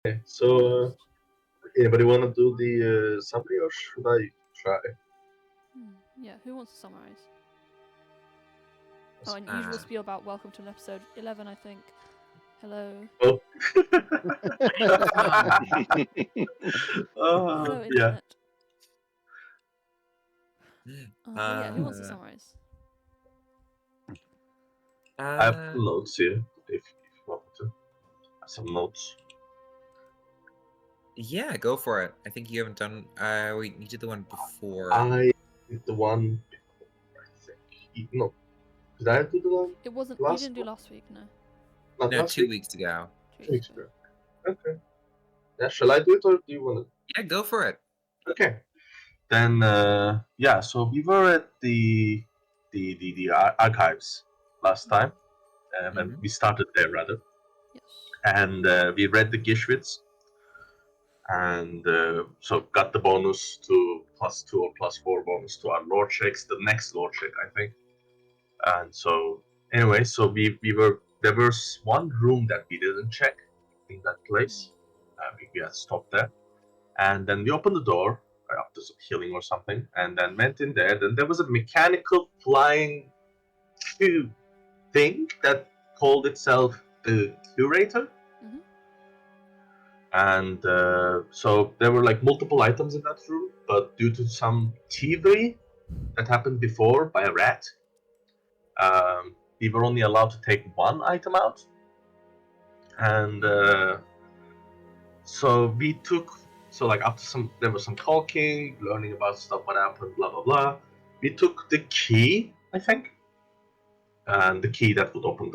Okay, so anybody want to do the summary, or should I try? Yeah, who wants to summarize? Oh, and usual spiel about welcome to episode 11, I think. Hello. Oh. Hello, yeah. internet. Yeah, who wants to summarize? I have some notes here, if you want me to. Some notes. Yeah, go for it. I think you haven't done. Wait, you did the one before. I did the one before, I think. No. Did I do the one? It wasn't. Last You didn't do one? last week, no. Not No, last 2 week? weeks ago. 2 weeks ago. Okay. Yeah, shall I do it, or do you want to? Yeah, go for it. Okay. Then, yeah, so we were at the archives last time. When we started there, rather. Yes. And we read the Gishwitz. And so got the bonus to +2 or +4 bonus to our lore checks, the next lore check, I think. And so, anyway, so there was one room that we didn't check in that place. We had stopped there. And then we opened the door after some healing or something, and then went in there. Then there was a mechanical flying cube thing that called itself the curator. And so there were like multiple items in that room, but due to some thievery that happened before by a rat, we were only allowed to take one item out. And so we took, so like after there was some talking, learning about stuff, what happened, blah blah blah. We took the key, I think, and the key that would open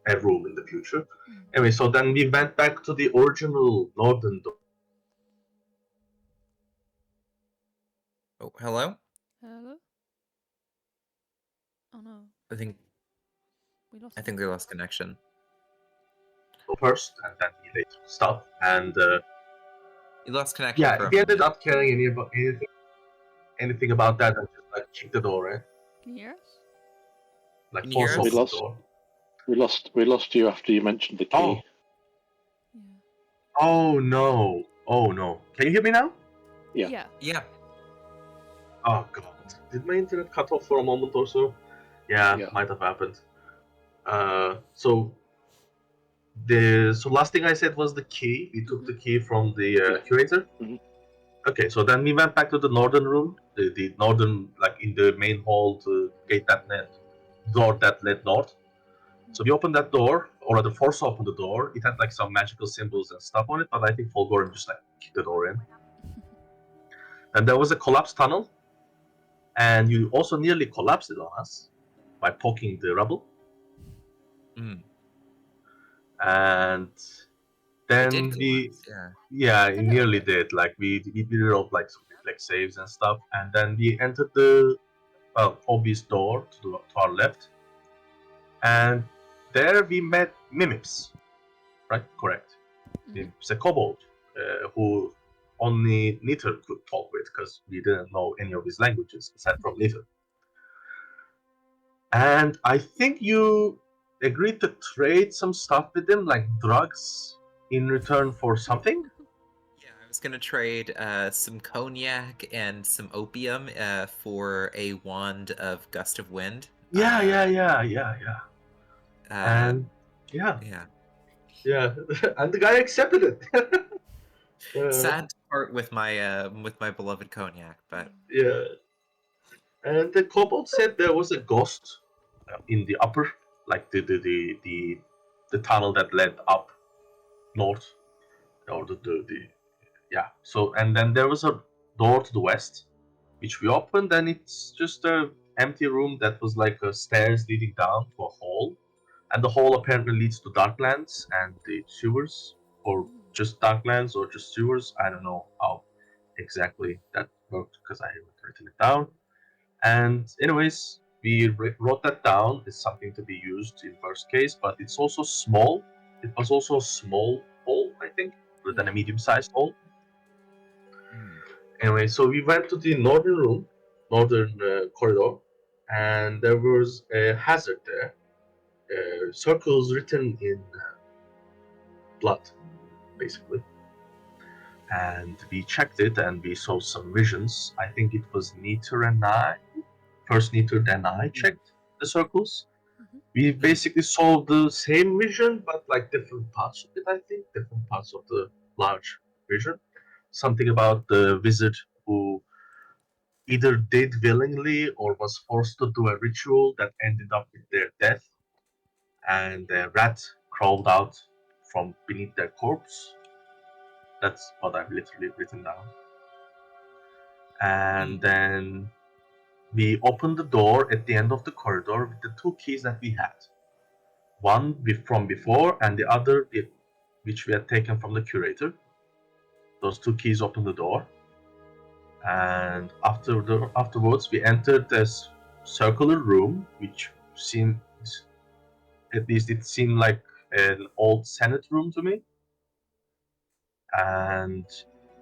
a room in the future. Anyway, so then we went back to the original northern door. Oh, hello? Hello? Oh no. I think they lost connection. First, and then we later stuff, and you lost connection. Yeah, we ended up caring anything about that, and just like kicked the door in. Can you hear us? Like Can you hear force us? open the door. We lost you after you mentioned the key. Oh. Oh no! Oh no! Can you hear me now? Yeah. Yeah. Oh god! Did my internet cut off for a moment or so? Yeah. Might have happened. So last thing I said was the key. We took the key from the curator. Okay, so then we went back to the northern room, the northern, like in the main hall, to gate door that led north. So we opened that door, or the force opened the door. It had like some magical symbols and stuff on it, but I think Fulgorum just like kicked the door in. And there was a collapsed tunnel, and you also nearly collapsed it on us by poking the rubble. And then it nearly did. Like we did up like some reflex saves and stuff, and then we entered the obvious door to our left, and there we met Mimips. Right? Correct. It's a kobold who only Niter could talk with, because we didn't know any of his languages aside from Niter. And I think you agreed to trade some stuff with him, like drugs, in return for something? I was gonna trade some cognac and some opium for a wand of Gust of Wind. Yeah. And yeah. And the guy accepted it. Sad to part with my beloved cognac, but yeah. And the kobold said there was a ghost in the upper, like the tunnel that led up north, or yeah. So, and then there was a door to the west, which we opened, and it's just a empty room that was like stairs leading down to a hall, and the hall apparently leads to Darklands and the sewers, or just Darklands, or just sewers. I don't know how exactly that worked because I haven't written it down. And anyways, we wrote that down. It's something to be used in worst case, but it's also small. It was also a small hole, I think, rather than a medium-sized hole. Anyway, so we went to the northern corridor, and there was a hazard there. Circles written in blood. basically. And we checked it and we saw some visions. I think it was Niter and I. First Niter, then I checked the circles. Mhm. We basically saw the same vision, but like different parts of it, I think. Different parts of the large vision. Something about the wizard who either did willingly or was forced to do a ritual that ended up with their death, and a rat crawled out from beneath their corpse. That's what I've literally written down. And then we opened the door at the end of the corridor with the two keys that we had. One from before, and the other which we had taken from the curator. Those two keys opened the door. And afterwards, we entered this circular room, which seemed, at least it seemed like an old Senate room to me. And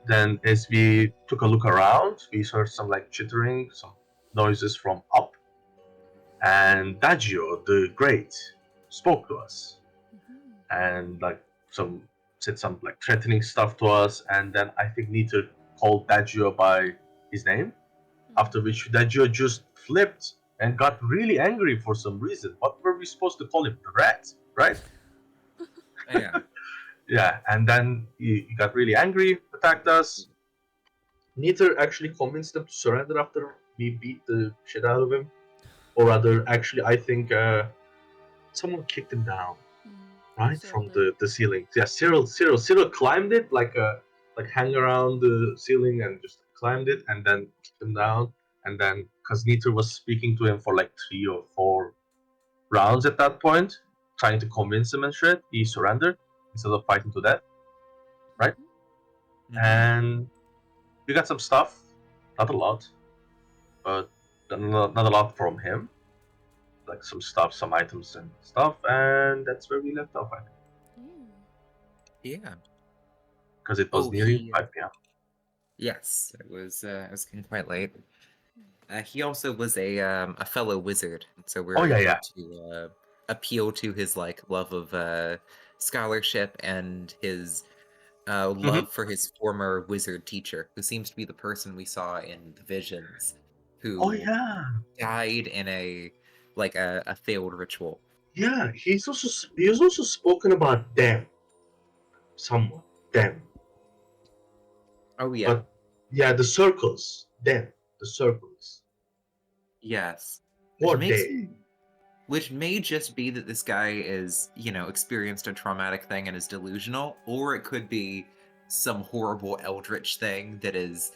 then as we took a look around, we heard some like chittering, some noises from up. And Daggio, the Great, spoke to us Mhm. and like said some like threatening stuff to us. And then I think Nita called Daggio by his name. After which Daggio just flipped and got really angry for some reason. What were we supposed to call him? The rat, right? Yeah. Yeah, and then he got really angry, attacked us. Neither actually convinced them to surrender after we beat the shit out of him. Or rather, actually, I think someone kicked him down, right? Cyril From did. the ceiling. Yeah, Cyril climbed it like hang around the ceiling and just climbed it and then kicked him down. And then, because Nita was speaking to him for like 3 or 4 rounds at that point, trying to convince him and shit, he surrendered instead of fighting to death, right? Mhm. And we got some stuff, not a lot, but not a lot from him, like some stuff, some items and stuff, and that's where we left off, I think, Yeah. because it was Oh, nearing he. 5 p.m. Yes, it was. It was getting quite late. He also was a fellow wizard, so we Oh were yeah, able yeah. to appeal to his like love of scholarship and his Mhm. love for his former wizard teacher, who seems to be the person we saw in the visions, Oh who yeah, died in a failed ritual. yeah. He's also spoken about them, somewhat them, Oh yeah, but yeah, the circles, them, the circles. yes. Who Which are makes they? me Which may just be that this guy is, experienced a traumatic thing and is delusional, or it could be some horrible eldritch thing that is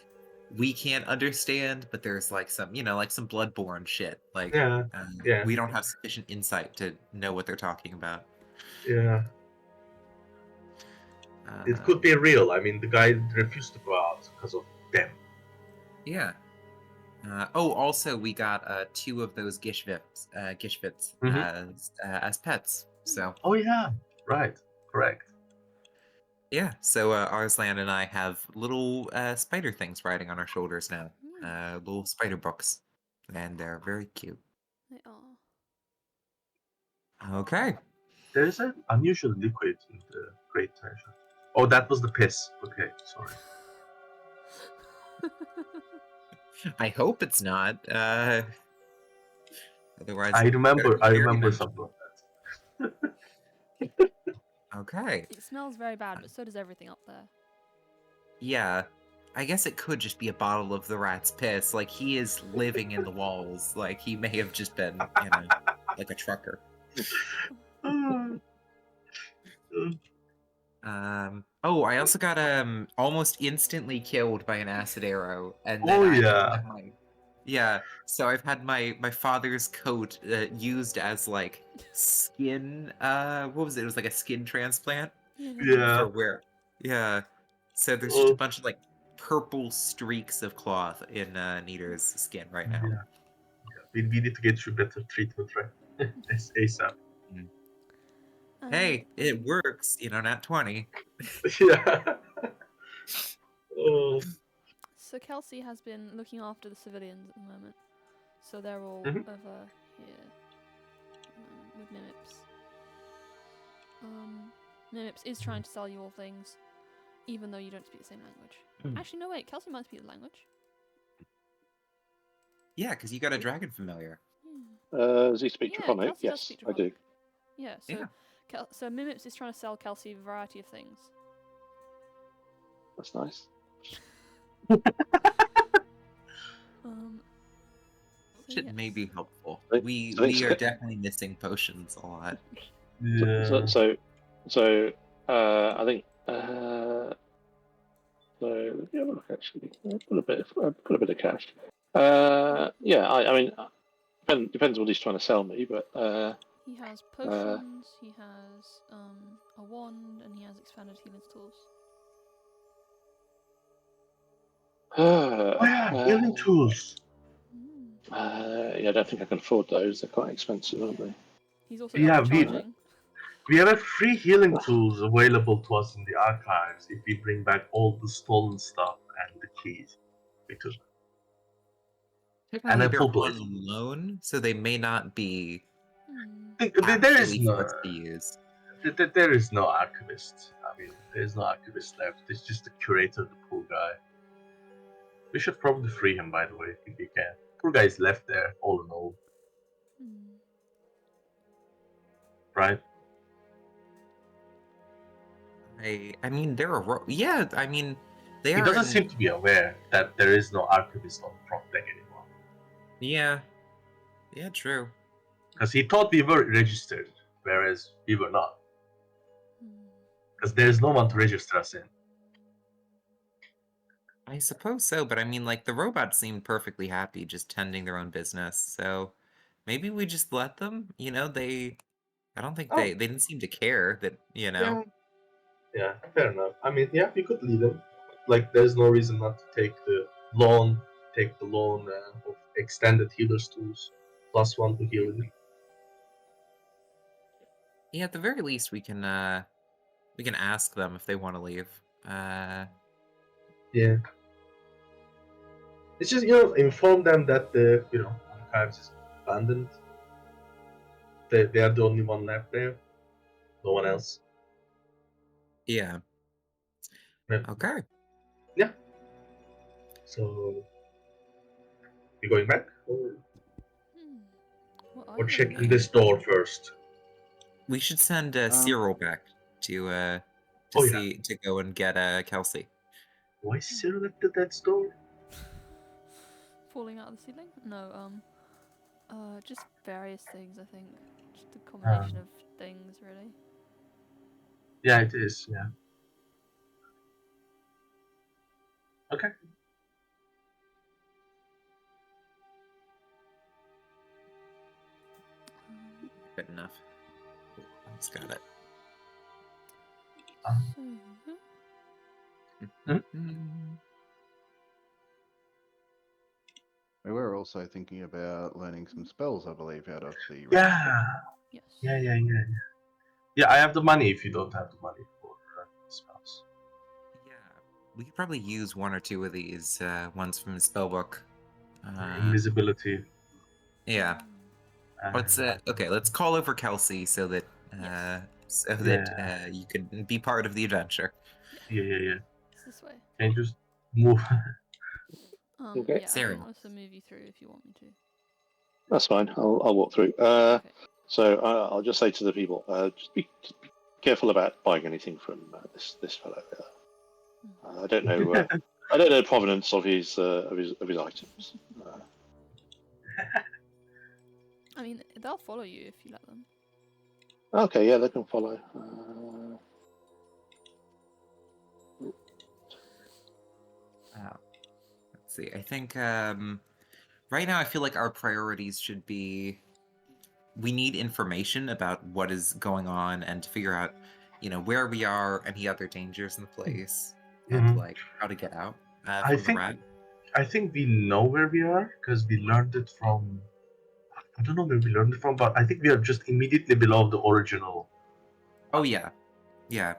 we can't understand, but there's like some, like some bloodborne shit. Like Yeah, yeah, we don't have sufficient insight to know what they're talking about. yeah. It could be real. I mean, the guy refused to go out because of them. Yeah. Also, we got 2 of those Gishvits Mhm. as pets. So Oh yeah, right, correct. yeah, so Arslan and I have little spider things riding on our shoulders now. Little spider books. And they're very cute. They are. Okay. There's an unusual liquid in the Great Treasure. Oh, that was the piss. Okay, sorry. I hope it's not. Otherwise, I better remember. be I very remember mentioned. something like Okay. It smells very bad, but so does everything up there. Yeah. I guess it could just be a bottle of the rat's piss. Like, he is living in the walls. Like, he may have just been, like a trucker. that. Oh, I also got almost instantly killed by an acid arrow, and then Oh I've yeah. had so I've had my father's coat used as like skin. What was it? It was like a skin transplant Yeah. for where. Yeah. So there's just a Oh bunch of like purple streaks of cloth in Nita's skin right now. yeah. We need to get you better treatment, right? ASAP. Hey, it works. Nat 20. Yeah. Oh. So Kelsey has been looking after the civilians at the moment. So they're all Mhm. over here with Mimips. Mimips is trying to sell you all things. even though you don't speak the same language. Hmm. Actually, no, wait. Kelsey might speak the language. Yeah, because you got a dragon familiar. Yeah. Does he speak Yeah, Draconic? Kelsey does Yes, speak I do. Draconic. Yeah, so Yeah. So Mimips is trying to sell Kelsey a variety of things. That's nice. So It may be helpful. I- We I think we so. are definitely missing potions a lot. Yeah. So I think. So let me have a look. Actually, I've got a bit of cash. Yeah, I mean, depends what he's trying to sell me, but he has potions, he has a wand, and he has expanded healing tools. Oh yeah, healing tools. Yeah, I don't think I can afford those. They're quite expensive, aren't they? He's also Yeah, overcharging. we have a free healing tools available to us in the archives if we bring back all the stolen stuff and the keys. Because Technically, a they're full blade. on loan, so they may not be There is actually no, for us to use. there is no archivist. I mean, there is no archivist left. It's just the curator, the poor guy. We should probably free him, by the way, if we can. Poor guy is left there, all in all, right? I mean, they're yeah. I mean, they He are. doesn't seem to be aware that there is no archivist on the front deck anymore. Yeah. Yeah. True. Because he thought we were registered, whereas we were not. Because there's no one to register us in. I suppose so, but I mean, like, the robots seemed perfectly happy just tending their own business, so maybe we just let them, you know, I don't think they didn't seem to care that, you know. Yeah, fair enough. I mean, yeah, we could lead him. Like, there's no reason not to take the loan of extended healer's tools, +1 to healing. Yeah, at the very least, we can ask them if they want to leave. Yeah. It's just, inform them that the, archives is abandoned. They are the only one left there. No one else. Yeah. Yeah. Okay. Yeah. So, we going back? Or checking this door first? We should send Cyril back to to go and get Kelsey. Why is Cyril at the death's door? Falling out of the ceiling? No, just various things, I think. Just a combination of things, really. Yeah, it is, yeah. Okay. Good enough. That's got it. We were also thinking about learning some spells, I believe, out of the Yeah. Yes. Yeah. Yeah, I have the money if you don't have the money for spells. Yeah, we could probably use one or two of these ones from the spellbook. Invisibility. Yeah. Let's okay. Let's call over Kelsey so that you can be part of the adventure. Yeah. It's this way. Can you just move? Okay. Yeah, I Sarah. can also move you through if you want me to. That's fine. I'll walk through. Okay. So I'll just say to the people, just be careful about buying anything from this fellow. I don't know. I don't know the provenance of his items. I mean, they'll follow you if you let them. Okay, yeah, they can follow. Let's see. I think right now I feel like our priorities should be we need information about what is going on and to figure out, where we are, any other dangers in the place, and like how to get out from the rat. I think we know where we are because we learned it from. I don't know where we learned it from, but I think we are just immediately below the original. Oh yeah. Yeah.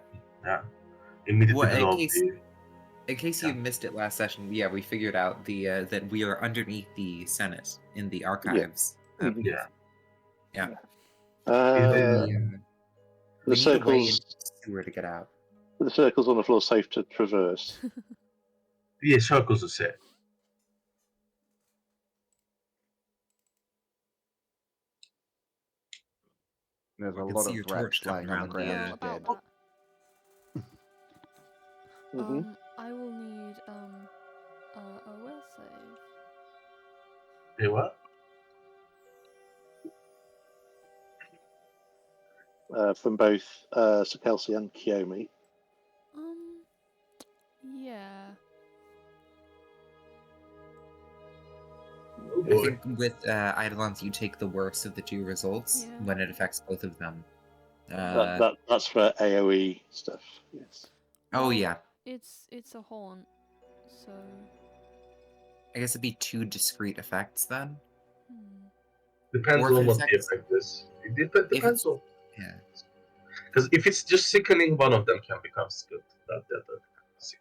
Immediately Well, below in case you missed it last session, yeah, we figured out that we are underneath the Senate in the archives. Yeah. The we need a way circles. into the sewer to get out. the circles on the floor safe to traverse? Yeah, circles are set. There's I a can lot see of your rats torch coming laying on the around the, ground Well, about dead. that. Hmm. I will need a will save. Hey, what? From both Sir Kelsey and Kiyomi. Yeah. Oh I boy. think with Eidolons, you take the worst of the two results Yeah. when it affects both of them. That's for AoE stuff. Yes. Oh Well, yeah, It's a haunt, so. I guess it'd be two discrete effects then. Depends Or if on it what the affects, effect is. It if depends it's on. yeah, Because if it's just sickening, one of them can become good. That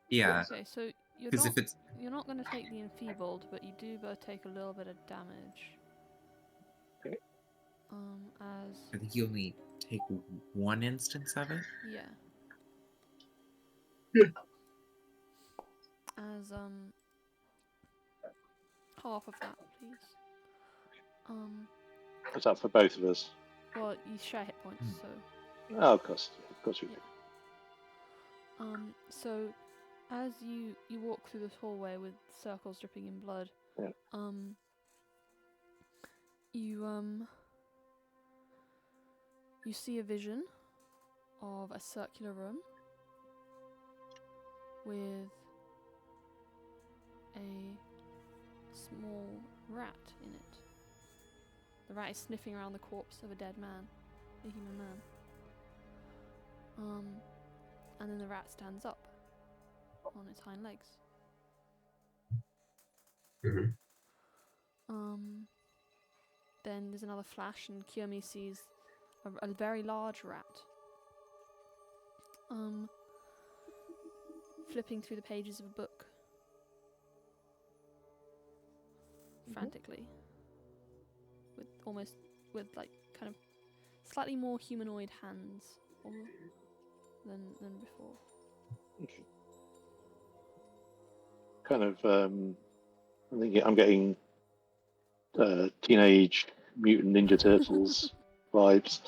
yeah, Okay, so because if it's you're not going to take the enfeebled, but you do both take a little bit of damage. Okay. As I think you only take one instance of it. yeah. Yeah. As half of that, please. Is that for both of us? Well, you share hit points, so. Oh, of course we do. So as you walk through this hallway with circles dripping in blood, Yeah. you see a vision of a circular room with a small rat in it. The rat is sniffing around the corpse of a dead man, a human man. And then the rat stands up on its hind legs. Mhm. Then there's another flash, and Kiyomi sees a very large rat. Flipping through the pages of a book. Frantically. With like kind of slightly more humanoid hands than before. Kind of. I think I'm getting Teenage Mutant Ninja Turtles vibes.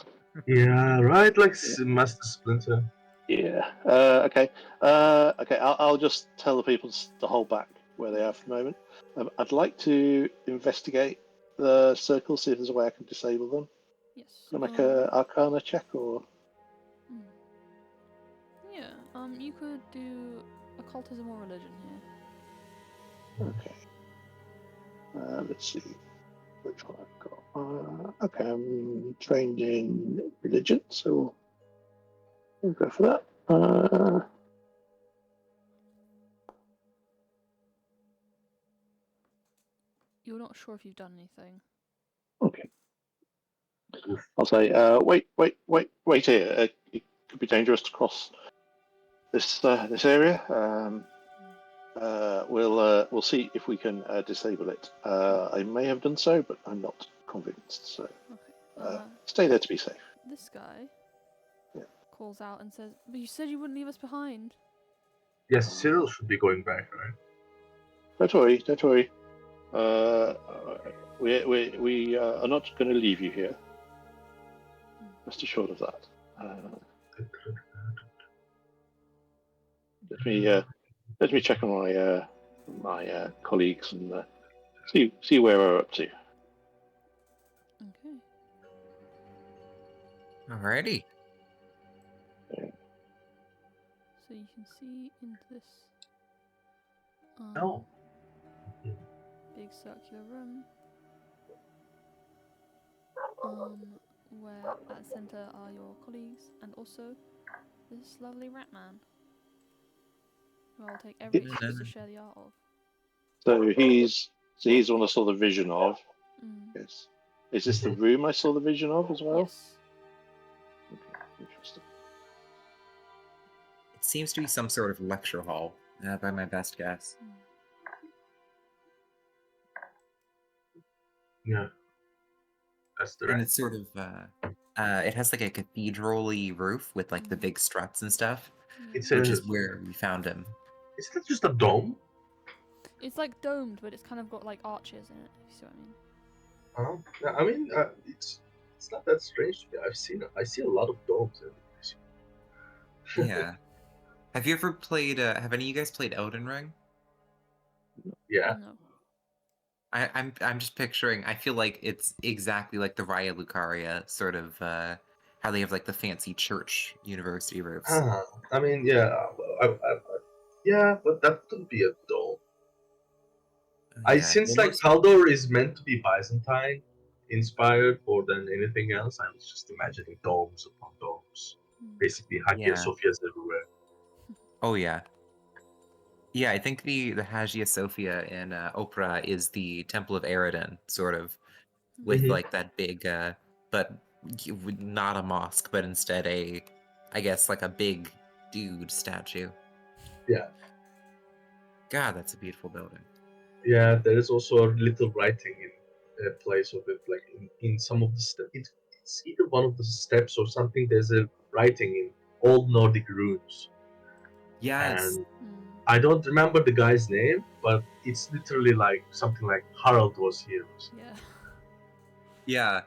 Yeah, right. Like Master Splinter. Yeah. Okay. Okay. I'll just tell the people to hold back where they are for the moment. I'd like to investigate the circles, see if there's a way I can disable them. Yes. Can I make a Arcana check or? Yeah. You could do occultism or religion here. Okay. Let's see which one I've got. Okay, I'm trained in religion, so we'll go for that. You're not sure if you've done anything. Okay. I'll say, wait here. It could be dangerous to cross this area. We'll see if we can disable it. I may have done so, but I'm not convinced. So Okay. stay there to be safe. This guy Yeah. calls out and says, "But you said you wouldn't leave us behind." Yes, Cyril should be going back, right? Don't worry. Don't worry. We are not going to leave you here. Rest assured of that. Let me check on my colleagues and see where we're up to. Okay. Alrighty. So you can see into this No. big circular room. Where at the center are your colleagues and also this lovely rat man, who I will take every excuse to share the art of. So he's the one I saw the vision of. Mm. Yes. Is this the room I saw the vision of as well? Yes. Okay, interesting. It seems to be some sort of lecture hall, by my best guess. Yeah. That's the And right. it's sort of, it has like a cathedral-y roof with like the big struts and stuff. It's which a. is where we found him. Is that just a dome? It's like domed, but it's kind of got like arches in it. If you see what I mean. Yeah, I mean, it's not that strange to me. I see a lot of domes. Yeah. Have you ever played? Have any of you guys played Elden Ring? Yeah. No. I'm just picturing. I feel like it's exactly like the Raya Lucaria sort of how they have like the fancy church university roofs. I mean, yeah, yeah, but that could be a dome. Since like Taldor is meant to be Byzantine inspired more than anything else, I was just imagining domes upon domes, basically Hagia Sophia's everywhere. Oh yeah. Yeah, I think the Hagia Sophia in Opera is the Temple of Eridan, sort of, with like that big, but not a mosque, but instead I guess like a big dude statue. Yeah. God, that's a beautiful building. Yeah, there is also a little writing in a place of it, like in some of the steps. It's either one of the steps or something. There's a writing in Old Nordic runes. Yes. And I don't remember the guy's name, but it's literally like something like Harald was here. Yeah. Yeah.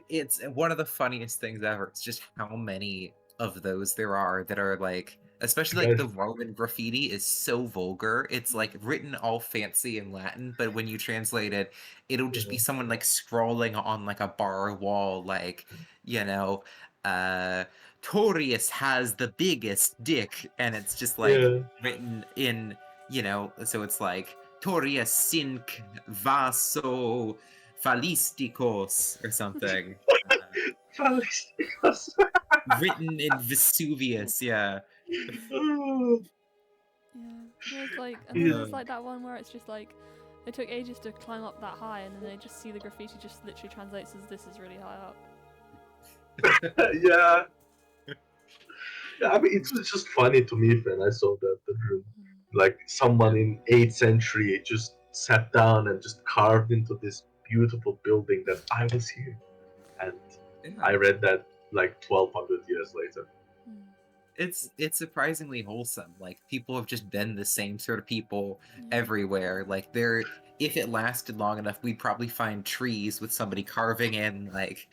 It's one of the funniest things ever. It's just how many of those there are that are like, especially like the Roman graffiti is so vulgar. It's like written all fancy in Latin, but when you translate it, it'll just be someone like scrawling on like a bar wall, like, you know, Torius has the biggest dick, and it's just like written in, so it's like Torius sinc vaso Phalistikos or something. Phalistikos. Written in Vesuvius, yeah. Yeah. There's like, and then there's like that one where it's just like, they took ages to climb up that high, and then they just see the graffiti just literally translates as "this is really high up." Yeah. Yeah, I mean, it was just funny to me when I saw that the room. Like someone in 8th century just sat down and just carved into this beautiful building that I was here, and I read that like 1200 years later. It's surprisingly wholesome. Like people have just been the same sort of people everywhere. Like if it lasted long enough, we'd probably find trees with somebody carving in like,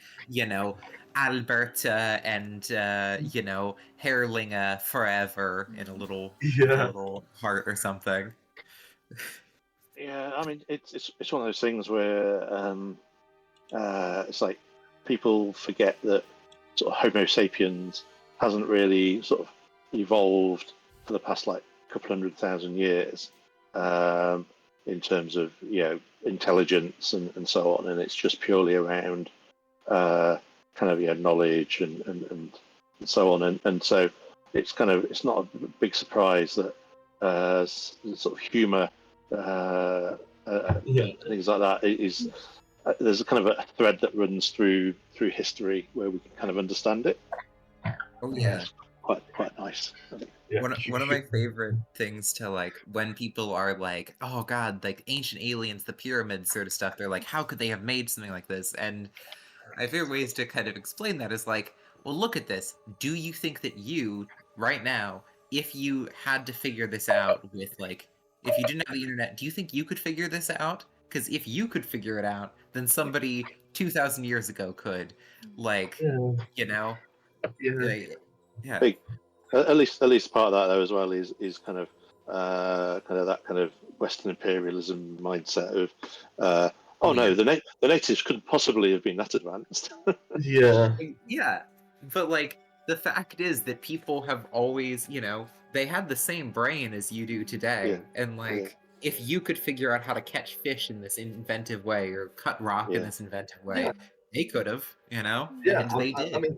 Alberta and Herlinga forever in a little heart or something. Yeah, I mean it's one of those things where it's like people forget that sort of Homo sapiens hasn't really sort of evolved for the past like couple 100,000 years in terms of intelligence and so on, and it's just purely around kind of knowledge and so on, and so it's not a big surprise that sort of humor things like that is there's a kind of a thread that runs through history where we can kind of understand it. Oh yeah, quite nice. Yeah. One of my favorite things to like when people are like, oh god, like ancient aliens, the pyramids sort of stuff, they're like, how could they have made something like this? And my favorite ways to kind of explain that is like, well, look at this. Do you think that you, right now, if you had to figure this out with like, if you didn't have the internet, do you think you could figure this out? Because if you could figure it out, then somebody 2,000 years ago could. Like, Yeah. At least part of that though as well is kind of that kind of Western imperialism mindset of no, the natives couldn't possibly have been that advanced. Yeah, but like the fact is that people have always, they had the same brain as you do today, and like if you could figure out how to catch fish in this inventive way or cut rock in this inventive way, they could have, and they did. I mean,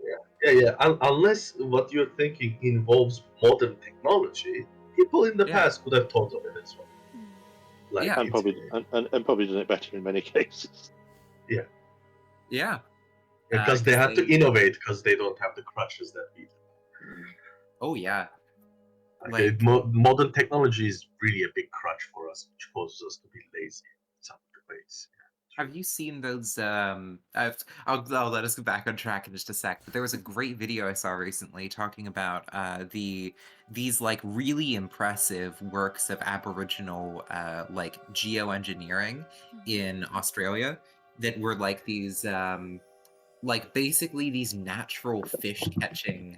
unless what you're thinking involves modern technology, people in the past could have thought of it as well. Like, and probably done it better in many cases. Yeah. Because they had to innovate because they don't have the crutches that we do. Oh yeah. Like, modern technology is really a big crutch for us, which causes us to be lazy in some ways. Have you seen those? I'll let us go back on track in just a sec. But there was a great video I saw recently talking about these like really impressive works of Aboriginal like geoengineering in Australia that were like these like basically these natural fish catching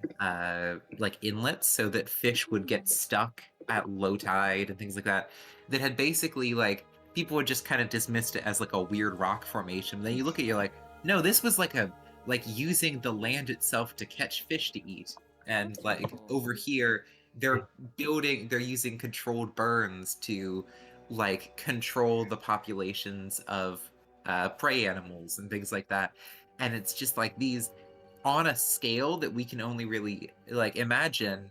like inlets so that fish would get stuck at low tide and things like that that had basically like people would just kind of dismissed it as like a weird rock formation. Then you look at it, you're like, no, this was like a like using the land itself to catch fish to eat. And like over here they're using controlled burns to like control the populations of prey animals and things like that. And it's just like these on a scale that we can only really like imagine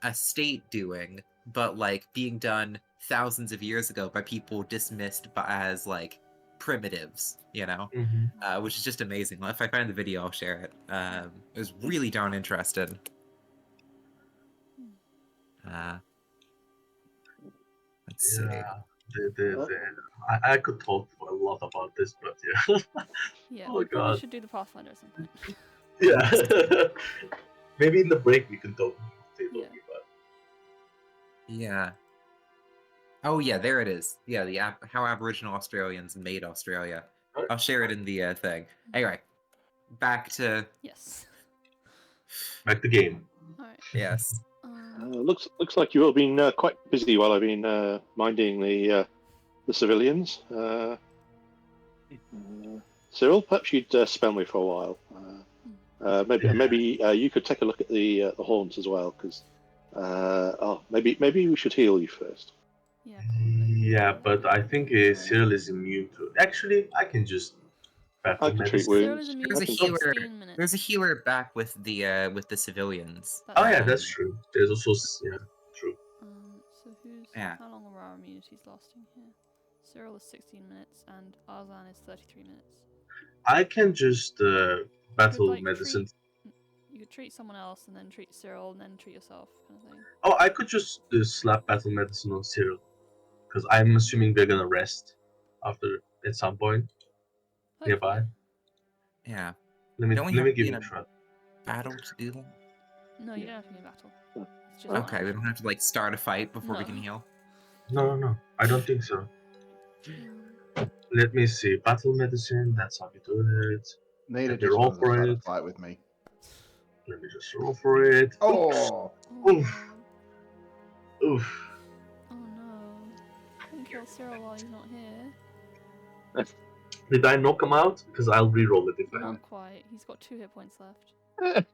a state doing, but like being done thousands of years ago by people dismissed as like primitives, you know, which is just amazing. If I find the video, I'll share it. It was really darn interesting. Let's see. I could talk for a lot about this, but yeah. Yeah, Oh we probably God. should do the Pathfinder at some point. Yeah. Maybe in the break we can talk Yeah. about. Yeah. Oh yeah, there it is. Yeah, the how Aboriginal Australians made Australia. I'll share it in the thing. Anyway, back to Yes. Back to game. Alright. yes. Looks like you've all been quite busy while I've been minding the civilians. Cyril, perhaps you'd spell me for a while. Maybe you could take a look at the horns as well, because maybe we should heal you first. Yeah, probably. Yeah, but I think Cyril is immune to it. Actually, I can just battle I can treat medicine. Cyril is wounds. immune There's a to healer. 16 minutes. There's a healer back with the civilians. That's Oh yeah, fine. that's true. There's also true. So who's Yeah. how long are our immunities lasting here? Cyril is 16 minutes and Arzan is 33 minutes. I can just battle like, medicine. You could treat someone else and then treat Cyril and then treat yourself, kind of thing. Oh, I could just slap battle medicine on Cyril, because I'm assuming they're gonna rest after at some point nearby. Hopefully. Yeah. Let me Don't we let have me to give be it in a a try. battle to do that? No, you don't have to be in battle. It's just Okay, fine. we don't have to like start a fight before we No. can heal. No, I don't think so. Let me see. Battle medicine. That's how we do it. Nita Let me just roll wanted to for start a it. fight with me. Let me just roll for it. Oh, Oof. Oof. Oh no. Don't kill Cyril while he's not here. Did I knock him out? Because I'll re-roll it if I. Not quite. He's got 2 hit points left.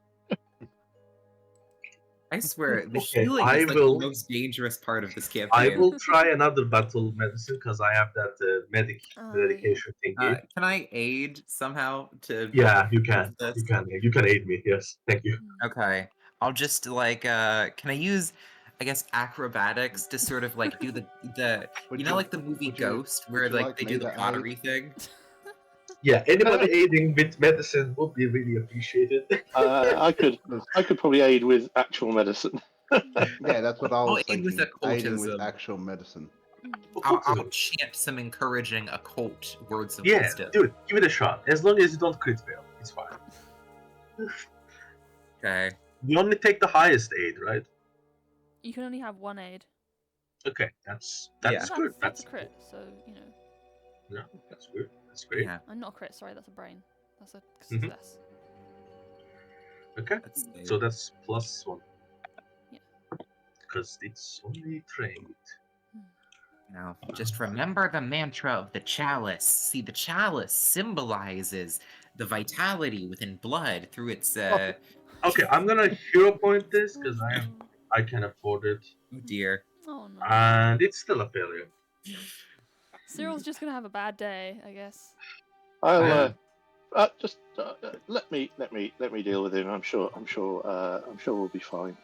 I swear, the Okay, healing I is like will- the most dangerous part of this campaign. I will try another battle medicine because I have that medication thingy. Can I aid somehow to? Yeah, you can. this? You can aid me. Yes, thank you. Okay, I'll just like can I use, I guess, acrobatics to sort of like do the Would you know you- like the movie would you- Ghost where would you like like they me do the to aid? pottery thing? Yeah, anybody aiding with medicine would be really appreciated. I could probably aid with actual medicine. yeah, that's what I I'll was aid thinking. with Aiding with occultism. actual medicine. I'll Occultism. chant some encouraging occult words of Yeah, wisdom. dude, give it a shot. As long as you don't crit fail, it's fine. Okay. You only take the highest aid, right? You can only have 1 aid. Okay, that's Yeah. good. That's a crit, so, you know. No, that's good. That's great. Yeah. I'm not a crit, sorry, that's a brain. That's a Mhm. success. Okay, Let's see. so that's +1. Yeah. Because it's only trained. Now, just remember the mantra of the chalice. See, the chalice symbolizes the vitality within blood through its. Oh Okay, I'm gonna hero point this because I can afford it, dear. Oh no. and it's still a failure. Cyril's just gonna have a bad day, I guess. I'll just let me deal with him. I'm sure we'll be fine.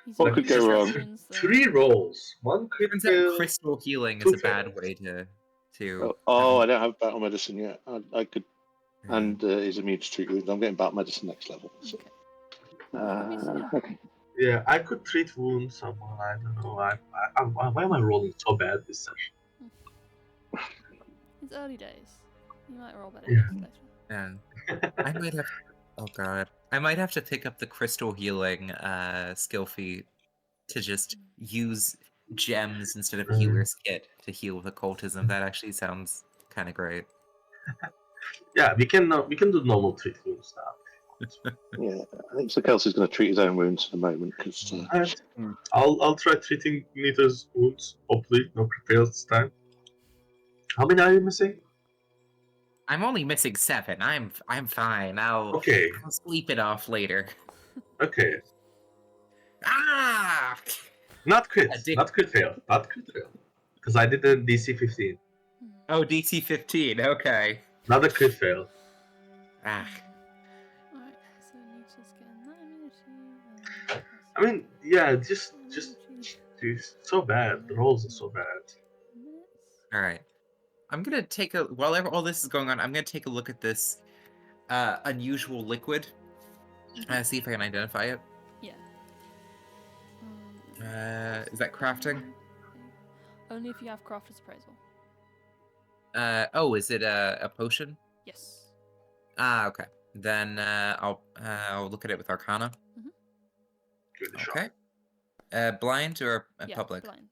He's What immune could go to wrong? wounds, though. 3 rolls, 1 crit Turns out fail. crystal healing is two a bad fails. way to. I don't have battle medicine yet. I could, and is immune to treat wounds. I'm getting battle medicine next level. So. Okay. Probably soon. Okay. Yeah, I could treat wounds someone. I don't know. Why am I rolling so bad this session? It's early days. You might roll better Yeah. days later. And I might have. Oh god, I might have to pick up the crystal healing skill feat to just use gems instead of healer's kit to heal with occultism. That actually sounds kind of great. Yeah, we can do normal treat wounds now. Yeah, I think Sir Kelsey's going to treat his own wounds for the moment because Alright. I'll try treating Nita's wounds. Hopefully, no crit fails this time. How many are you missing? I'm only missing 7. I'm fine. I'll sleep it off later. Okay. Ah! Not crit fail. Not crit fail. Because I did a DC 15. Oh, DC 15. Okay. Not a crit fail. Ah. Alright, so Nita's getting that immunity. I mean, yeah, just it's so bad. The rolls are so bad. All right. I'm gonna take a while all this is going on. I'm gonna take a look at this unusual liquid. See if I can identify it. Yeah. Is that crafting? Only if you have crafter's appraisal. Oh, is it a potion? Yes. Ah, okay. Then I'll look at it with Arcana. Give it a Okay. Blind or Yeah, public? blind.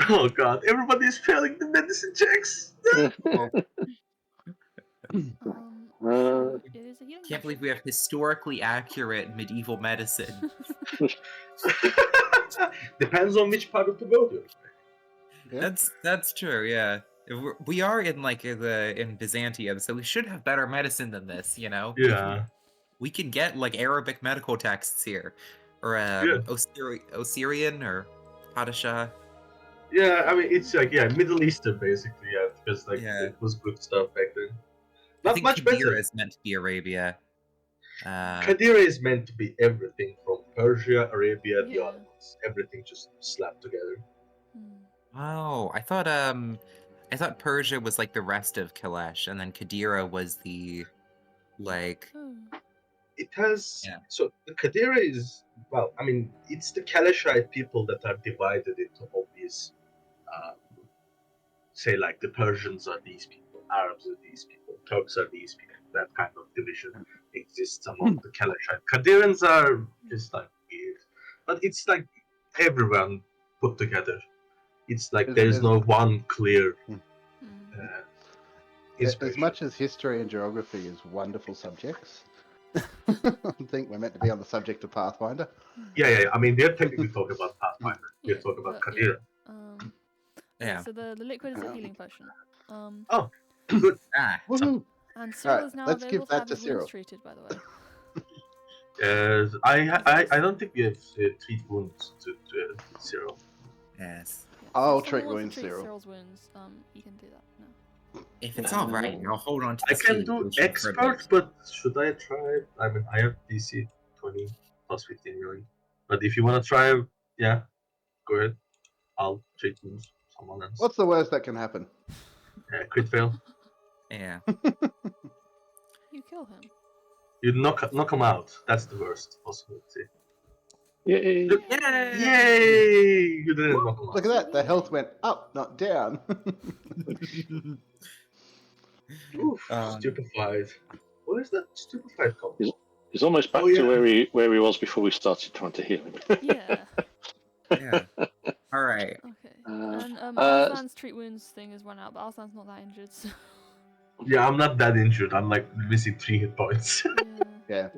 Oh god, everybody's failing the medicine checks. So it is a healing. Can't believe we have historically accurate medieval medicine. Depends on which part of the world you're in. Yeah. That's true. Yeah, we are in in Byzantium, so we should have better medicine than this. You know. Yeah. We can get like Arabic medical texts here, or Osirian or Padishah. Yeah, I mean it's like Middle Eastern basically, because it was good stuff back then. I Not think much Qadira better. is meant to be Arabia. Qadira is meant to be everything from Persia, Arabia, the Yeah. Ottomans. Everything just slapped together. Oh, I thought Persia was like the rest of Kalesh, and then Qadira was the like. It has so the Qadira is it's the Kalashite people that are divided into obvious say like the Persians are these people, Arabs are these people, Turks are these people. That kind of division exists among the Kalashite. Qadirans are just like weird, but it's like everyone put together. It's like there is no one clear. As much as history and geography is wonderful subjects, I think we're meant to be on the subject of Pathfinder. Yeah. I mean, they're technically talking about Pathfinder. We're talking about Qadira. Yeah. So the liquid is a healing potion. Oh, good. Woohoo! And Cyril is now let's available give to have that his to wounds Cyril. treated, by the way. I don't think we have treat wounds to Cyril. Yes. I'll If treat someone wants wounds, to treat Cyril. Cyril's wounds, you can do that now. If it's all right, I'll hold on to. I can do expert, but should I try? I mean, I have DC 20 plus 15 really. But if you want to try, go ahead. I'll treat wounds. Someone else. What's the worst that can happen? Crit fail. Yeah. You kill him. You knock him out. That's the worst possibility. Yay! Yay! You didn't knock him out. Look at that. The health went up, not down. Oof, stupefied. Where is that stupefied come from? He's almost back to where he was before we started trying to heal him. Yeah. Yeah. All right. Okay. And Arslan's treat wounds thing has run out, but Arslan's not that injured. So. Yeah, I'm not that injured. I'm like missing 3 hit points. Yeah.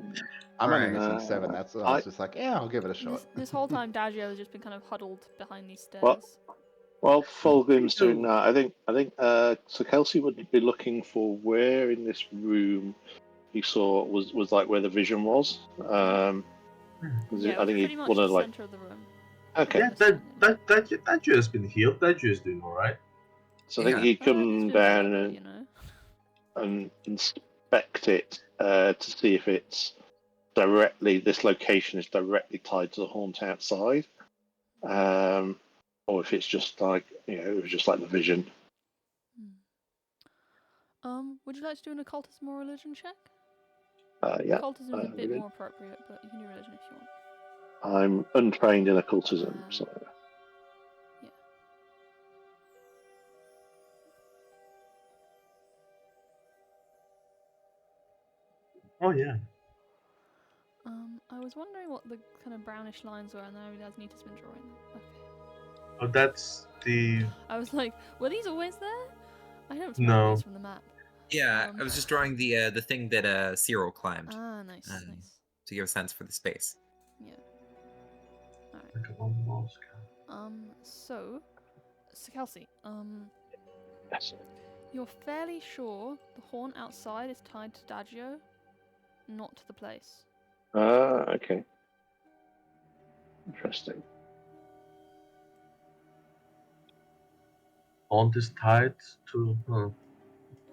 I'm only missing 7. That's I was just like, I'll give it a shot. This whole time, Daggio has just been kind of huddled behind these stairs. While Fulgrim's doing that, I think so Kelsey would be looking for where in this room he saw was like where the vision was. Yeah, I think pretty much the center of the room. Okay. Yeah, that has been healed. That is doing alright. So I think he'd come down and inspect it to see if it's this location is directly tied to the haunt outside. Or if it's just like, it was just like the vision. Would you like to do an occultism or religion check? Yeah. Occultism is a bit more appropriate, but you can do religion if you want. I'm untrained in occultism, so Yeah. Oh yeah. I was wondering what the kind of brownish lines were, and then I realised Nita's been drawing them. Okay. Oh, that's the I was like, were these always there? I don't spot no. these from the map. Yeah, I was just drawing the thing that Cyril climbed Ah, nice, Um, nice. to give a sense for the space. Yeah. Alright. Like a one mask. So Kelsey, yes. you're fairly sure the horn outside is tied to Daggio, not to the place. Okay. Interesting. Aunt is tied to.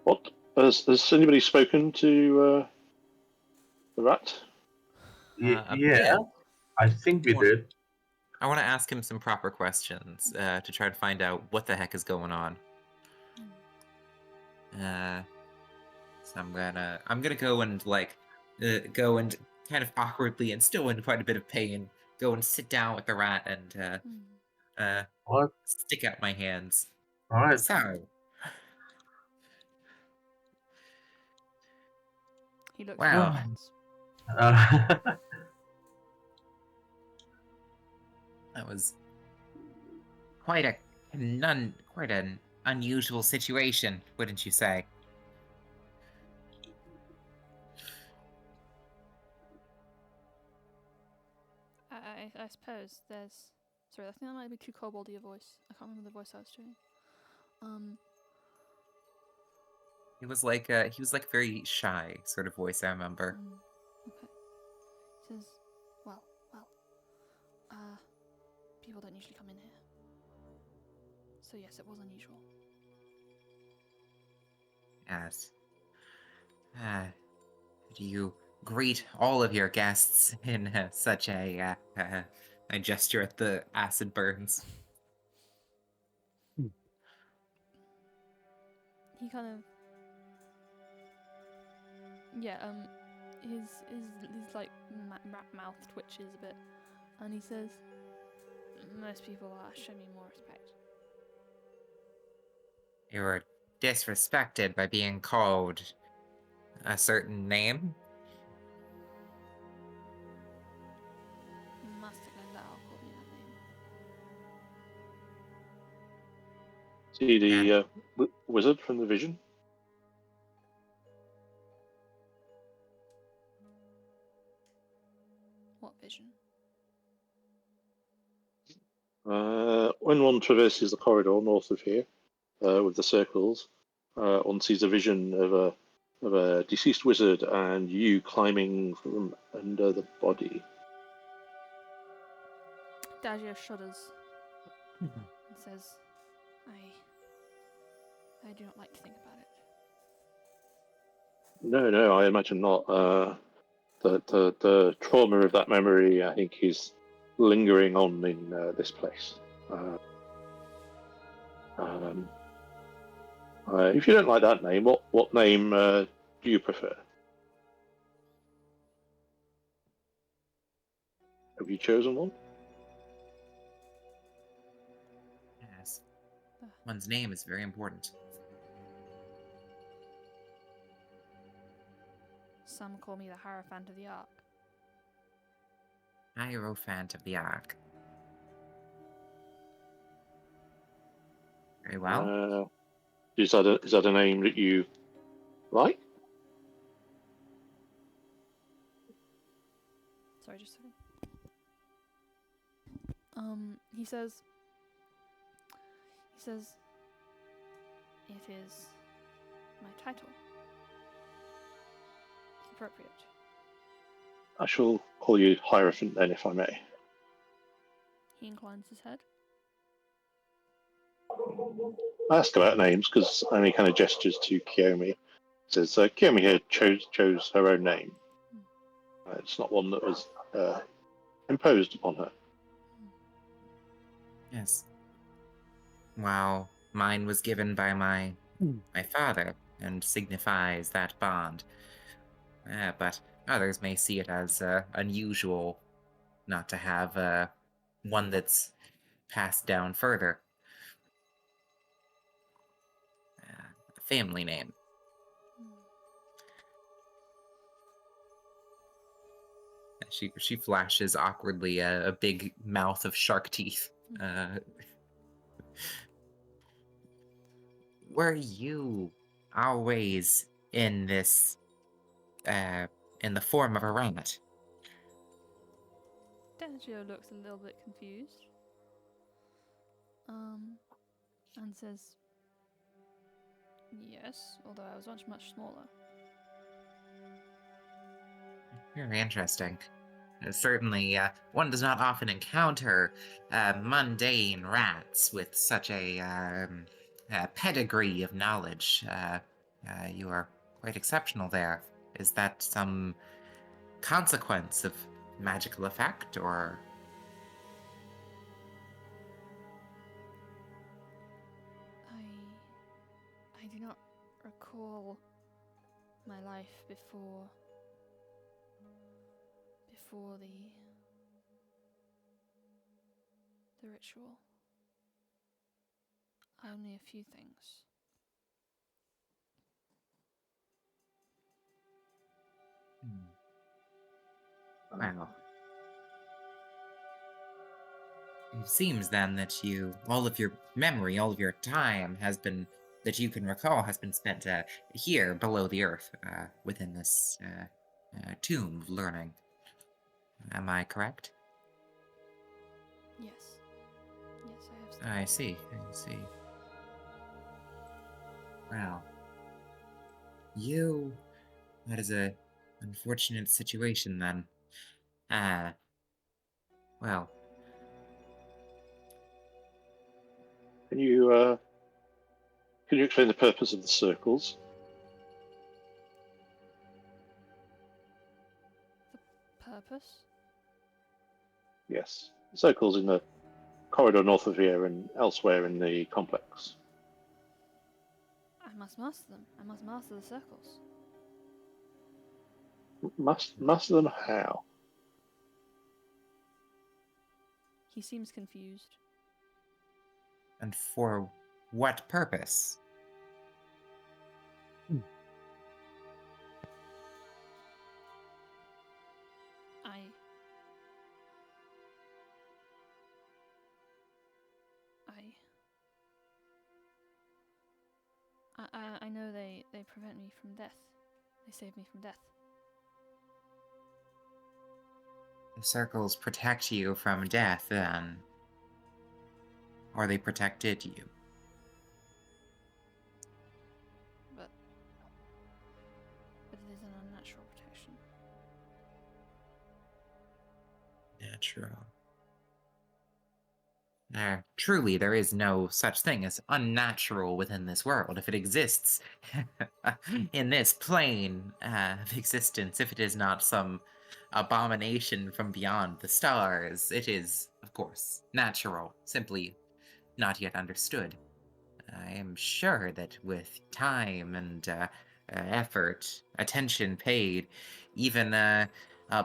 What has anybody spoken to the rat? Yeah, I think we Well, did. I want to ask him some proper questions to try to find out what the heck is going on. So I'm gonna go and go and kind of awkwardly and still in quite a bit of pain go and sit down with the rat and What? stick out my hands. All right. So He looks Wow. at hands. that was quite an unusual situation, wouldn't you say? I suppose there's. Sorry, I think that might be too koboldy a voice. I can't remember the voice I was doing. He was like a very shy sort of voice, I remember. Okay. He says, well, people don't usually come in here. So yes, it was unusual. Yes. Do you greet all of your guests in such a I gesture at the acid burns. He kind of. Yeah, his like mouth twitches a bit, and he says, most people show me more respect. You were disrespected by being called a certain name? Master Glendale called me that name. See the wizard from the vision? What vision? When one traverses the corridor north of here, with the circles, one sees a vision of a deceased wizard and you climbing from under the body. Daggio shudders and says, I do not like to think about it. No, I imagine not. The trauma of that memory, I think, is lingering on in this place. If you don't like that name, what name do you prefer? Have you chosen one? Yes. One's name is very important. Some call me the Hierophant of the Ark. Hierophant of the Ark. Very well. Is that a name that you like? Sorry, just a second. He says, it is my title. It's appropriate. I shall call you Hierophant then, if I may. He inclines his head. I ask about names because Annie kind of gestures to Kiyomi. Says Kiyomi here chose her own name. It's not one that was imposed upon her. Yes. Well, mine was given by my father and signifies that bond. But others may see it as unusual not to have one that's passed down further. A family name. She flashes awkwardly a big mouth of shark teeth. Were you always in this, in the form of a rat? Denjo looks a little bit confused. And says, yes, although I was much smaller. Very interesting. Certainly, one does not often encounter mundane rats with such a pedigree of knowledge. You are quite exceptional there. Is that some consequence of magical effect, or...? I do not recall my life before the ritual. Only a few things. Well, it seems then that all of your memory, all of your time that you can recall has been spent here below the earth, within this tomb of learning. Am I correct? Yes. Yes, I have. I see. Well, that is a unfortunate situation then. Well. Can you explain the purpose of the circles? The purpose? Yes, circles in the corridor north of here and elsewhere in the complex. I must master them. I must master the circles. Master them how? He seems confused. And for what purpose? I know they prevent me from death. They save me from death. The circles protect you from death, then. Or they protected you. But it is an unnatural protection. Natural. Truly, there is no such thing as unnatural within this world. If it exists in this plane of existence, if it is not some abomination from beyond the stars, it is, of course, natural, simply not yet understood. I am sure that with time and effort, attention paid, even a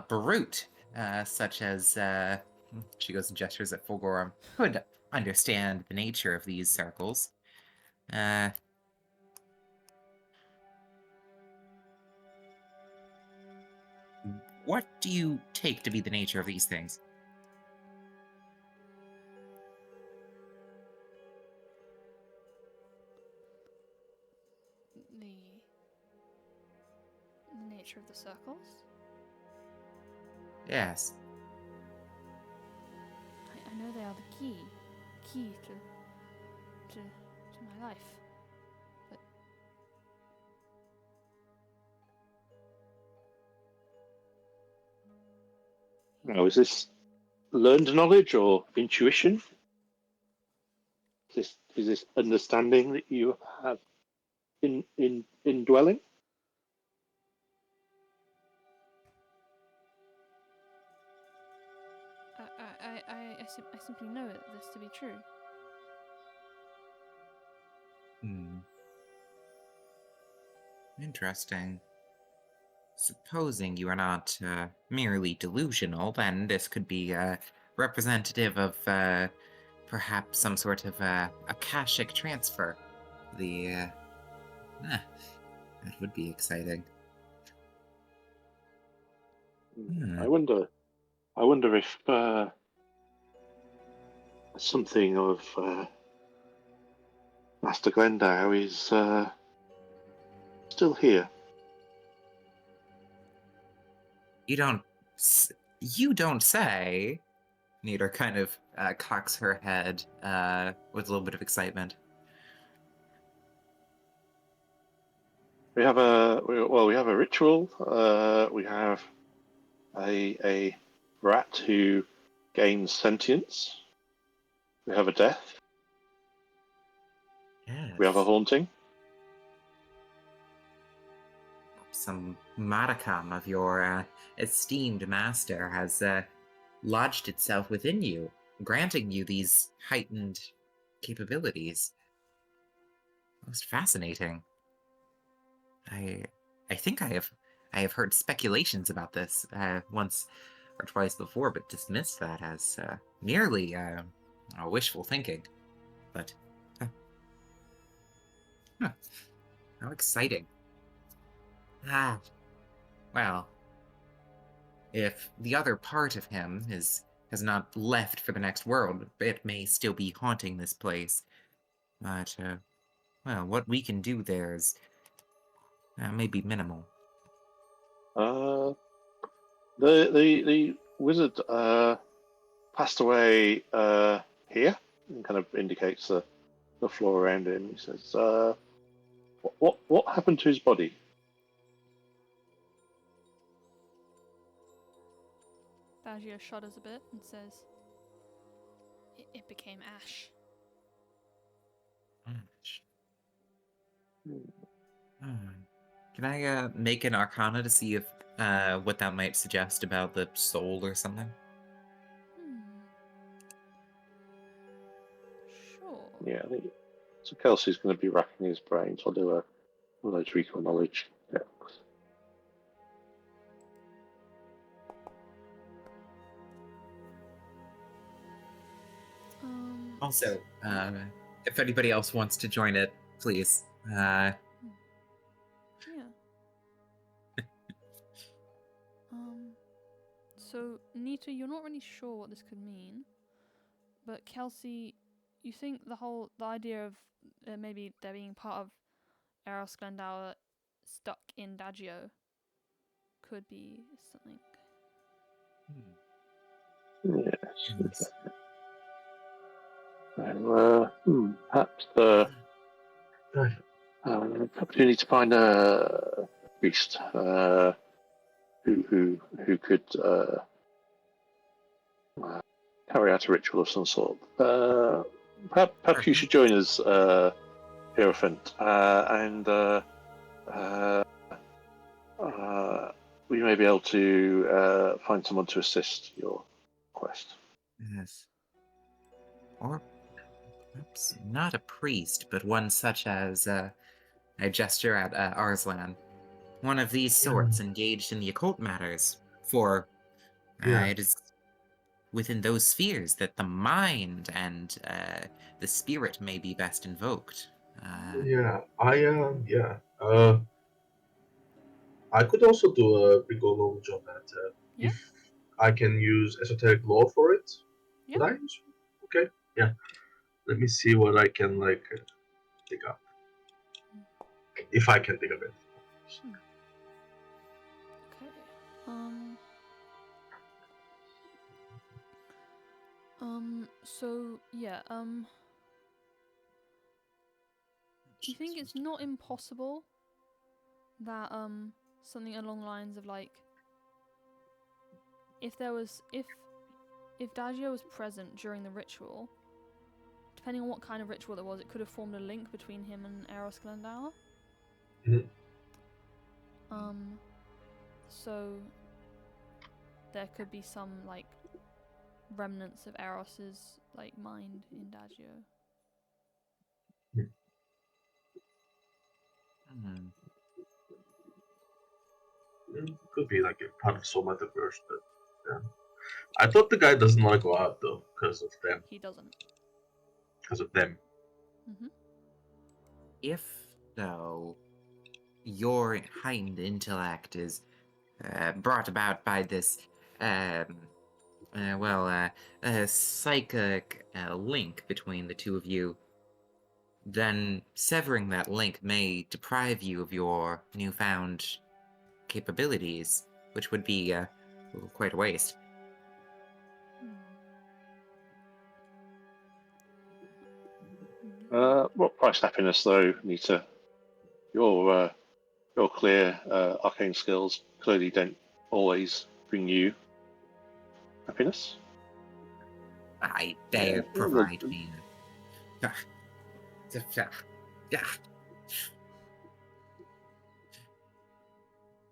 brute such as she goes and gestures at Fulgorum, could understand the nature of these circles. What do you take to be the nature of these things? The nature of the circles? Yes. I know they are the key to my life. But Now, is this learned knowledge or intuition? Is this understanding that you have in dwelling? I simply know this to be true. Interesting. Supposing you are not merely delusional, then this could be representative of perhaps some sort of akashic transfer. The that would be exciting. Hmm. I wonder. I wonder if something of Master Glendow is still here. You don't say. Nita kind of cocks her head with a little bit of excitement. We have a we have a ritual. We have a rat who gains sentience. We have a death. Yes. We have a haunting. Some modicum of your esteemed master has lodged itself within you, granting you these heightened capabilities. Most fascinating. I think I have heard speculations about this once or twice before, but dismissed that as merely wishful thinking. But how exciting! Ah, well, if the other part of him has not left for the next world, it may still be haunting this place. But well, what we can do there is may be minimal. The wizard passed away here, and kind of indicates the floor around him. He says, "What happened to his body?" Bagio shudders a bit and says, it became ash. Ash. Can I make an arcana to see if what that might suggest about the soul or something? Sure. Yeah, I think so. Kelsey's going to be racking his brains. I'll do a recall knowledge. Yeah. Also, if anybody else wants to join it, please. Yeah. So, Nita, you're not really sure what this could mean, but Kelsey, you think the idea of maybe there being part of Eros Glendower stuck in Dagio could be something. Yes. So, perhaps perhaps you need to find a priest who could carry out a ritual of some sort. Perhaps you should join us, Hierophant, and we may be able to find someone to assist your quest. Yes. Or perhaps not a priest, but one such as I gesture at Arslan. One of these sorts engaged in the occult matters, for it is within those spheres that the mind and the spirit may be best invoked. I could also do a big old knowledge on that. Yeah. If I can use esoteric lore for it, Yeah. could I use? Okay, yeah. Let me see what I can dig up. If I can dig up it. Okay. So yeah. Do you think it's not impossible that something along the lines of like if Dagio was present during the ritual, depending on what kind of ritual it was, it could have formed a link between him and Eros Glendower. Mhm. So there could be some like remnants of Eros's like mind in Dagio. Hmm. Could be like a part of some other version, but yeah. I thought the guy doesn't want to go out though because of them. He doesn't. Because of them. Mm-hmm. If, though, your heightened intellect is brought about by this, psychic link between the two of you, then severing that link may deprive you of your newfound capabilities, which would be quite a waste. What price happiness though, Nita? Your clear arcane skills clearly don't always bring you happiness. They Yeah, provide me.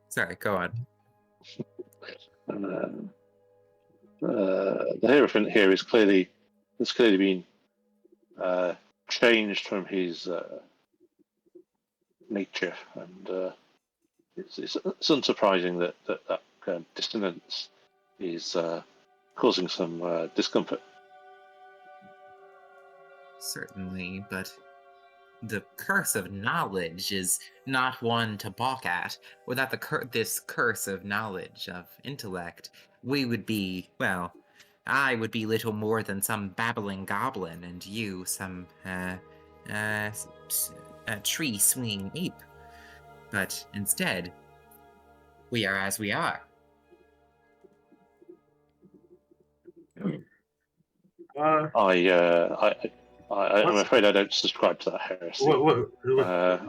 Sorry, go on. The Hierophant here has clearly been changed from his nature, and it's unsurprising that dissonance is causing some discomfort. Certainly, but the curse of knowledge is not one to balk at. Without this curse of knowledge, of intellect, we would be, well, I would be little more than some babbling goblin, and you some, tree-swinging ape. But instead, we are as we are. I'm afraid I don't subscribe to that heresy. What?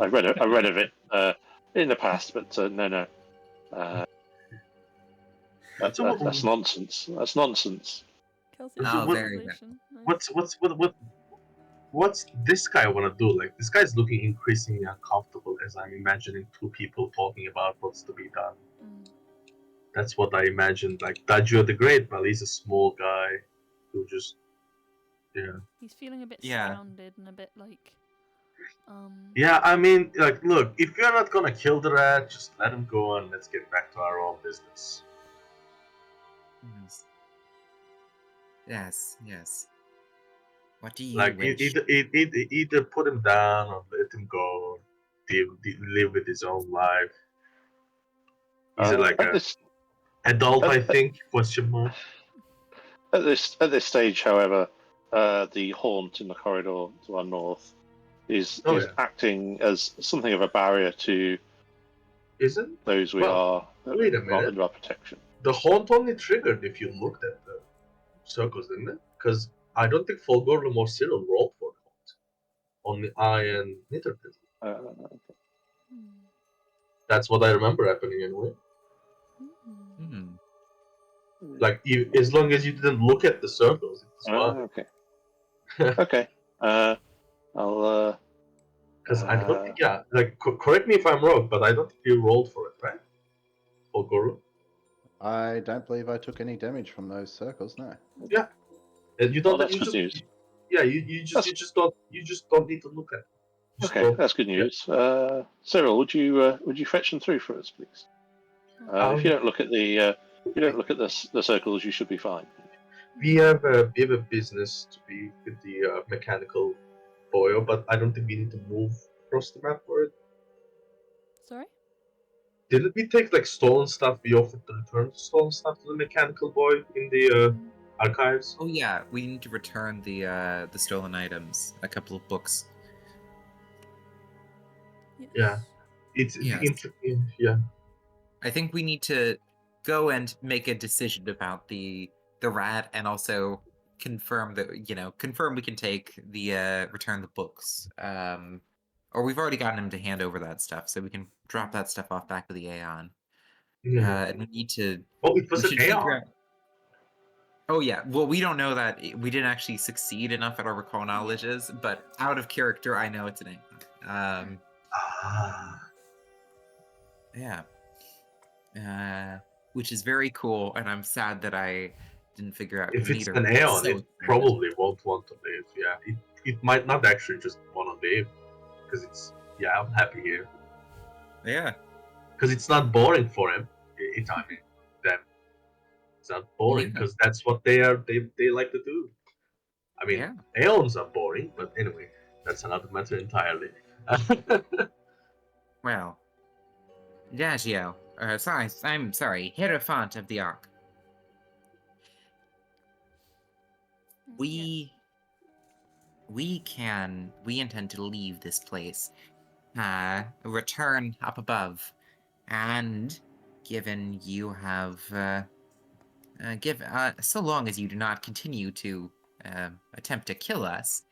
I read of it in the past, but no. That's nonsense. That's nonsense. Kelsey, Oh, very translation. Nice. What's this guy want to do? Like, this guy's looking increasingly uncomfortable as I'm imagining two people talking about what's to be done. That's what I imagined. Like, Dajio the Great, but he's a small guy who just, yeah. He's feeling a bit Yeah. surrounded and a bit like, Yeah, I mean, like, look, if you're not gonna kill the rat, just let him go and let's get back to our own business. Yes. What do you Like, wish? either put him down or let him go, live with his own life. Is it like a adult? I think. Question mark. At this stage, however, the haunt in the corridor to our north is acting as something of a barrier to Isn't those we well, are wait a minute. under our protection. The haunt only triggered if you looked at the circles, didn't it? Because I don't think Folgorlum or Cyril rolled for the haunt. Only I and Nitterpin. That's what I remember happening anyway. Like, as long as you didn't look at the circles, it's fine. Okay. Okay. I'll. Because I don't think, like, correct me if I'm wrong, but I don't think you rolled for it, right? Folgorlum? I don't believe I took any damage from those circles. No. Yeah. And you don't. That's good news. Yeah, you just don't need to look at it. Okay, that's good news. Cyril, would you fetch them through for us, please? If you don't look at the circles, you should be fine. We have a business to be with the mechanical boy, but I don't think we need to move across the map for it. Sorry? Didn't we take like stolen stuff? We offered to return stolen stuff to the mechanical boy in the archives. Oh yeah, we need to return the stolen items. A couple of books. Yeah, yeah. I think we need to go and make a decision about the rat, and also confirm that we can take the return the books. Or we've already gotten him to hand over that stuff, so we can drop that stuff off back to the Aeon. And we need to. Oh, it was an Aeon. Oh yeah, well we don't know that we didn't actually succeed enough at our recall knowledges, but out of character I know it's an Aeon. Yeah. Which is very cool, and I'm sad that I didn't figure out. If it's an Aeon, it probably won't want to live. Yeah, it might not actually just want to live, because I'm happy here. Yeah. Because it's not boring for him. I mean, then it's not boring Yeah. because that's what they are. They like to do. I mean, Yeah. Aeons are boring, but anyway, that's another matter entirely. Well, Dagio, sorry, I'm sorry, Hierophant of the Ark. Yes. We intend to leave this place, return up above, and given you have, so long as you do not continue to, attempt to kill us,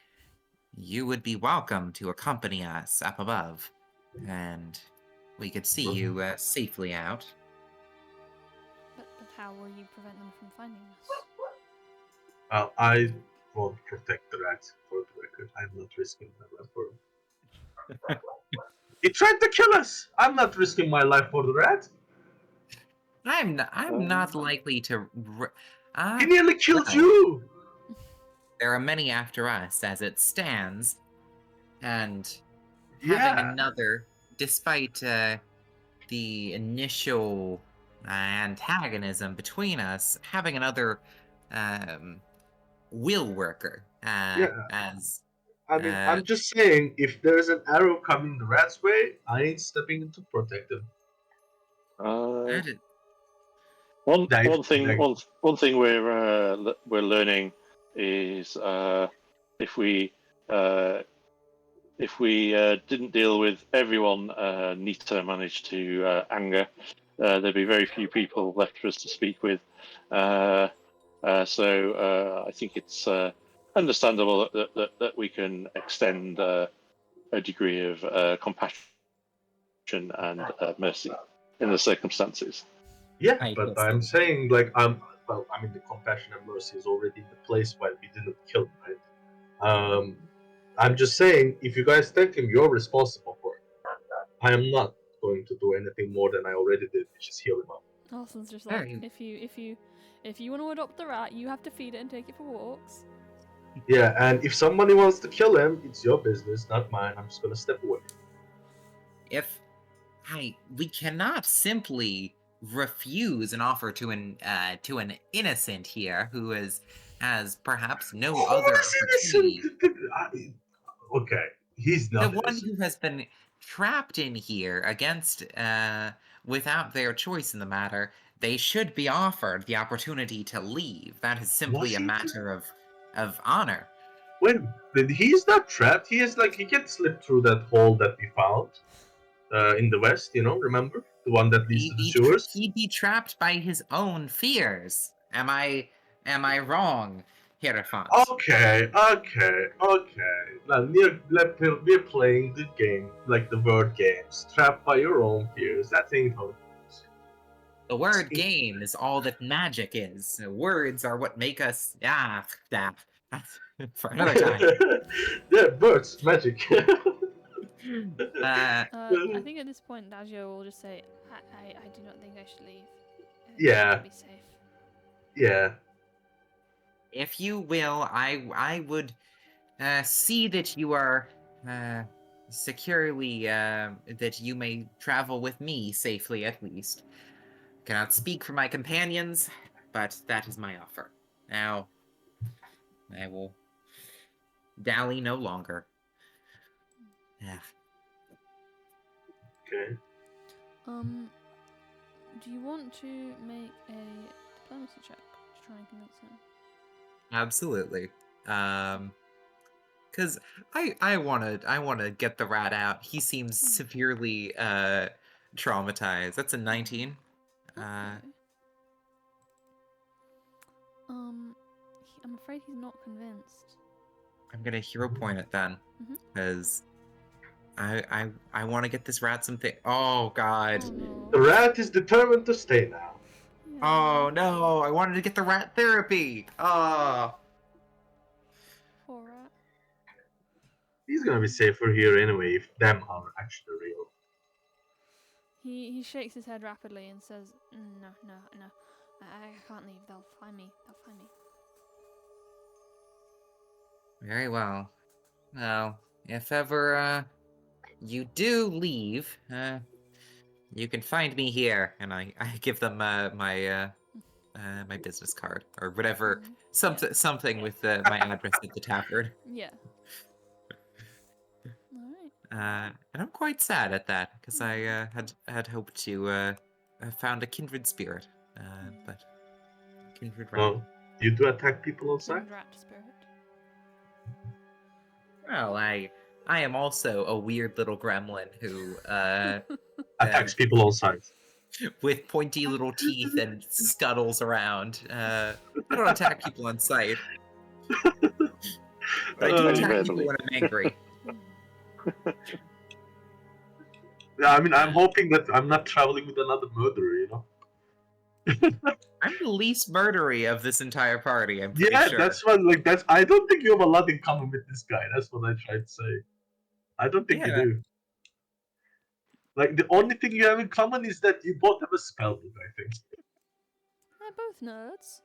you would be welcome to accompany us up above, and we could see you, safely out. But how will you prevent them from finding us? I won't protect the rat for the record. I'm not risking my life for him. He tried to kill us. I'm not risking my life for the rat. I'm not Um, likely to. He nearly killed well, you. there are many after us as it stands, and having Yeah. another, despite the initial antagonism between us, having another will worker Yeah. as I mean, I'm just saying, if there's an arrow coming the rat's way, I ain't stepping in to protect him. that is- one thing Like, one thing we're learning is if we uh, didn't deal with everyone Nita managed to anger, there'd be very few people left for us to speak with. So I think it's understandable that we can extend a degree of compassion and mercy in the circumstances. yeah, I but guess I'm saying, like, well, I mean, the compassion and mercy is already in the place while we didn't kill him, right? I'm just saying, if you guys take him, you're responsible for it. I am not going to do anything more than I already did, which is heal him up. Alson's just like, Very- if you want to adopt the rat, you have to feed it and take it for walks. Yeah, and if somebody wants to kill him, it's your business, not mine. I'm just gonna step away. if we cannot simply refuse an offer to an innocent here who has perhaps no Who other is innocent? opportunity. Okay, he's The not one innocent. who has been trapped in here against without their choice in the matter, they should be offered the opportunity to leave. That is simply Was a he matter of honor. When he's not trapped, he is like he can slip through that hole that we found in the west. You know, remember the one that leads to the sewers? He'd be trapped by his own fears. Am I wrong, Hierophant? Okay. Now we're playing the game like the word games. Trapped by your own fears. That ain't how it goes. The word game is all that magic is. Words are what make us for another time. Yeah, birds, magic. I think at this point, Dagio will just say, I do not think I should leave. Yeah. It should be safe. Yeah. If you will, I would see that you are securely that you may travel with me safely at least. Cannot speak for my companions, but that is my offer. Now, I will dally no longer. Yeah. Okay. Do you want to make a diplomacy check to try and convince him? Absolutely. Because I wanna get the rat out. He seems severely traumatized. That's a 19. Okay. I'm afraid he's not convinced. I'm gonna hero point it then, because I want to get this rat something. Oh God. Oh no. The rat is determined to stay now. Yeah. Oh no! I wanted to get the rat therapy. Oh. Poor rat. He's gonna be safer here anyway if them are actually real. He shakes his head rapidly and says, "No. I can't leave. They'll find me. Very well. Well, if ever you do leave, You can find me here, and I give them my business card or whatever, something with my address at the tavern. Yeah. All right. And I'm quite sad at that because I had hoped to have found a kindred spirit, but kindred rat. Well, you do attack people on sight? Kindred rat spirit. Well, I am also a weird little gremlin who Attacks people on sight. with pointy little teeth and scuttles around. I don't attack people on sight. But I do attack people when I'm angry. Yeah, I mean, I'm hoping that I'm not traveling with another murderer, you know? I'm the least murdery of this entire party, I'm pretty Yeah, sure. that's what, like, that's. I don't think you have a lot in common with this guy. That's what I tried to say. I don't think you Yeah. do. Like, the only thing you have in common is that you both have a spell book, I think. They're both nerds.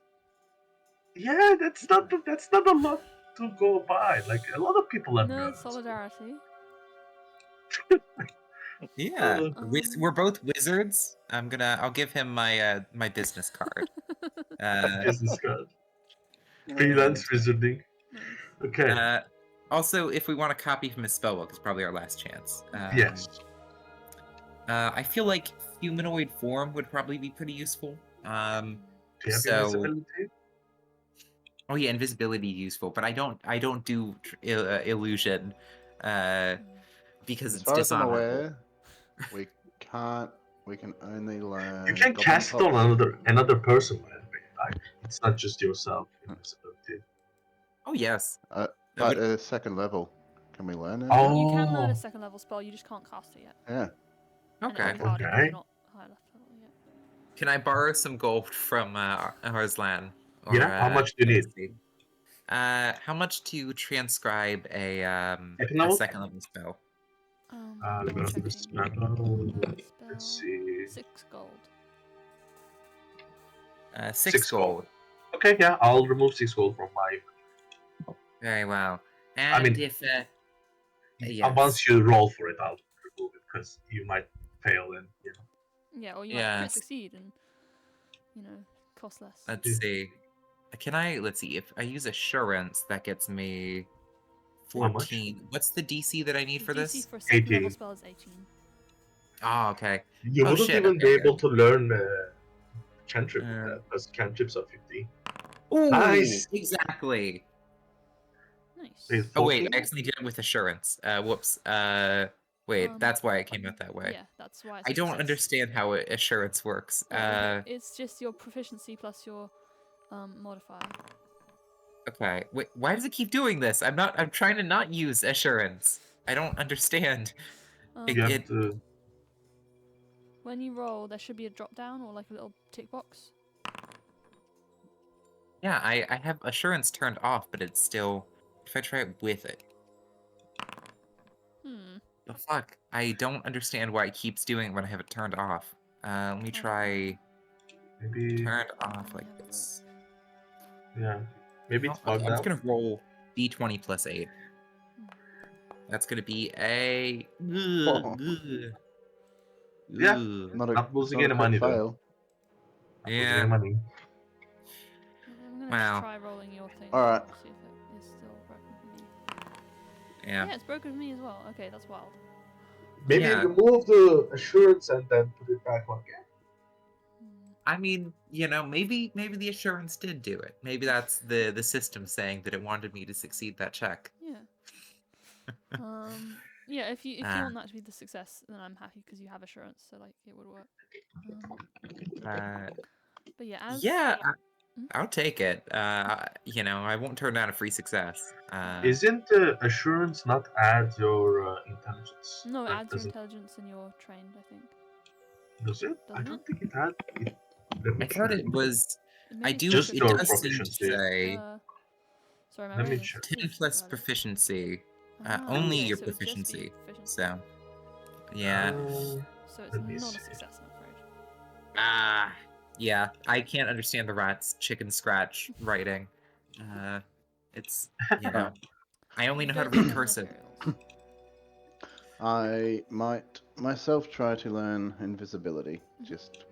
Yeah, that's not a lot to go by. Like, a lot of people are Nerd nerds. solidarity. Yeah, we're both wizards. I'll give him my my business card. Business card. Freelance wizarding. Nice. Okay. Also, if we want to copy from his spellbook, it's probably our last chance. Yes. I feel like humanoid form would probably be pretty useful. Do you have so- invisibility? Oh yeah, invisibility useful, but I don't do illusion because As it's far as I'm dishonorable. aware, we can't. We can only learn. You can Goblin cast it on Pops. another person, by the way. Like, it's not just yourself. Invisibility. Oh yes. But would- at a second level, can we learn it? Oh. You can learn a second level spell, you just can't cast it yet. Yeah. And Okay. it'll be harder because Okay. you're not high enough level yet. Can I borrow some gold from Arslan? Or, Yeah, how much do you need? let's see. How much to transcribe a Second level? second level spell? Let me checking. this spell. Let's Spell. see. 6 gold. 6 6 gold. gold. Okay, yeah, I'll remove 6 gold from my. Very well. And mean, if And once you roll for it, I'll remove it because you might fail and you know. Yeah, or you might Yes. crit succeed and, cost less. let's see. Let's see. If I use assurance, that gets me How much? 14. What's the DC that I need The for DC this? for a second level 18. spell is 18. Oh, okay. You Oh, wouldn't shit, even okay, be okay. able to learn cantrip with Uh, that because cantrips are 50. Ooh, Nice. Exactly. Nice. Wait, Oh wait, 14? I actually did it with assurance. Whoops. Wait, that's why it came out that way. Yeah, that's why it's I don't success. understand how assurance works. It's just your proficiency plus your modifier. Okay. Wait, why does it keep doing this? I'm trying to not use assurance. I don't understand. You have It- to. When you roll, there should be a drop down or like a little tick box. Yeah, I have assurance turned off, but it's still. If I try it with it, the fuck? I don't understand why it keeps doing it when I have it turned off. Let me try Maybe. turn it off like this. Yeah. Maybe it's Okay, bugged I'm just out. gonna roll d20 plus 8. That's gonna be a. Oh. Yeah. Ugh. Not losing not a any crit money though. fail. Not losing Yeah. any money. I'm gonna Wow. try rolling your thing. Alright. See if it is still broken for me. Yeah. Yeah, it's broken for me as well. Okay, that's wild. Maybe Yeah. remove the assurance and then put it back on again. I mean, maybe the assurance did do it. Maybe that's the system saying that it wanted me to succeed that check. Yeah. Yeah. If you want that to be the success, then I'm happy because you have assurance, so like it would work. But yeah, as I'll take it. I won't turn down a free success. Isn't assurance not add your intelligence? no, it Or adds your does it? intelligence and you're trained. I think. Does it? I Doesn't don't it? think it had. Let me I thought check. it was. I Maybe do. Just It your does seem to proficiency. say Sorry, my Let me brain is check. 10 is plus early. proficiency. Ah, Only okay, your so it would just be proficiency. proficiency. So, yeah. So it's let me not see. a success, I'm afraid. Yeah. I can't understand the rat's chicken scratch writing. It's I only know how to read cursive. I might myself try to learn invisibility, just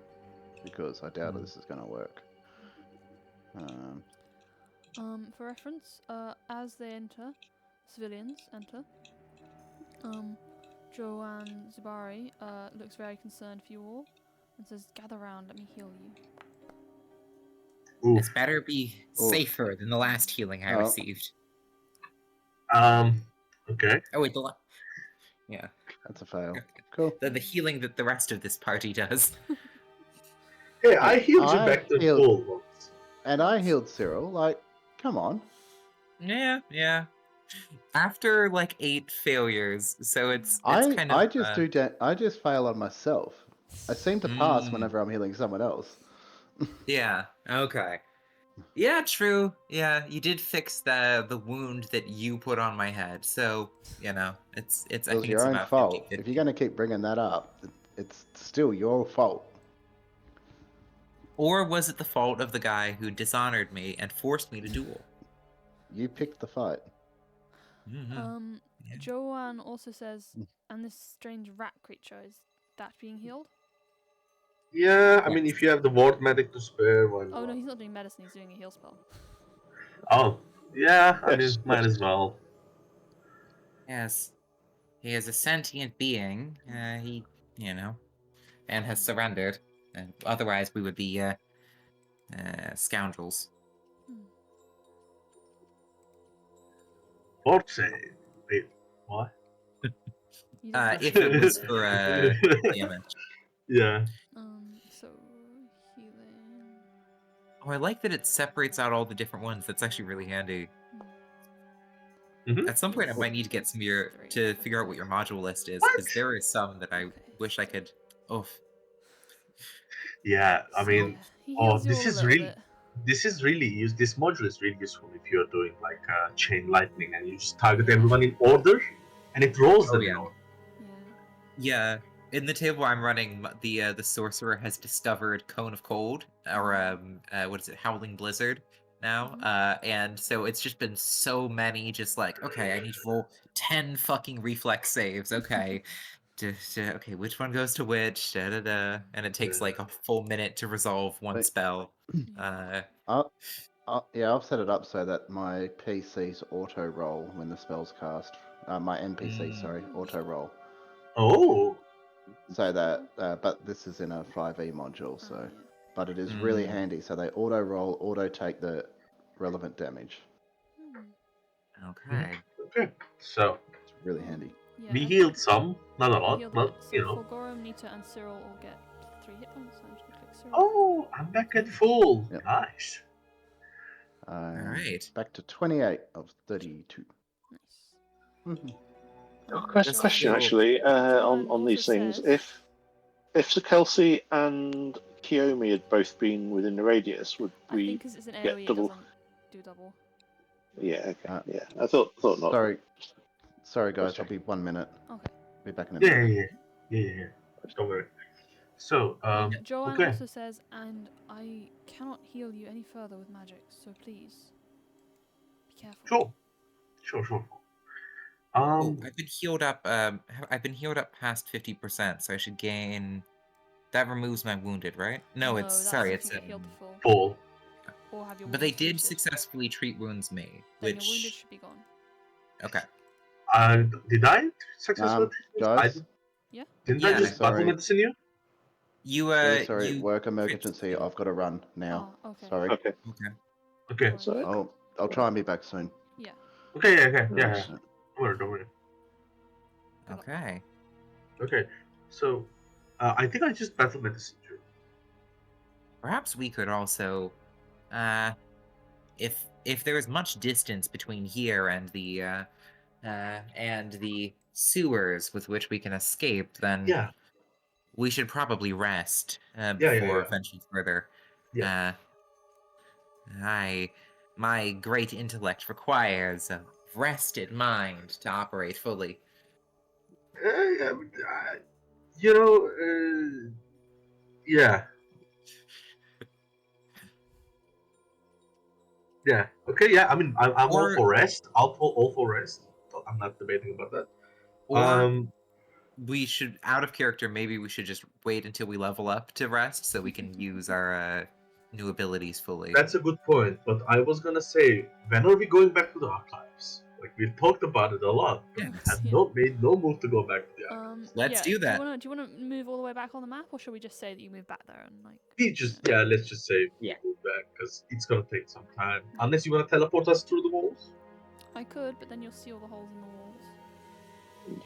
because I doubt this is going to work. For reference, as they enter, civilians enter. Joanne Zubari looks very concerned for you all and says, "Gather round, let me heal you." This Oof. better be safer than the last healing I Oh. received. Okay. Oh wait, yeah. That's a fail. Cool. The healing that the rest of this party does. Hey, I Hey, healed you I back to healed- full once. And I healed Cyril. Like, come on. Yeah. After like 8 failures, so it's kind of. I just I just fail on myself. I seem to pass Mm. whenever I'm healing someone else. Yeah. Okay. Yeah. True. Yeah. You did fix the wound that you put on my head, so you know it's. I It was think your it's own about fault. 50-50. If you're going to keep bringing that up, it's still your fault. Or was it the fault of the guy who dishonored me and forced me to duel? You picked the fight. Mm-hmm. Yeah. Joanne also says, "And this strange rat creature, is that being healed?" Yeah, I mean, Yes. if you have the ward medic to spare, why Oh no, not? he's not doing medicine, he's doing a heal spell. Oh, yeah, I mean, Yes, might yes. as well. Yes. He is a sentient being. He, and has surrendered. Otherwise, we would be scoundrels. Fort save. Wait, what? You don't If it was for damage. Yeah. So healing. Oh, I like that it separates out all the different ones. That's actually really handy. Mhm. At some point, I Yes. might need to get some of your to figure out what your module list is, What? because there are some that I Okay. wish I could. Oof. Yeah, I So, mean, yeah, he oh, heals you all a little bit. this is really use. This module is really useful if you're doing like chain lightning and you just target Yeah. everyone in order, and it rolls Oh, them in yeah. order. Yeah. Yeah. In the table I'm running, the sorcerer has discovered Cone of Cold, or what is it, Howling Blizzard now, and so it's just been so many, just like, okay, I need to roll 10 fucking reflex saves. Okay, okay, which one goes to which? And it takes like a full minute to resolve one Wait. spell. Yeah, I've set it up so that my PC's auto roll when the spell's cast. My NPC, sorry, auto roll. Oh, So that, but this is in a 5e module, so. Yeah. But it is really handy, so they auto roll, auto take the relevant damage. Okay. okay. So It's really handy. Yeah, we I healed think some, not a you lot, healed a but bit. you So know. Fulgorum, Nita, and Cyril all get 3 hit points. So I'm just gonna click Cyril. Oh, I'm back at full. Yep. Nice. Alright. Back to 28 of 32. Nice. Question Joanne actually on also these things. says- If Sir Kelsey and Kiyomi had both been within the radius, would I we think because it's an get AoE, it double? doesn't do double. Yeah. Okay. Yeah. I thought not. Sorry guys, Just I'll be 1 minute. Okay. Be back in a Yeah, minute. yeah. Don't worry. So, Joanne okay. also says, "And I cannot heal you any further with magic, so please be careful." Sure. Oh, I've been healed up. I've been healed up past 50%, so I should gain. That removes my wounded, right? No, it's that's sorry, if it's you get healed to full. Full. Or have your But they wounds did treated. successfully treat wounds me, Then your wounded which should be gone. okay. Did I successfully? Guys, Didn't Yeah, I just battle sorry. medicine you? You Really sorry, you work emergency. I've got to run now. Oh, okay. Sorry. Okay. Okay. No worries. I'll try and be back soon. Yeah. Okay. Yeah. Nice. Don't worry. Good luck. okay. Okay. So, I think I just battle medicine you. Perhaps we could also, if there is much distance between here and the sewers with which we can escape, then Yeah. we should probably rest Yeah. before venturing further. Yeah. My great intellect requires a rested mind to operate fully. You know. Yeah. Yeah. Okay. Yeah. I mean, I'm all Or- for rest. All for rest. I'm not debating about that. Or we should, out of character, maybe we should just wait until we level up to rest so we can use our new abilities fully. That's a good point, but I was gonna say, when are we going back to the archives? Like, we've talked about it a lot, but we Yes. have Yeah. made no move to go back to the archives. Let's do that. Do you wanna move all the way back on the map, or should we just say that you move back there and like? Let's just say Yeah. move back, because it's gonna take some time. Unless you wanna teleport us through the walls? I could, but then you'll see all the holes in the walls.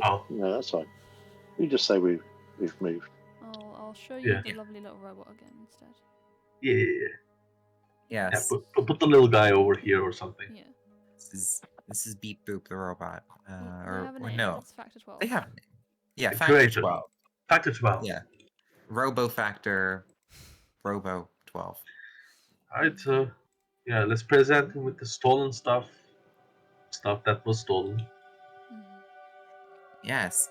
Oh. No, that's fine. You just say we've moved. I'll show you Yeah. the lovely little robot again instead. Yeah. Yes. Put the little guy over here or something. Yeah. This is Beep Boop the robot. They Or have a name. no. That's factor 12. They have a name. Yeah, Great. Factor 12. Factor 12. Yeah. Robo Factor Robo 12. Alright, yeah, let's present him with the stolen stuff that was stolen. Mhm. Yes.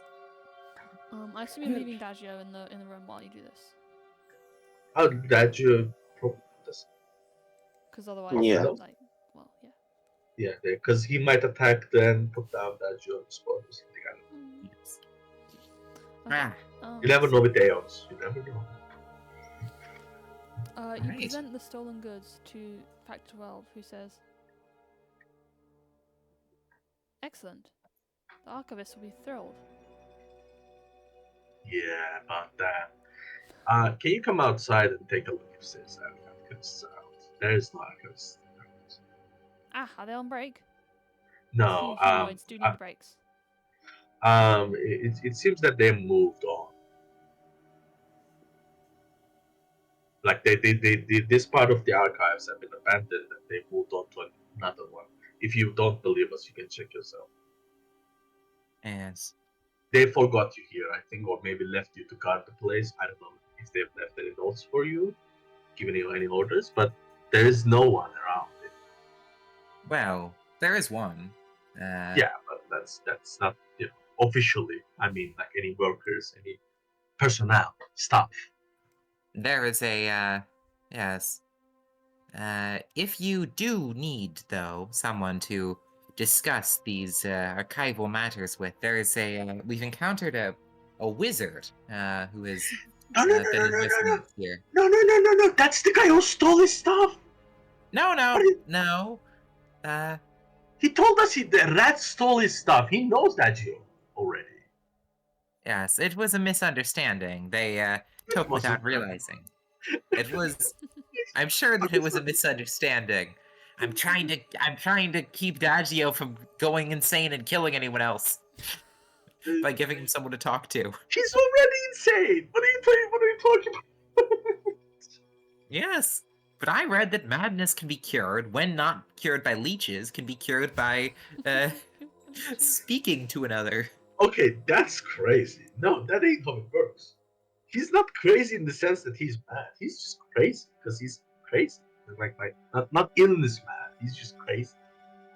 I assume you're leaving Daggio in the room while you do this, How did you this? because otherwise, Yeah. like, well, yeah. Yeah, because he might attack then put down that you on the spot or something. I don't know. Yes. Okay. Ah. You never know with Aeons. You never know. You Right. present the stolen goods to Factor 12, who says, "Excellent. The archivist will be thrilled." Yeah, about that. Can you come outside and take a look if there's because there's no archives. Are they on break? No, Humanoids do need breaks. it seems that they moved on. Like they this part of the archives have been abandoned and they moved on to another one. If you don't believe us, you can check yourself. Yes. They forgot you here, I think, or maybe left you to guard the place. I don't know if they've left any notes for you, given you any orders, but there is no one around it. Well, there is one. Yeah, but that's not officially. I mean, like any workers, any personnel, staff. There is a, yes. If you do need, though, someone to discuss these archival matters with, there is we've encountered a wizard who has No, been in residence here. No, that's the guy who stole his stuff. No. He told us the rat stole his stuff. He knows that, Gio, already. Yes, it was a misunderstanding. They took without wasn't. realizing. It was. I'm sure that it was a misunderstanding. I'm trying to keep Daggio from going insane and killing anyone else by giving him someone to talk to. He's already insane. What are you talking about? Yes, but I read that madness can be cured when not cured by leeches, can be cured by speaking to another. Okay, that's crazy. No, that ain't how it works. He's not crazy in the sense that he's mad. He's just crazy because he's crazy. Like not illness mad. He's just crazy.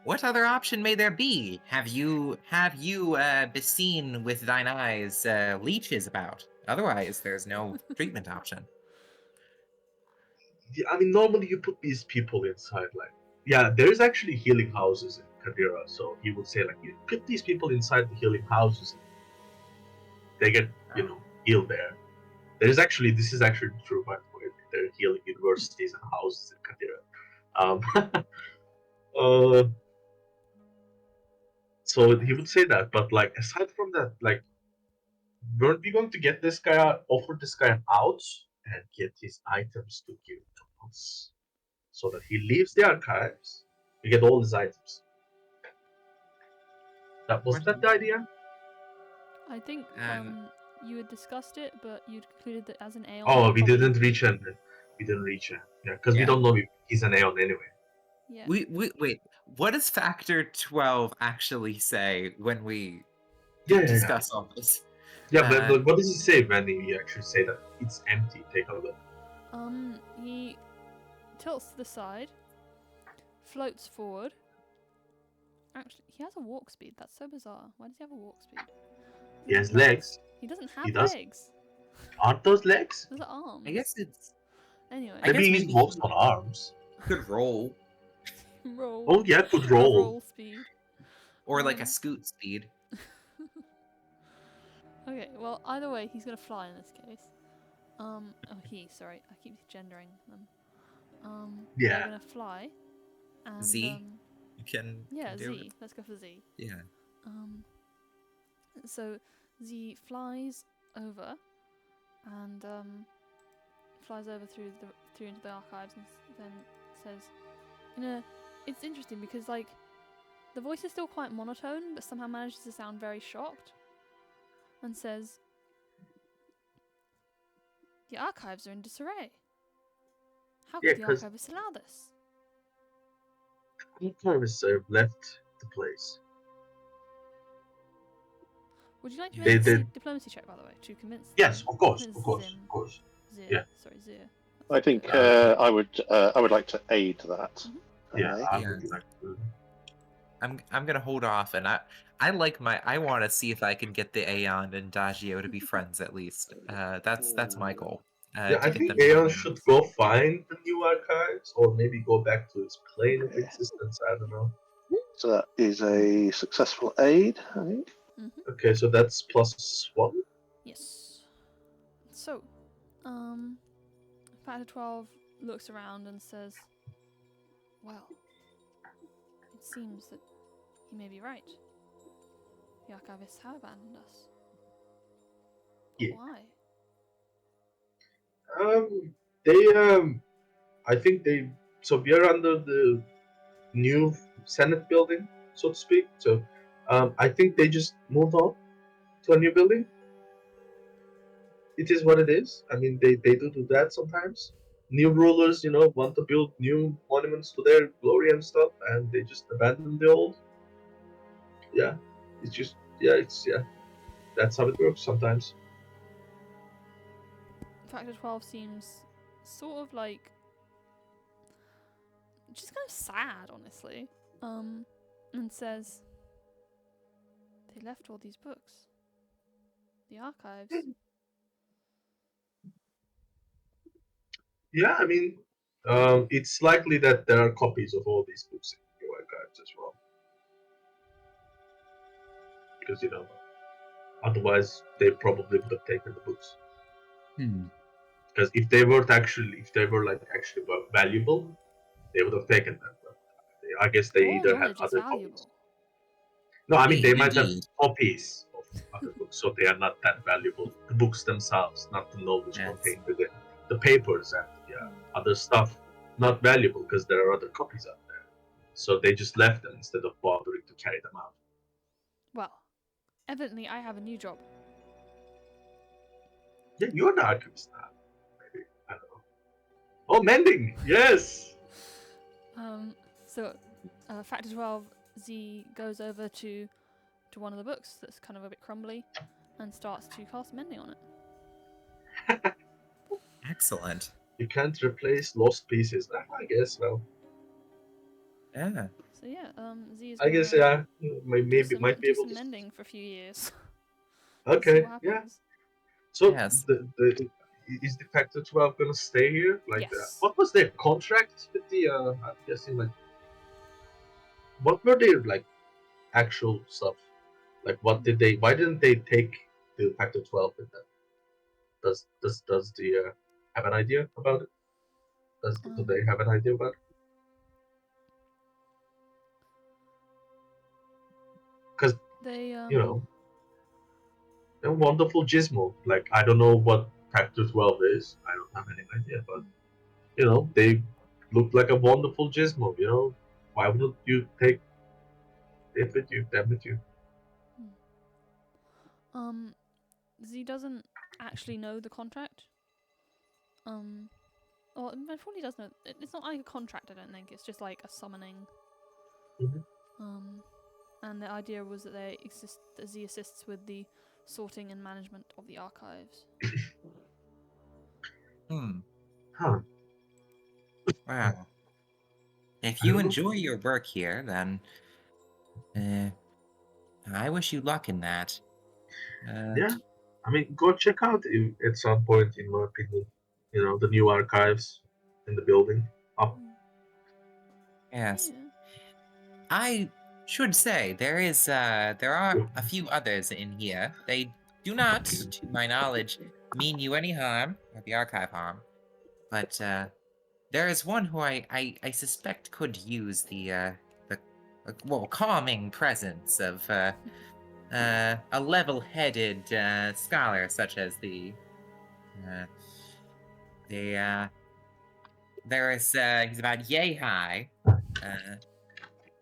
What other option may there be? Have you beseen with thine eyes leeches about? Otherwise, there's no treatment option. Yeah, I mean, normally you put these people inside, like, yeah, there's actually healing houses in Kadira, so he would say, like, you put these people inside the healing houses, they get, healed there. This is actually true, by the way. There are healing universities and houses in Kadira. So he would say that, but, like, aside from that, like, weren't we going to get this guy offer this guy an out and get his items to give to us? So that he leaves the archives, we get all his items. Wasn't that the idea? I think you had discussed it, but you'd concluded that as an Aeon. Oh, we didn't reach him. We didn't reach him. Yeah, because we don't know if he's an Aeon anyway. Yeah. We wait. What does Factor 12 actually say when we discuss all this? Yeah, but what does he say when he actually say that it's empty? Take a look. He tilts to the side, floats forward. Actually, he has a walk speed. That's so bizarre. Why does he have a walk speed? He has legs. He doesn't have He does. legs. Aren't those legs? Those are arms. I guess it's. Anyway. Maybe he walks on arms. Could roll. Roll. Oh yeah, could roll. Roll speed. Or like a scoot speed. Okay, well, either way, he's gonna fly in this case. Oh, sorry, I keep gendering them. They're Yeah. gonna fly, and Z, you can yeah, do Z. it. Let's go for Z. Yeah. So Z flies over, and flies over through into the archives, and then says, it's interesting because like the voice is still quite monotone, but somehow manages to sound very shocked, and says, "The archives are in disarray. How Yeah, could the because archivists allow this?" archivists left the place. Would you like to They make a did. diplomacy check, by the way, to convince Yes, of course, convince of course, Zim, of course. Zir, Yeah. sorry, Zir. I think I would like to aid that. Yeah, I Yeah. would like to. I'm gonna hold off, and I want to see if I can get the Aeon and Dagio to be friends at least. That's my goal. Yeah, To I get think them to be Aeon should friends. go find the new archives, or maybe go back to its plane of Okay. existence. I don't know. So that is a successful aid, I think. Okay, so that's +1. Yes. So, Factor 12 looks around and says, "Well, it seems that he may be right. The archivists have abandoned us. But Yeah. why?" They I think they. So we are under the new Senate building, so to speak. So, I think they just moved on to a new building. It is what it is. I mean, they do that sometimes. New rulers, want to build new monuments to their glory and stuff, and they just abandon the old. Yeah, it's that's how it works sometimes. Factor 12 seems sort of like just kind of sad, honestly. And says, "They left all these books. The archives." Yeah, I mean, it's likely that there are copies of all these books in your archives as well, because otherwise they probably would have taken the books. Because if they were actually valuable, they would have taken them. But I guess they All either had knowledge is other copies. valuable. No, I mean they might have Indeed. copies of other books, so they are not that valuable. The books themselves, not the knowledge Yes. contained within. The papers and other stuff, not valuable because there are other copies out there. So they just left them instead of bothering to carry them out. Well, evidently I have a new job. Yeah, you're the archivist now. Maybe I don't know. Oh, mending! Yes. So Factor 12 Z goes over to one of the books that's kind of a bit crumbly and starts to cast mending on it. Excellent. You can't replace lost pieces. I guess. Well, Yeah. So yeah, Z is I guess maybe might be do able some to. mending for a few years. See Okay. what Yeah. happens. So Yes. is the Factor 12 gonna stay here? Like, Yes. what was their contract with the? I'm guessing like, what were their like actual stuff? Like, what did they? Why didn't they take the Factor 12 with them? Does the have an idea about it? Do they have an idea about it? Because They a wonderful gizmo. Like, I don't know what Factor 12 is. I don't have any idea, but they look like a wonderful gizmo. Why wouldn't you take it with you, them with you? Z doesn't actually know the contract. Well, it probably does know. It's not like a contract, I don't think. It's just like a summoning. Mhm. And the idea was that that Z assists with the sorting and management of the archives. Huh. Wow. If I you don't know. enjoy your work here, then I wish you luck in that. Yeah. I mean, go check out at some point, in my opinion, the new archives in the building. Up. Yes. Yeah. I should say there are a few others in here. They do not, to my knowledge, mean you any harm, or the archive harm. But there is one who I suspect could use the calming presence of a level-headed scholar such as there is he's about yay high.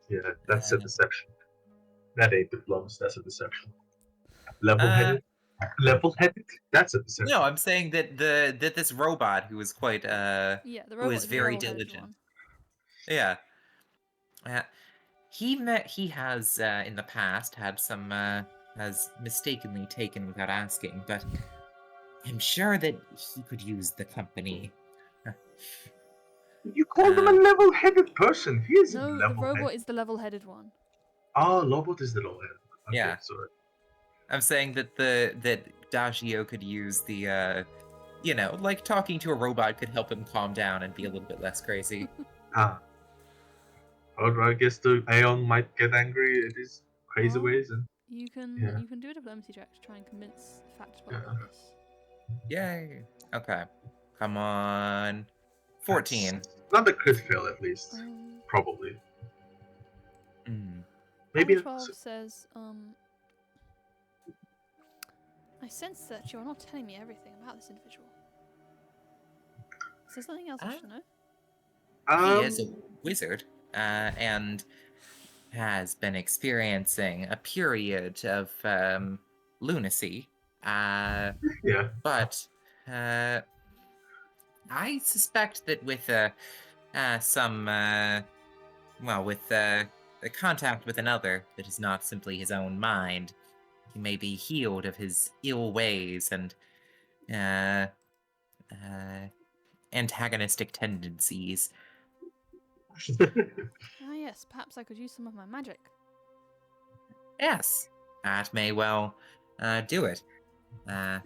Yeah, that's a deception. That ain't diplomas. That's a deception. Level-headed. Level-headed. That's a deception. No, I'm saying that this robot who was quite Yeah, the who robot is is the very level-headed diligent. one. Yeah. He has in the past had some has mistakenly taken without asking, but I'm sure that he could use the company. You called him a level-headed person. He is No, the level-headed. robot is the level-headed one. Oh, Lobot is the level-headed. Okay, Yeah. sorry. I'm saying that that Dagio could use the like talking to a robot could help him calm down and be a little bit less crazy. Or I guess the Aeon might get angry at his crazy Well, ways, and You can Yeah. you can do a diplomacy check to try and convince Fact 12 Yeah. of this. Yay. Okay. Come on. 14. that's not a crit fail, at least. Um, Probably. Mm. Maybe. Fact 12 says, I sense that you are not telling me everything about this individual. Is there something else I should know? He is a wizard, and has been experiencing a period of lunacy. Yeah. But I suspect that with with a contact with another that is not simply his own mind, he may be healed of his ill ways and antagonistic tendencies. Ah yes, perhaps I could use some of my magic. Yes, that may well do it. Yeah.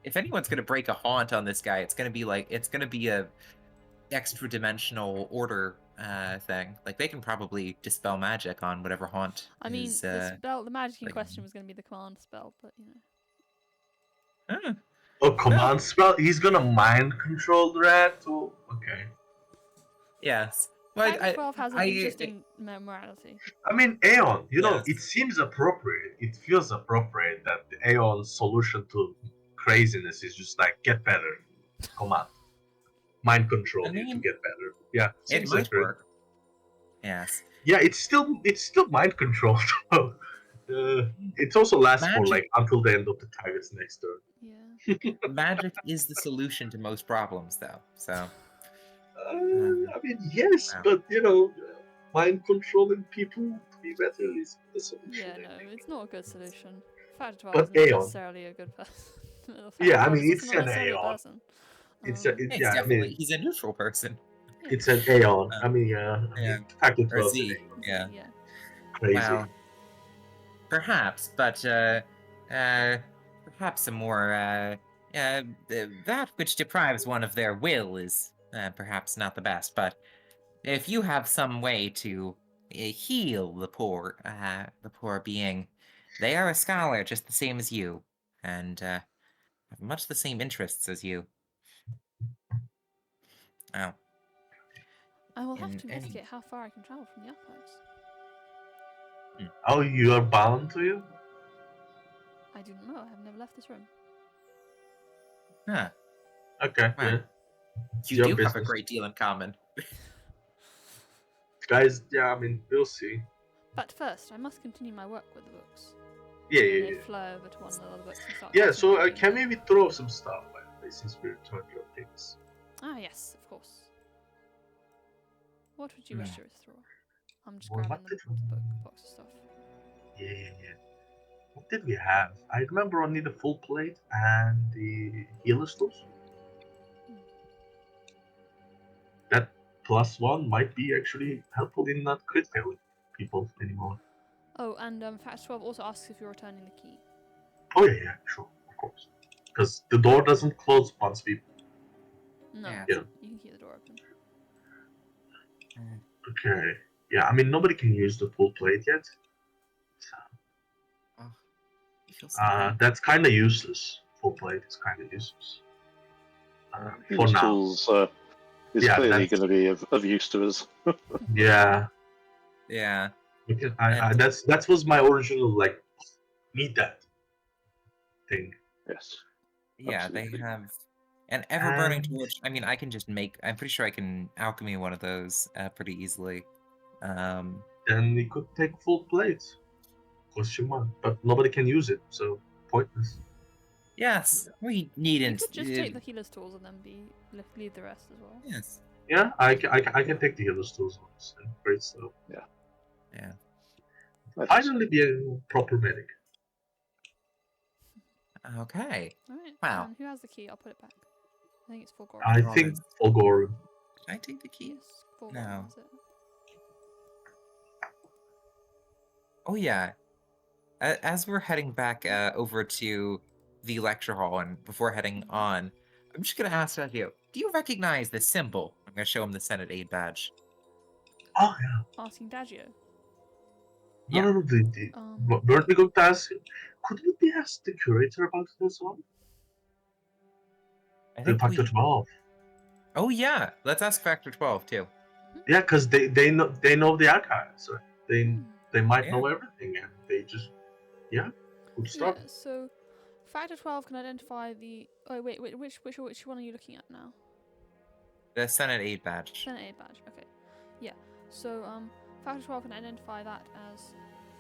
If anyone's gonna break a haunt on this guy, it's gonna be a extra dimensional order thing. Like they can probably dispel magic on whatever haunt. I mean, is, the magic in like- question was going to be the command spell, but you know. Oh, command spell? He's gonna mind control the rat? Oh, okay. Yes. Well, Fact 12 has an interesting morality. I mean, Aeon, Yes. it seems appropriate. It feels appropriate that the Aeon's solution to craziness is just like, get better. Command. Mind control you to mean, get better. Yeah, it seems might like great. work. Yes. Yeah, it's still mind control. though. It also lasts for Magic- like until the end of the target's next turn. Yeah. Magic is the solution to most problems, though. So I mean, yes, Wow. but mind controlling people to be better is the solution. Yeah, no, it's not a good solution. Fact 12 But is not Aeon. necessarily a good person. Yeah, I mean, it's it's not an necessarily a Aeon. person. It's Um, he's yeah, I definitely mean, he's a neutral person. it's an Aeon. Uh, I mean, yeah, I yeah. mean, Factor Or 12 Z. Yeah. yeah. crazy. Well, perhaps, but perhaps a more that which deprives one of their will is perhaps not the best. But if you have some way to heal the poor being, they are a scholar just the same as you, and have much the same interests as you. Oh, I will have In to any- investigate how far I can travel from the outpost. Oh, you are bound to you? I do not know. I have never left this room. huh. Okay, Wow. yeah. You Your do have a business. great deal in common. Guys, yeah, I mean, we'll see. But first, I must continue my work with the books. Yeah, And yeah, they yeah. fly over to one of the other books and start Yeah, chatting so about can reading. we withdraw some stuff, by the way, since we returned your things? Ah, yes, of course. What would you wish to withdraw? I'm just Well, grabbing what the did- box of stuff. Yeah. What did we have? I remember only the full plate and the healer stores. That +1 might be actually helpful in not crit failing people anymore. Oh, and Fact 12 also asks if you're returning the key. Oh yeah, sure, of course. Because the door doesn't close once we. No, Yeah. Yeah. you can keep the door open. Okay. Yeah, I mean nobody can use the full plate yet. You feel something? That's kind of useless. Full plate is kind of useless. For Healer's now. tools is Yeah, clearly that's going to be of use to us. yeah. Yeah. Because And that was my original like need that thing. Yes. yeah, they Absolutely. have an ever-burning And torch. I mean, I can just make. I'm pretty sure I can alchemy one of those pretty easily. Um, then we could take full plate. Question mark. But nobody can use it, so pointless. yes, we You needn't. could just take the healer's tools and then leave the rest as well. Yes. Yeah, I can take the healer's tools once. And great stuff. Yeah. I think so. Finally be a proper medic. Okay. Alright. Wow. And who has the key? I'll put it back. I think it's for Goron. I Goron think is- Ogor. Can I take the key? Yes, for No. Goron has it. Oh yeah. As we're heading back over to the lecture hall, and before heading on, I'm just gonna ask you: do you recognize this symbol? I'm gonna show him the Senate aid badge. Oh yeah. Asking Dagio. Yeah. No. Weren't we going to ask? Could we ask the curator about this one? I The think Factor 12. Oh yeah, let's ask Factor 12 too. Yeah, because they know the archives. Right? They might Yeah. know everything, and they just good Yeah, start. so Factor 12 can identify the. Oh, wait, which one are you looking at now? The Senate aid badge. Senate aid badge, okay. Yeah, so Factor 12 can identify that as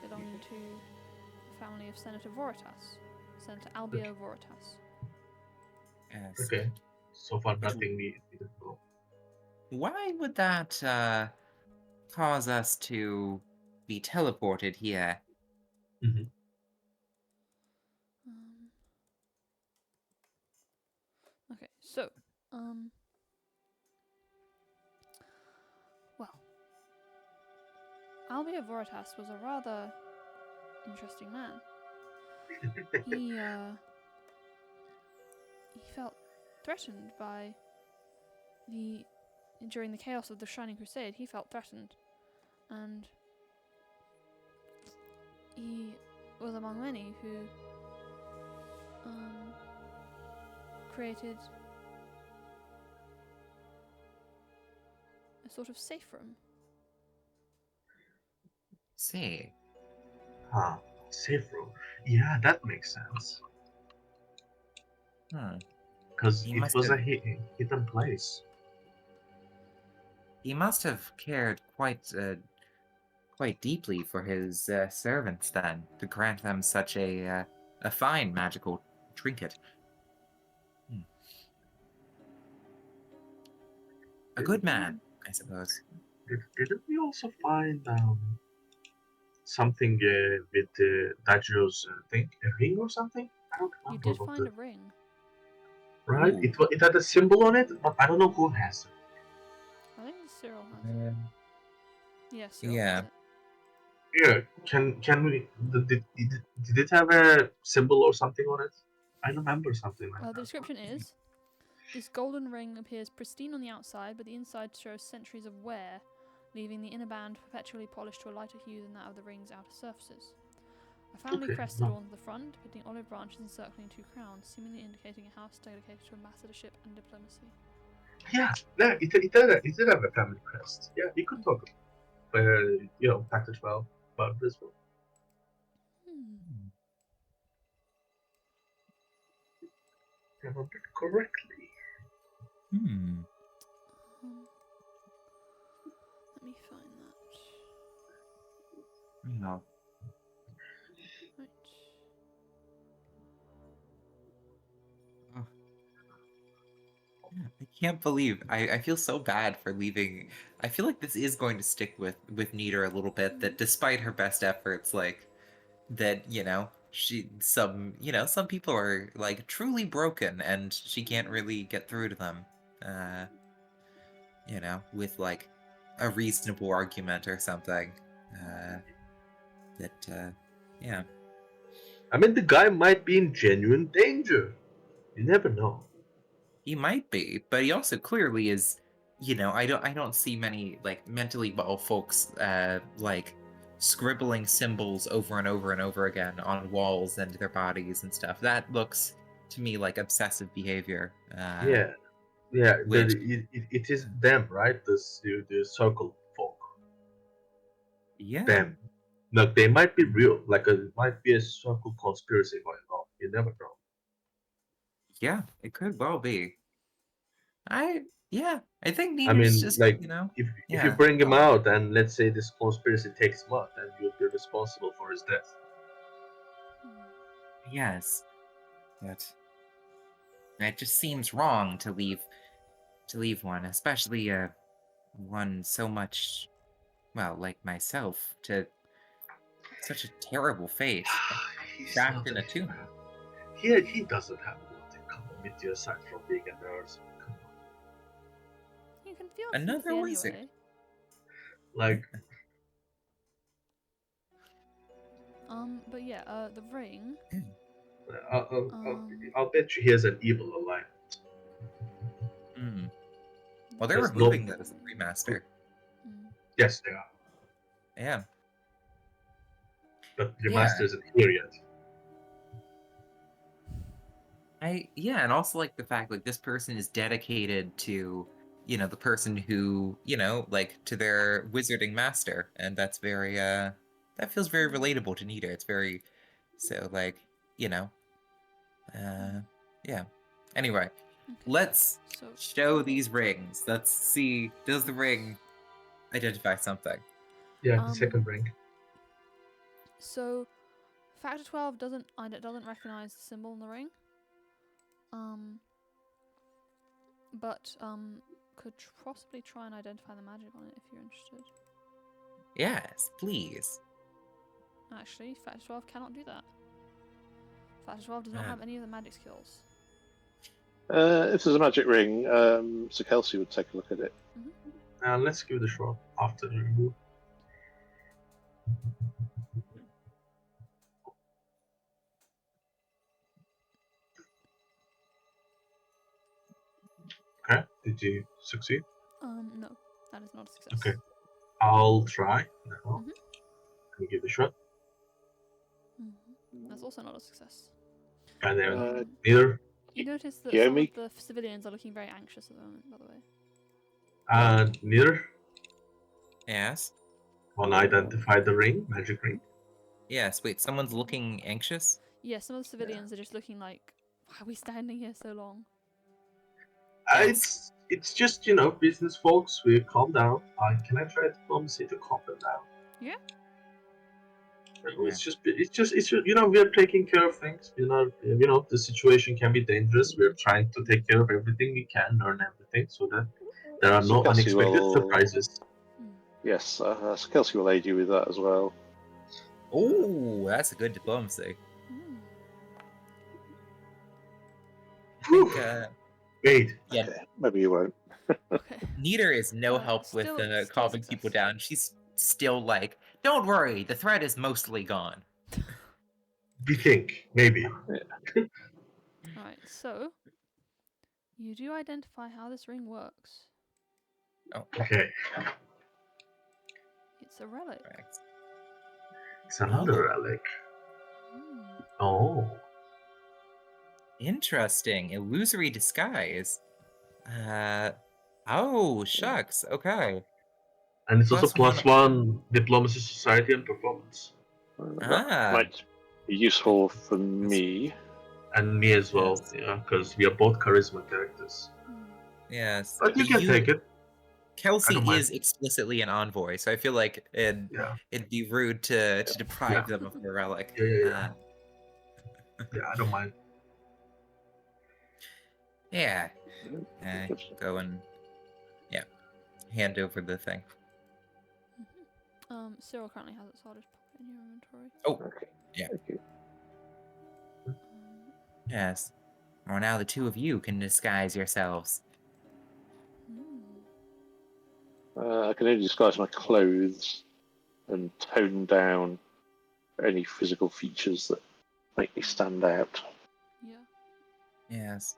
belonging to the family of Senator Voritas. Senator Albio Voritas. Yes. Okay. So far, Which- nothing we didn't know. Why would that cause us to be teleported here? Um, okay, so, well, Albio Voritas was a rather interesting man. He felt threatened by during the chaos of the Shining Crusade. He felt threatened, and he was among many who created a sort of safe room. See. Safe room. Yeah, that makes sense. Because He it must was a have- hidden place. He must have cared quite deeply for his servants then, to grant them such a fine magical trinket. A good man, I suppose. Didn't we also find something with Dagio's thing, a ring or something? I don't You remember did what find a ring. right. Ooh. It had a symbol on it, but I don't know who has it. I think Cyril has it. Yeah, Cyril yeah. has it. Yeah, can we? Did it have a symbol or something on it? I remember something like The that. description is: this golden ring appears pristine on the outside, but the inside shows centuries of wear, leaving the inner band perpetually polished to a lighter hue than that of the ring's outer surfaces. A family Okay, crest no. adorns the front, depicting olive branches encircling two crowns, seemingly indicating a house dedicated to ambassadorship and diplomacy. Yeah, no, it did have a family crest. Yeah, you could talk, Factor 12 about this one. Remembered correctly. Let me find that. No. Right. I can't believe I feel so bad for leaving. I feel like this is going to stick with Nita a little bit, that despite her best efforts, like that, some people are like truly broken and she can't really get through to them. With like a reasonable argument or something. Yeah. I mean, the guy might be in genuine danger. You never know. He might be, but he also clearly is. I don't see many like mentally well folks like scribbling symbols over and over and over again on walls and their bodies and stuff. That looks to me like obsessive behavior. Yeah, Which it is them, right? The circle folk. yeah, Them. Look, they might be real. Like it might be a circle conspiracy going on. You never know. yeah, it could well be. I think I Nina's mean, just like if you yeah. bring him out and let's say this conspiracy takes him out, then you'll be responsible for his death. Yes, but it just seems wrong to leave one, especially one so much, well, like myself, to such a terrible fate, He's trapped not in a tomb. he doesn't have a lot in common with you aside from being a nurse. Come on. You can feel Another sympathy wizard. anyway. Like But yeah, the ring. I'll bet you he has an evil alignment. Well, they're There's removing no- that as a remaster. Yes, they are. Yeah. But your Yeah. master isn't here yet. And also like the fact like this person is dedicated to, the person who, like to their wizarding master, and that's very that feels very relatable to Nita. It's very like, yeah. Anyway, let's So show these rings. Let's see, does the ring identify something? Yeah, the second ring. So Factor 12 doesn't recognize the symbol in the ring. But could possibly try and identify the magic on it if you're interested. Yes, please. Actually, Factor 12 cannot do that. Factor 12 does not have any of the magic skills. If there's a magic ring, Sir Kelsey would take a look at it. Let's give it a shot after the remove. Okay, did you succeed? No, that is not a success. Okay, I'll try now. Can we give it a shot? That's also not a success. And then neither. You notice that Yeah, some me- of the civilians are looking very anxious at the moment, by the way. And neither. Yes. One identify the ring, magic ring. Yes, wait, someone's looking anxious? Yeah, some of the civilians are just looking like, why are we standing here so long? It's just business folks. We calm down. Can I try diplomacy to calm them down? Yeah. It's just we're taking care of things. The situation can be dangerous. We're trying to take care of everything we can, learn everything, so that there are no Kelsey unexpected will- surprises. Yes, Sir Kelsey will aid you with that as well. Oh, that's a good diplomacy. I Whew. think, Wait. yeah, Okay, maybe you won't. Okay. Nita is no help with still calming success. people down. She's still like, don't worry, the threat is mostly gone. We think maybe. Alright, so you do identify how this ring works. Oh, Okay. It's a relic. correct. It's another relic. Oh. Interesting. Illusory disguise. Oh, shucks. Okay. And it's also +1. +1 diplomacy, society, and performance. That might be useful for me. And me as well, Yes. yeah, because we are both charisma characters. Yes. But you can take it. Kelsey I don't mind. is explicitly an envoy, so I feel like it'd be rude to deprive them of their relic. Yeah, I don't mind. Yeah. Go and hand over the thing. Cyril currently has it, so I'll just pop it in your inventory. Oh, Okay. yeah. Thank you. Yes. Well, now the two of you can disguise yourselves. I can only disguise my clothes and tone down any physical features that make me stand out. Yeah. Yes.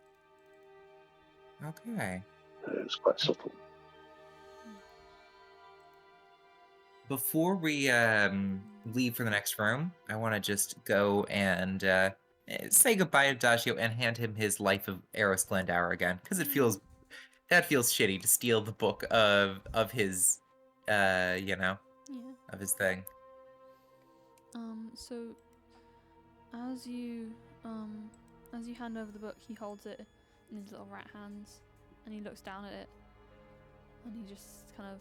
Okay. It's quite subtle. Before we leave for the next room, I want to just go and say goodbye to Dagio and hand him his Life of Eros Glendower again, because feels shitty to steal the book of his, Yeah. of his thing. So as you hand over the book, he holds it in his little rat hands, and he looks down at it, and he just kind of.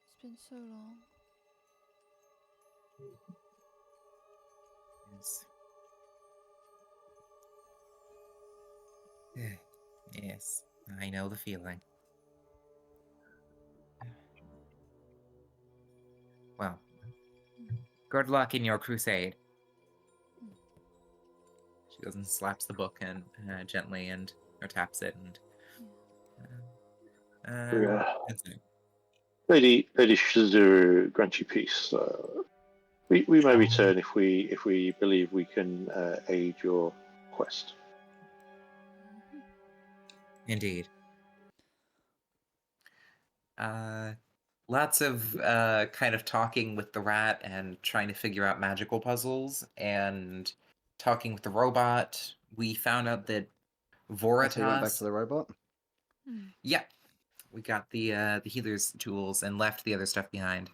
It's been so long. Yes. Yes, I know the feeling. Well, good luck in your crusade. She goes and slaps the book and gently or taps it and. That's it. Lady Shizuru, grant you peace. We may return if we believe we can aid your quest. Indeed. Lots of kind of talking with the rat and trying to figure out magical puzzles and talking with the robot. We found out that So you went back Voritas. to the robot? Yeah, we got the healer's tools and left the other stuff behind.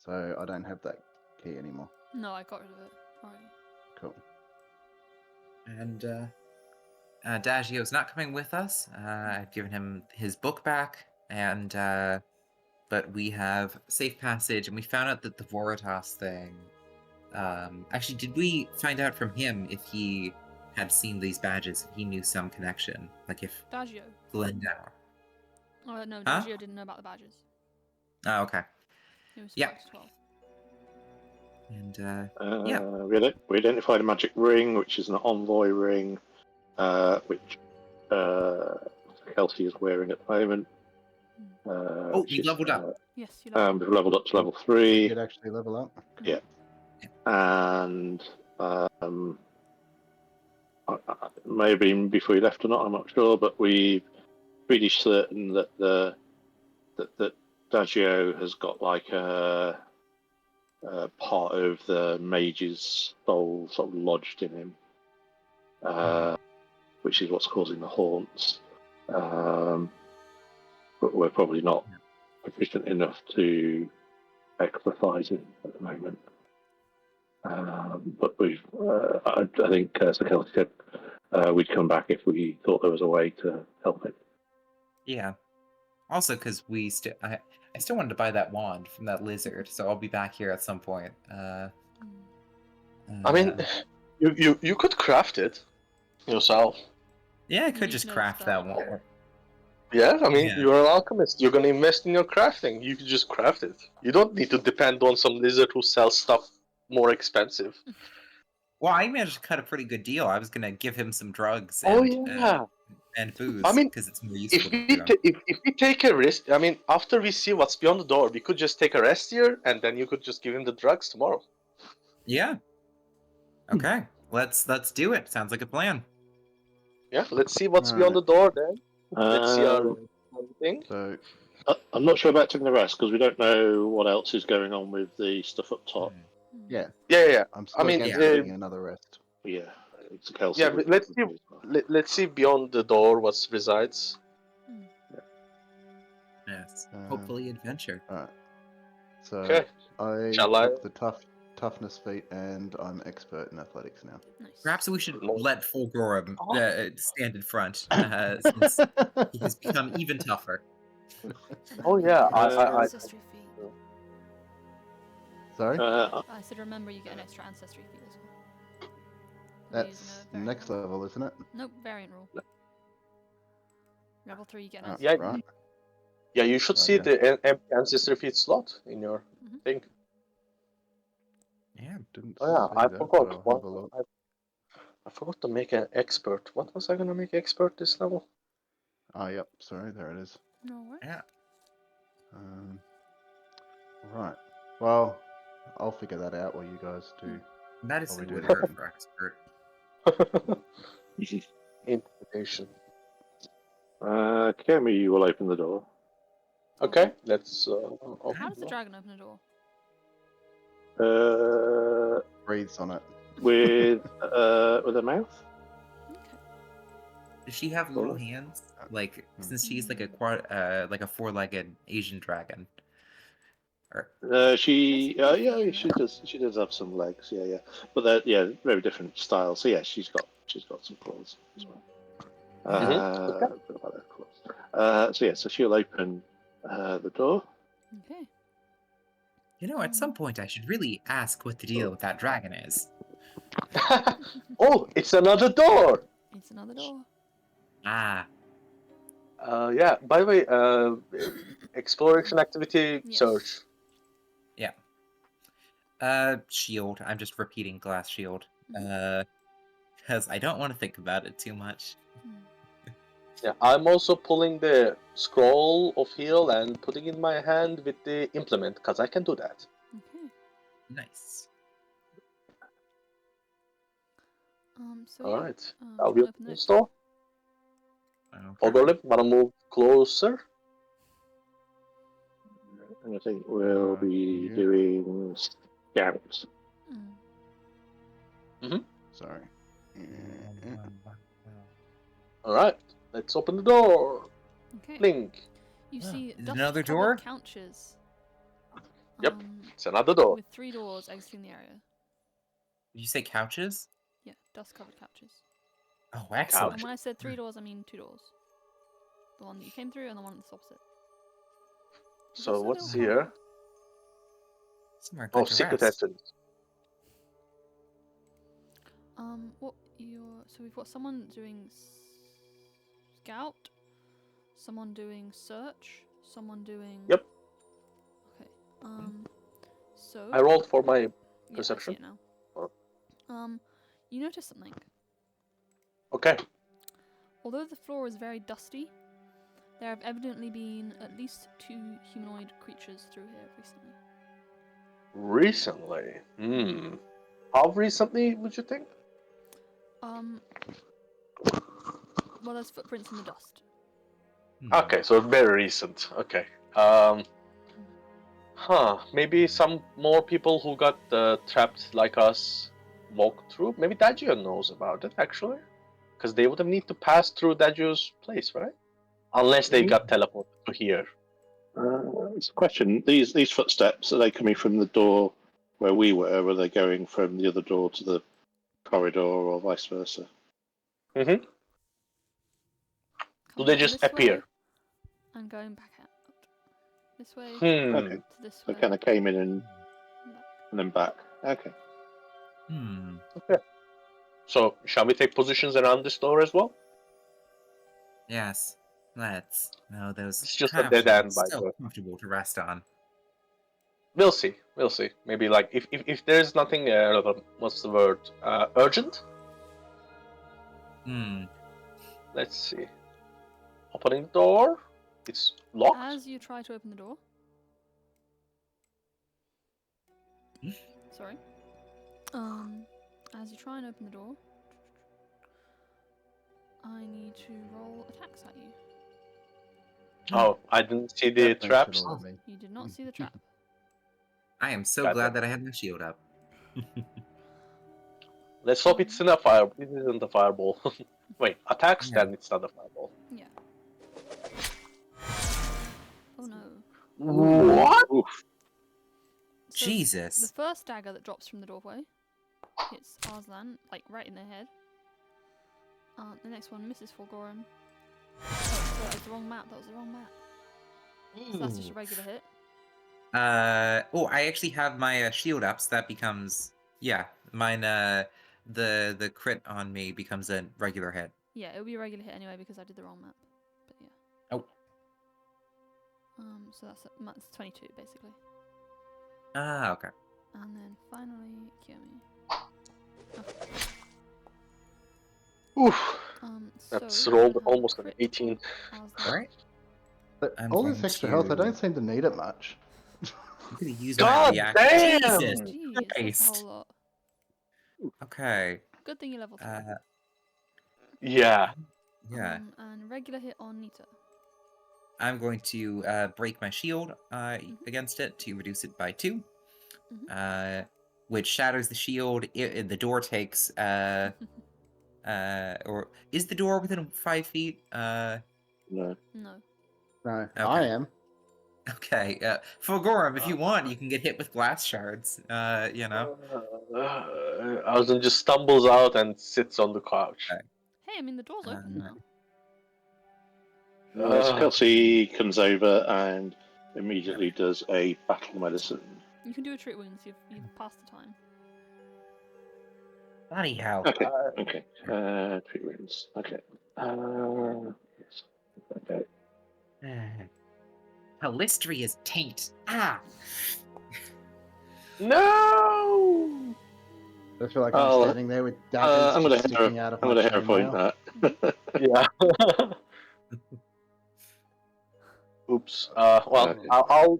So I don't have that key anymore. No, I got rid of it already. Cool. And Dagio's not coming with us. I've given him his book back, and but we have safe passage, and we found out that the Voritas thing. Actually, did we find out from him if he had seen these badges? If he knew some connection, like if Dagio. Glendower. Oh no, Huh? Dagio didn't know about the badges. Oh, okay. He was Yeah. 5 to 12. And yeah. We identified a magic ring, which is an envoy ring, which Kelsey is wearing at the moment. We leveled up. Yes, you leveled We've leveled up to level You 3. did actually level up? Yeah. And it may have been before you left or not, I'm not sure, but we're pretty certain that that Dagio has got like a part of the mage's soul sort of lodged in him, which is what's causing the haunts. But we're probably not proficient enough to exercise it at the moment. But we've, I think, Sakel said we'd come back if we thought there was a way to help it. Yeah. Also, because I still wanted to buy that wand from that lizard, so I'll be back here at some point. I mean, you could craft it yourself. Yeah, I You could need just to know craft the that spell. one. Yeah, I mean, Yeah. you're an alchemist. You're gonna invest in your crafting. You could just craft it. You don't need to depend on some lizard who sells stuff more expensive. Well, I managed to cut a pretty good deal. I was gonna give him some drugs Oh and yeah. and booze I mean, because it's more if useful we to them. if we take a risk, I mean, after we see what's beyond the door, we could just take a rest here, and then you could just give him the drugs tomorrow. Yeah. Okay. Let's do it. Sounds like a plan. Yeah, let's see what's Alright. beyond the door then. Let's see our thing. So I'm not sure about taking the rest because we don't know what else is going on with the stuff up top. yeah, Yeah. I'm still mean, against yeah. taking another rest. Yeah, it's Kelsey. Yeah, but let's see beyond the door what resides. Yes. Hopefully adventure. Alright. So Okay. I Shall I? took the toughness feat and I'm expert in athletics now. Nice. Perhaps we should No. let Fulgorum stand in front, since he has become even tougher. Oh yeah, I Ancestry feat. Sorry? I said remember you get an extra ancestry feat as well. We're using That's a variant next rule. level, isn't it? Nope, variant rule. Level 3 you get an Oh, ancestry right. yeah, you should see Okay. the ancestry feat slot in your thing. Yeah. Didn't Oh yeah, see I that, forgot. but I'll have a look. I forgot to make an expert. What was I gonna make expert this level? Oh, yep. Sorry, there it is. No worries. Yeah. Right. Well, I'll figure that out while you guys do. Medicine do would the work thing. for expert. Intimidation. Kemi, you will open the door. Okay, let's How open does the dragon open a door? Breathes on it. With a mouth. Okay. Does she have little Alright. hands? Like, since she's like a four-legged Asian dragon. Or She There's some yeah, feet in she there. does. She does have some legs. Yeah. But they're very different styles. So yeah, she's got some claws as well. Forgot about her claws. So she'll open the door. Okay. at some point I should really ask what the deal with that dragon is. Oh, it's another door. It's another door. Ah, Yeah. By the way, exploration activity Yes. search. shield. I'm just repeating glass shield. Because I don't want to think about it too much. Yeah, I'm also pulling the scroll of heal and putting it in my hand with the implement because I can do that. Okay. Nice. So All yeah. right. Do I'll you be wanna open open the the store. Okay. Ogorlip, wanna move closer? And I think we'll be Yeah. doing scouts. Sorry. All right. Let's open the door. Okay. Blink. You Oh, see is it dust another covered door? couches. Yep. It's another door. With 3 doors exiting the area. Did you say couches? Yeah, dust covered couches. Oh, excellent. And when I said 3 doors, I mean 2 doors. The one that you came through and the one that's opposite. There's So also a what's little here? Somewhere Oh, good to secret rest. entrance. So we've got someone doing scout, someone doing search, someone doing. Yep. Okay. So. I rolled for my Yeah, perception. I see it now. Oh. You notice something. Okay. Although the floor is very dusty, there have evidently been at least 2 humanoid creatures through here recently. Recently. How recently would you think? Well, there's footprints in the dust. Okay, so very recent. Okay. Maybe some more people who got trapped like us walked through. Maybe Dajio knows about it actually, because they would have need to pass through Dajio's place, right? Unless they got teleported to here. It's a question. These footsteps, are they coming from the door where we were? Or are they going from the other door to the corridor, or vice versa? Mm-hmm. Do they Coming just this appear? way and going back out. This way Okay. to this So way. kind of came in and then back. Okay. Okay. So shall we take positions around this door as well? Yes. Let's. No, those It's just a couches dead are end, by the so way. comfortable to rest on. We'll see. We'll see. Maybe like if there's nothing what's the word? Urgent? Let's see. Opening the door. It's locked. As you try to open the door. Sorry. As you try and open the door, I need to roll attacks at you. Oh, I didn't see the That makes it traps. all of me. You did not see the trap. I am so Got glad it. that I had my shield up. Let's hope it's in a fireball. This isn't a fireball. Wait, attacks? Yeah. Then it's not a fireball. Yeah. Oh no. What? Oof. So Jesus. The first dagger that drops from the doorway hits Arslan, like right in the head. The next one misses Fulgorum. Oh, that was the wrong map. So that's just a regular hit. I actually have my shield up, so that becomes mine. The crit on me becomes a regular hit. Yeah, it'll be a regular hit anyway because I did the wrong map. But yeah. Oh. So that's 22 basically. Ah, okay. And then finally, Kiyomi. Oof. That's So rolled you have almost an crit 18. on Arslan. All right. But I'm all going this extra health, I to- don't seem to need it much. I'm gonna use God my reaction. damn! Jesus Jeez, that's a Christ. whole lot. Okay. Good thing you're level 3. Yeah. Yeah. And regular hit on Nita. I'm going to break my shield against it to reduce it by 2, which shatters the shield. The door takes, or is the door within 5 feet? No. No. No, Okay. I am. Okay, for Gorham, if you want, you can get hit with glass shards. You know. Arjun just stumbles out and sits on the couch. Okay. Hey, I mean the door's open now. So Kelsey comes over and immediately does a battle medicine. You can do a trick wounds. You've passed the time. Bloody hell. Okay. 3 wounds. Okay. Yes. Okay. Pelistria's taint. Ah! No! I feel like I'll- I'm standing there with daggers I'm gonna just hero, sticking out of I'm my gonna hero point chainmail. that. Yeah. Oops. Well, Okay.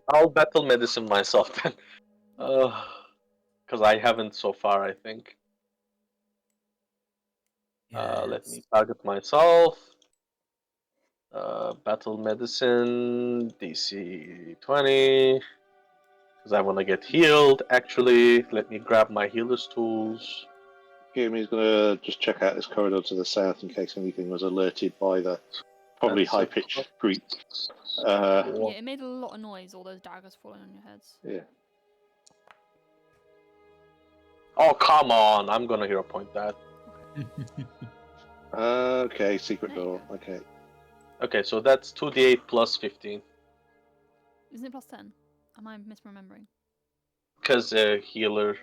I'll battle medicine myself then. Because I haven't so far, I think. Let me target myself. Battle medicine, DC 20. Because I want to get healed, actually. Let me grab my healer's tools. Kiyomi's gonna just check out this corridor to the south in case anything was alerted by the probably That's a- high-pitched shriek. Yeah, it made a lot of noise. All those daggers falling on your heads. Yeah. Oh, come on. I'm going to hero point that. Okay, secret There you door. go. Okay. Okay, so that's 2d8 plus 15. Isn't it plus 10? Am I misremembering? Because healer,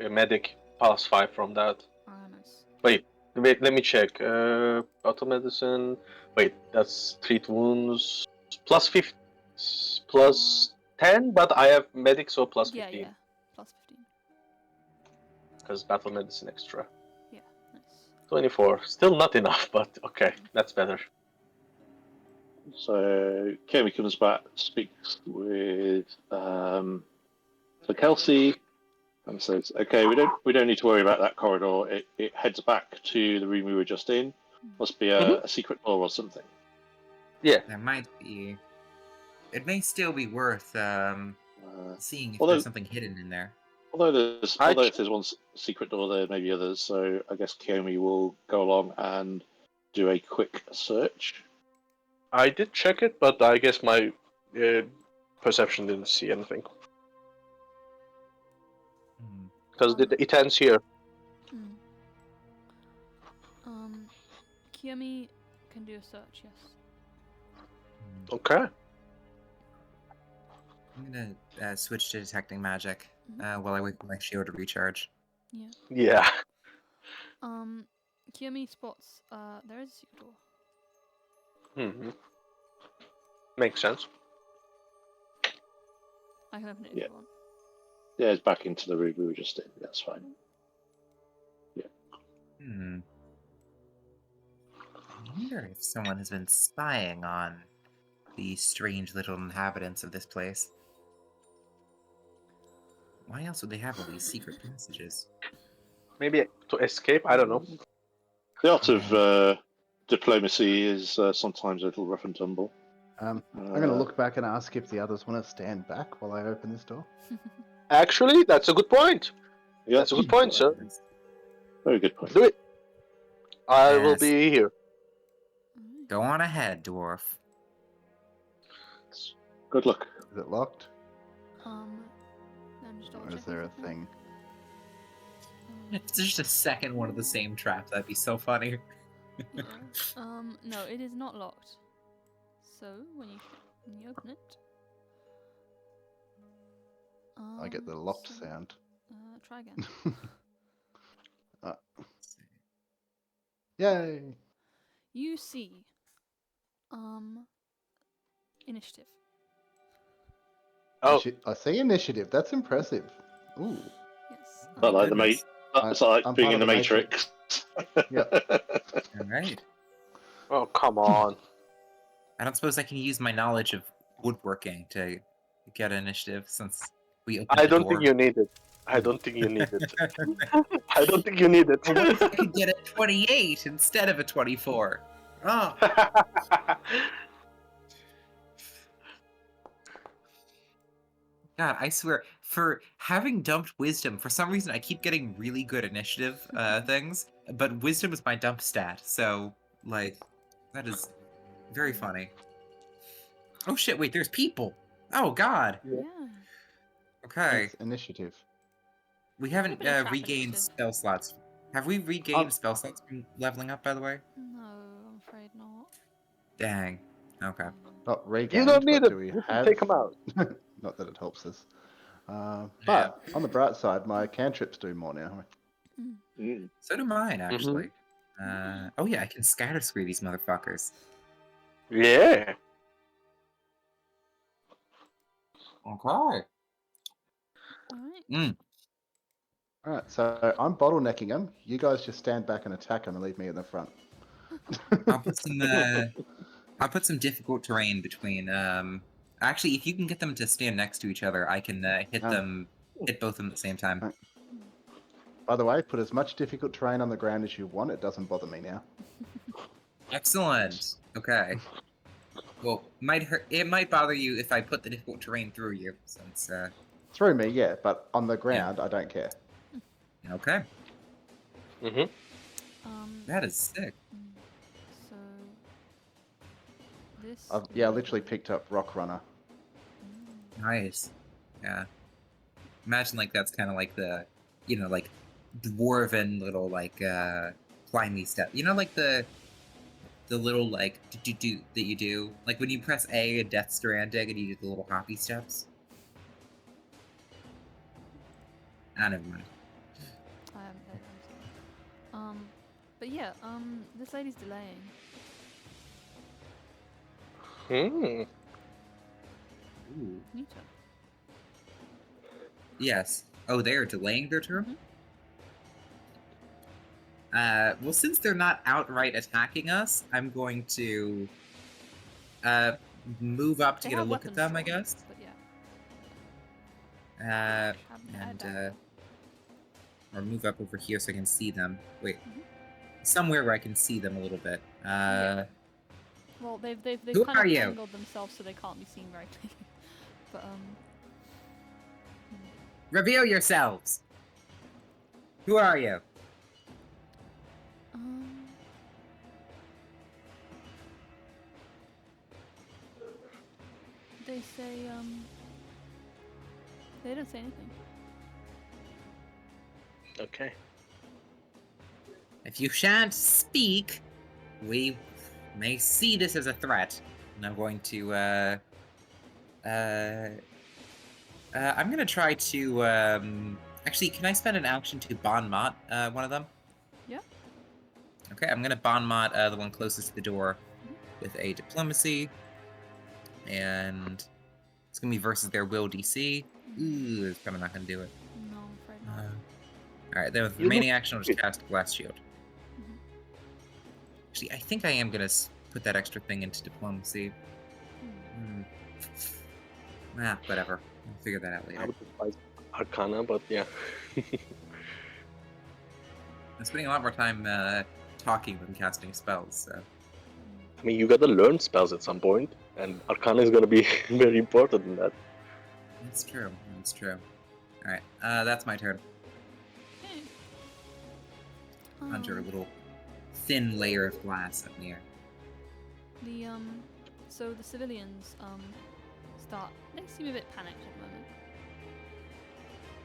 medic, plus 5 from that. Ah, nice. Wait, let me check. Battle medicine. Wait, that's treat wounds. Plus 50. Plus 10, but I have medic, so plus 15. Yeah. Plus 15. Because battle medicine extra. Yeah, nice. 24. Still not enough, but okay, that's better. So Kiyomi comes back, speaks with so Kelsey, and says, "Okay, we don't need to worry about that corridor. It heads back to the room we were just in. Must be a secret door or something." Yeah. There might be. It may still be worth seeing if although- there's something hidden in there. Although if there's one secret door, there may be others. So I guess Kiyomi will go along and do a quick search. I did check it, but I guess my perception didn't see anything. Because it ends here. Kiyomi can do a search, yes. Okay. I'm gonna switch to detecting magic while I wait for my shield to recharge. Yeah. Kiyomi spots, there is a secret door. Makes sense. I can open it if Yeah. you want. Yeah, it's back into the room we were just in. That's fine. I wonder if someone has been spying on the strange little inhabitants of this place. Why else would they have all these secret passages? Maybe to escape, I don't know. The art of diplomacy is sometimes a little rough and tumble. I'm going to look back and ask if the others want to stand back while I open this door. Actually, that's a good point. Yeah, That's a good point, sir. Very good point. Do it. I will Yes. be here. Go on ahead, dwarf. Good luck. Is it locked? I'm just double Or is checking there a something. thing? If it's just a second one of the same trap, that'd be so funny. Yeah. No, it is not locked. So when you open it, I get the locked so, sound. Try again. Yay! You see, initiative. Oh, I see initiative. That's impressive. Ooh. Yes. Not like the goodness. It's like I'm being part in of the the Matrix. All right. oh, come on. I don't suppose I can use my knowledge of woodworking to get initiative since we opened I the don't door. think you need it. I don't think you need it. I don't think you need it. But what if I could get a 28 instead of a 24? Oh, God, I swear, for having dumped wisdom, for some reason I keep getting really good initiative things, but wisdom is my dump stat, so, like, that is very funny. Oh shit, wait, there's people! Oh God! Yeah. Okay, It's initiative. we haven't bit of trap regained initiative. spell slots. Have we regained spell slots from leveling up, by the way? No, I'm afraid not. Dang. Okay. Not You regained, don't need but it. do we You can have? take them out. Not that it helps us. But on the bright side, my cantrips do more now. Mm. So do mine, actually. Oh yeah, I can scatter screw these motherfuckers. Yeah. Okay. Alright. Alright, so I'm bottlenecking them. You guys just stand back and attack them and leave me in the front. I'll put some difficult terrain between. Actually, if you can get them to stand next to each other, I can hit both of them at the same time. Right. By the way, put as much difficult terrain on the ground as you want. It doesn't bother me now. Excellent. Okay. Well, it might bother you if I put the difficult terrain through you, since. Through me, yeah, but on the ground, I don't care. Okay. Mm-hmm. That is sick. So this. I literally picked up Rock Runner. Nice. Yeah. Imagine like that's kind of like the, like dwarven little like climby step. Like the little like do that you do, like when you press A in Death Stranding and you do the little hoppy steps. Never mind. I haven't played them. But yeah, this lady's delaying. Hmm. Ooh. Nita. Yes. Oh, they are delaying their turn? Well, since they're not outright attacking us, I'm going to move up to They get a have look at weapons them, I drawn, guess. But yeah. Or move up over here so I can see them. Wait. Somewhere where I can see them a little bit. Yeah. Well, they've Who kind are of you? angled themselves so they can't be seen very clearly. But Reveal yourselves! Who are you? they say they don't say anything. Okay. If you shan't speak, we may see this as a threat. And I'm going to, I'm gonna try to, actually, can I spend an action to Bon Mot, one of them? Yeah. Okay, I'm gonna Bon Mot, the one closest to the door with a diplomacy. And it's gonna be versus their will DC. Ooh, it's probably not gonna do it. No, I'm afraid not. Alright, then with the remaining action, I'll just cast Blast Shield. Actually, I think I am gonna put that extra thing into diplomacy. Whatever. I'll figure that out I later. would advise Arcana, but yeah. I'm spending a lot more time talking than casting spells, so. I mean, you gotta learn spells at some point, and Arcana is gonna be very important in that. That's true. That's true. Alright, that's my turn. Okay. Under a little thin layer of glass up near. So the civilians they seem a bit panicked at the moment.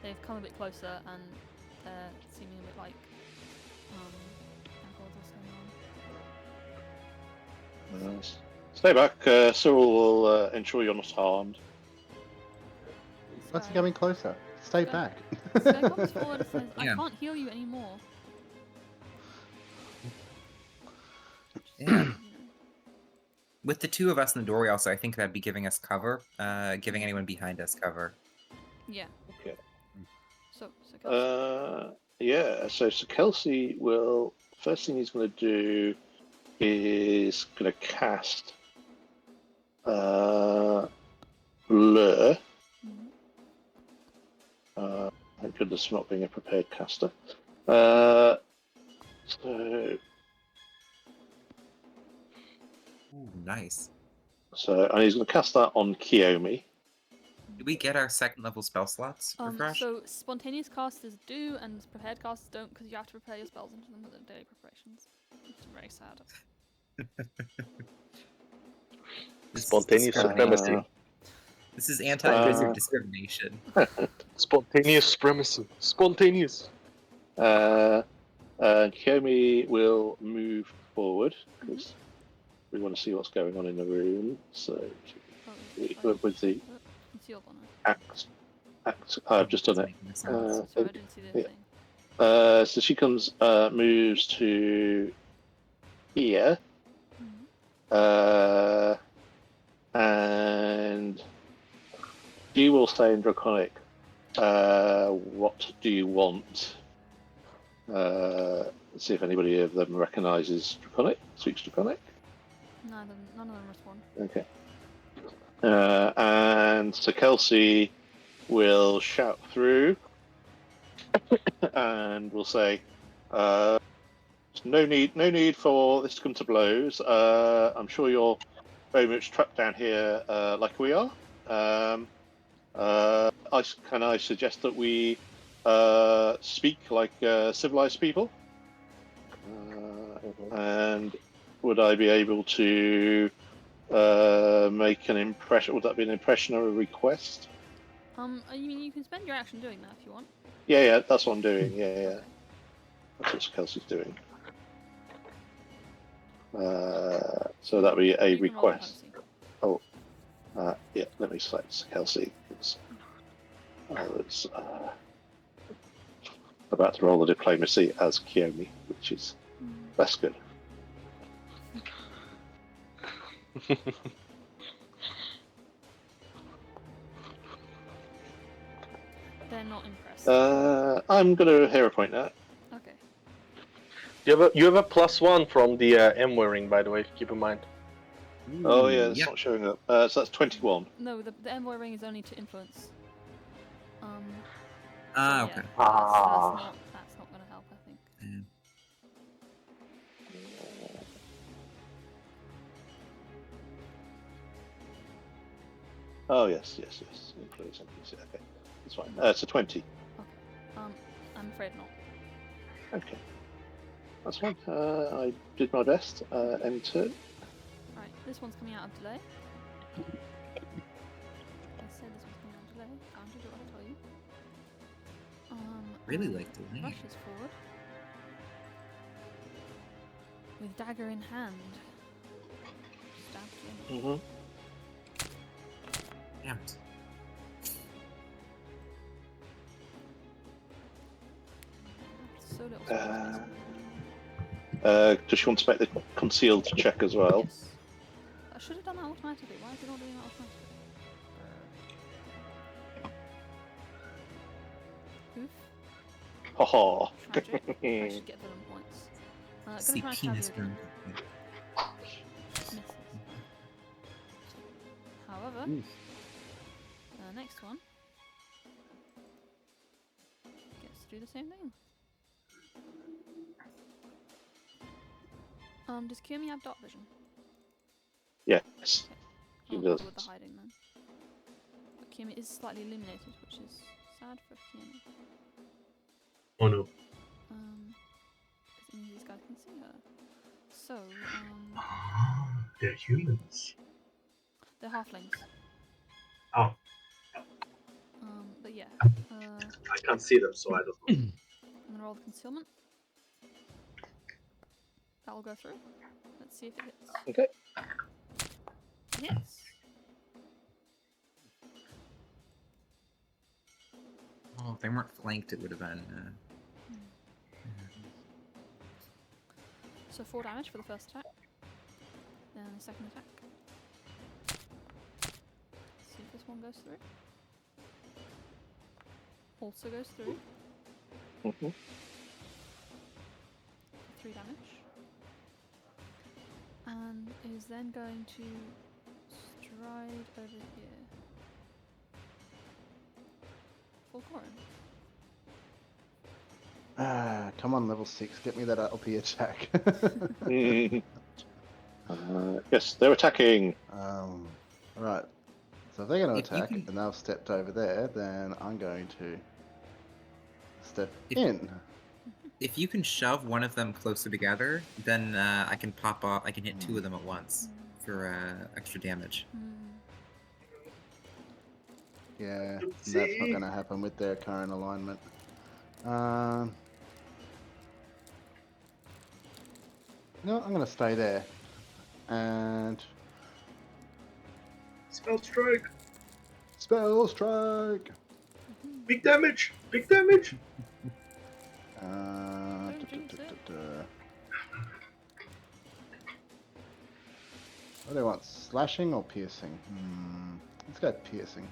They've come a bit closer and they're seeming a bit like oh god, what's going on? Stay back. Cyril will ensure you're not harmed. What's he coming closer? Stay Go. back. So he comes forward and says, I Yeah. can't heal you anymore. Yeah. With the two of us in the doorway also, I think that'd be giving us cover. Giving anyone behind us cover. Yeah. Okay. So Kelsey. Yeah. So Kelsey will. First thing he's going to do is going to cast Blur. Thank goodness for not being a prepared caster. So Ooh, nice. and he's going to cast that on Kiyomi. Did we get our second level spell slots refreshed? So spontaneous casters do, and prepared casters don't, because you have to prepare your spells into them with the daily preparations. It's very sad. This is Spontaneous discrimination. supremacy. This is anti-wizard Uh, discrimination. Spontaneous supremacy. Spontaneous. Kiyomi will move forward because we want to see what's going on in the room. So with the Concealed one. axe, I've just done it. Making sense. Sorry, I didn't see the yeah. thing. So she moves to here, and you will say in Draconic, what do you want? See if anybody of them recognises Draconic, speaks Draconic. None of them respond. Okay. And so Kelsey will shout through and will say, no need for this to come to blows. I'm sure you're very much trapped down here like we are. Can I suggest that we speak like civilized people? And would I be able to make an impression? Would that be an impression or a request? You mean you can spend your action doing that if you want? Yeah, that's what I'm doing. Yeah. That's what Kelsey's doing. So that'd be a You can roll request. diplomacy. Yeah, let me select Kelsey. I was about to roll the diplomacy as Kiyomi, which is that's good. They're not impressed. I'm going to hero point that. Okay. You have a +1 from the M-wearing, by the way. Keep in mind. Oh yeah, it's not showing up. So that's 21. No, the envoy ring is only to influence. Okay. Yeah, that's not going to help, I think. Yeah. Oh yes. Influence NPC. Okay, that's fine. So 20. Okay. I'm afraid not. Okay, that's fine. I did my best. End turn. Right, this one's coming out of delay. I said this one's coming out of delay. Time to do what I tell you. Really like delay. Rushes forward. With dagger in hand. Stabbed in. Mm-hmm. Damn it. So little space. Does she want to make the concealed check as well? Yes. I should have done that automatically. Why is it not doing that automatically? Oof. Haha. Tragic. I should get villain points. Gonna See try and stab penis you again. burn. Misses. However, next one gets to do the same thing. Does Kiyomi have dark vision? Yes. I'll He go does. with the hiding then. But Kiyomi is slightly illuminated, which is sad for Kiyomi. Oh no. Because it means these guys can see her. So, They're humans. they're halflings. Oh, But yeah. I can't see them, so I don't know. I'm gonna roll the concealment. That'll go through. Let's see if it hits. Okay. It hits. Oh, if they weren't flanked, it would have been. So 4 damage for the first attack. Then the second attack. See if this one goes through. Also goes through. Mm-hmm. 3 damage. And is then going to stride over here. Full Corin. Come on, level 6. Get me that LP attack. Yes, they're attacking. Right. So if they're going to If you attack can- and they've stepped over there, then I'm going to step If- in. If you can shove one of them closer together, then I can pop off. I can hit 2 of them at once for extra damage. Yeah, Let's that's not see. going to happen with their current alignment. No, I'm going to stay there. And Spell strike. spell strike. Big damage. Big damage. jinx it. What do I want? Slashing or piercing? Let's go piercing.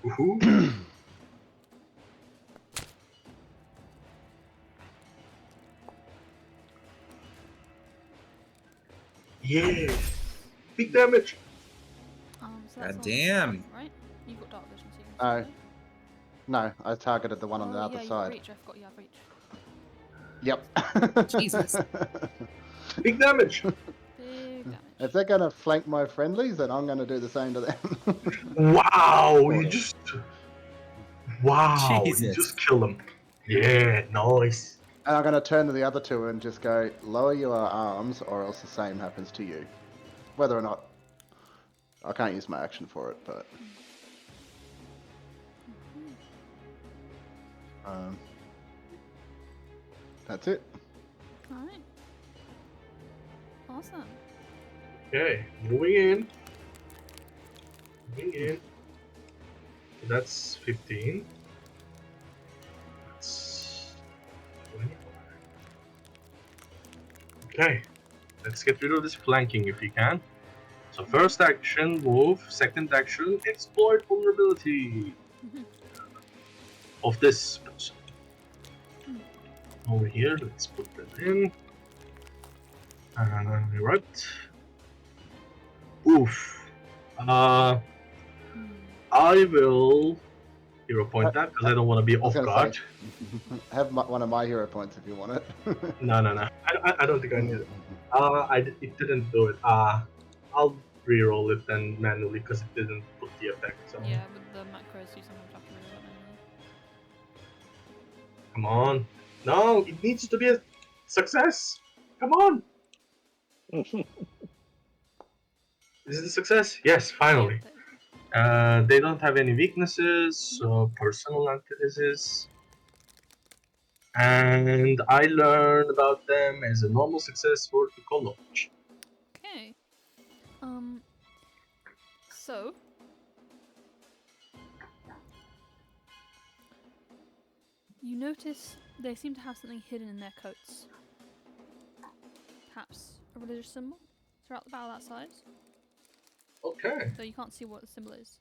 Woohoo. Yeah. Big damage. So that's God on damn. strength, right? You've got dark vision, so you can see, No, I targeted the one on the oh, other yeah, you side. reach. I forgot you have reach. Yep. Jesus. Big damage. Big damage. If they're going to flank my friendlies, then I'm going to do the same to them. Wow. You just. Wow. You Jesus. just kill them. Yeah. Nice. And I'm going to turn to the other two and just go, lower your arms, or else the same happens to you. Whether or not... I can't use my action for it, but... That's it. Alright. Awesome. Okay. Moving in. Moving in. That's 15. That's 25. Okay. Let's get rid of this flanking if you can. So first action, move. Second action, exploit vulnerability of this person. Over here, let's put that in. Right. Oof. I will hero point that because I don't want to be I was off going guard. to say, have one of my hero points if you want it. No. I don't think I need it. It didn't do it. I'll re-roll it then manually because it didn't put the effect. So Yeah, with the macros, you sometimes have to read it manually. come on. No, it needs to be a success. Come on. Is it a success? Yes, finally. They don't have any weaknesses, so personal antithesis. And I learned about them as a normal success for the college. Okay. So you notice they seem to have something hidden in their coats. Perhaps a religious symbol? They're about that size. Okay. So you can't see what the symbol is.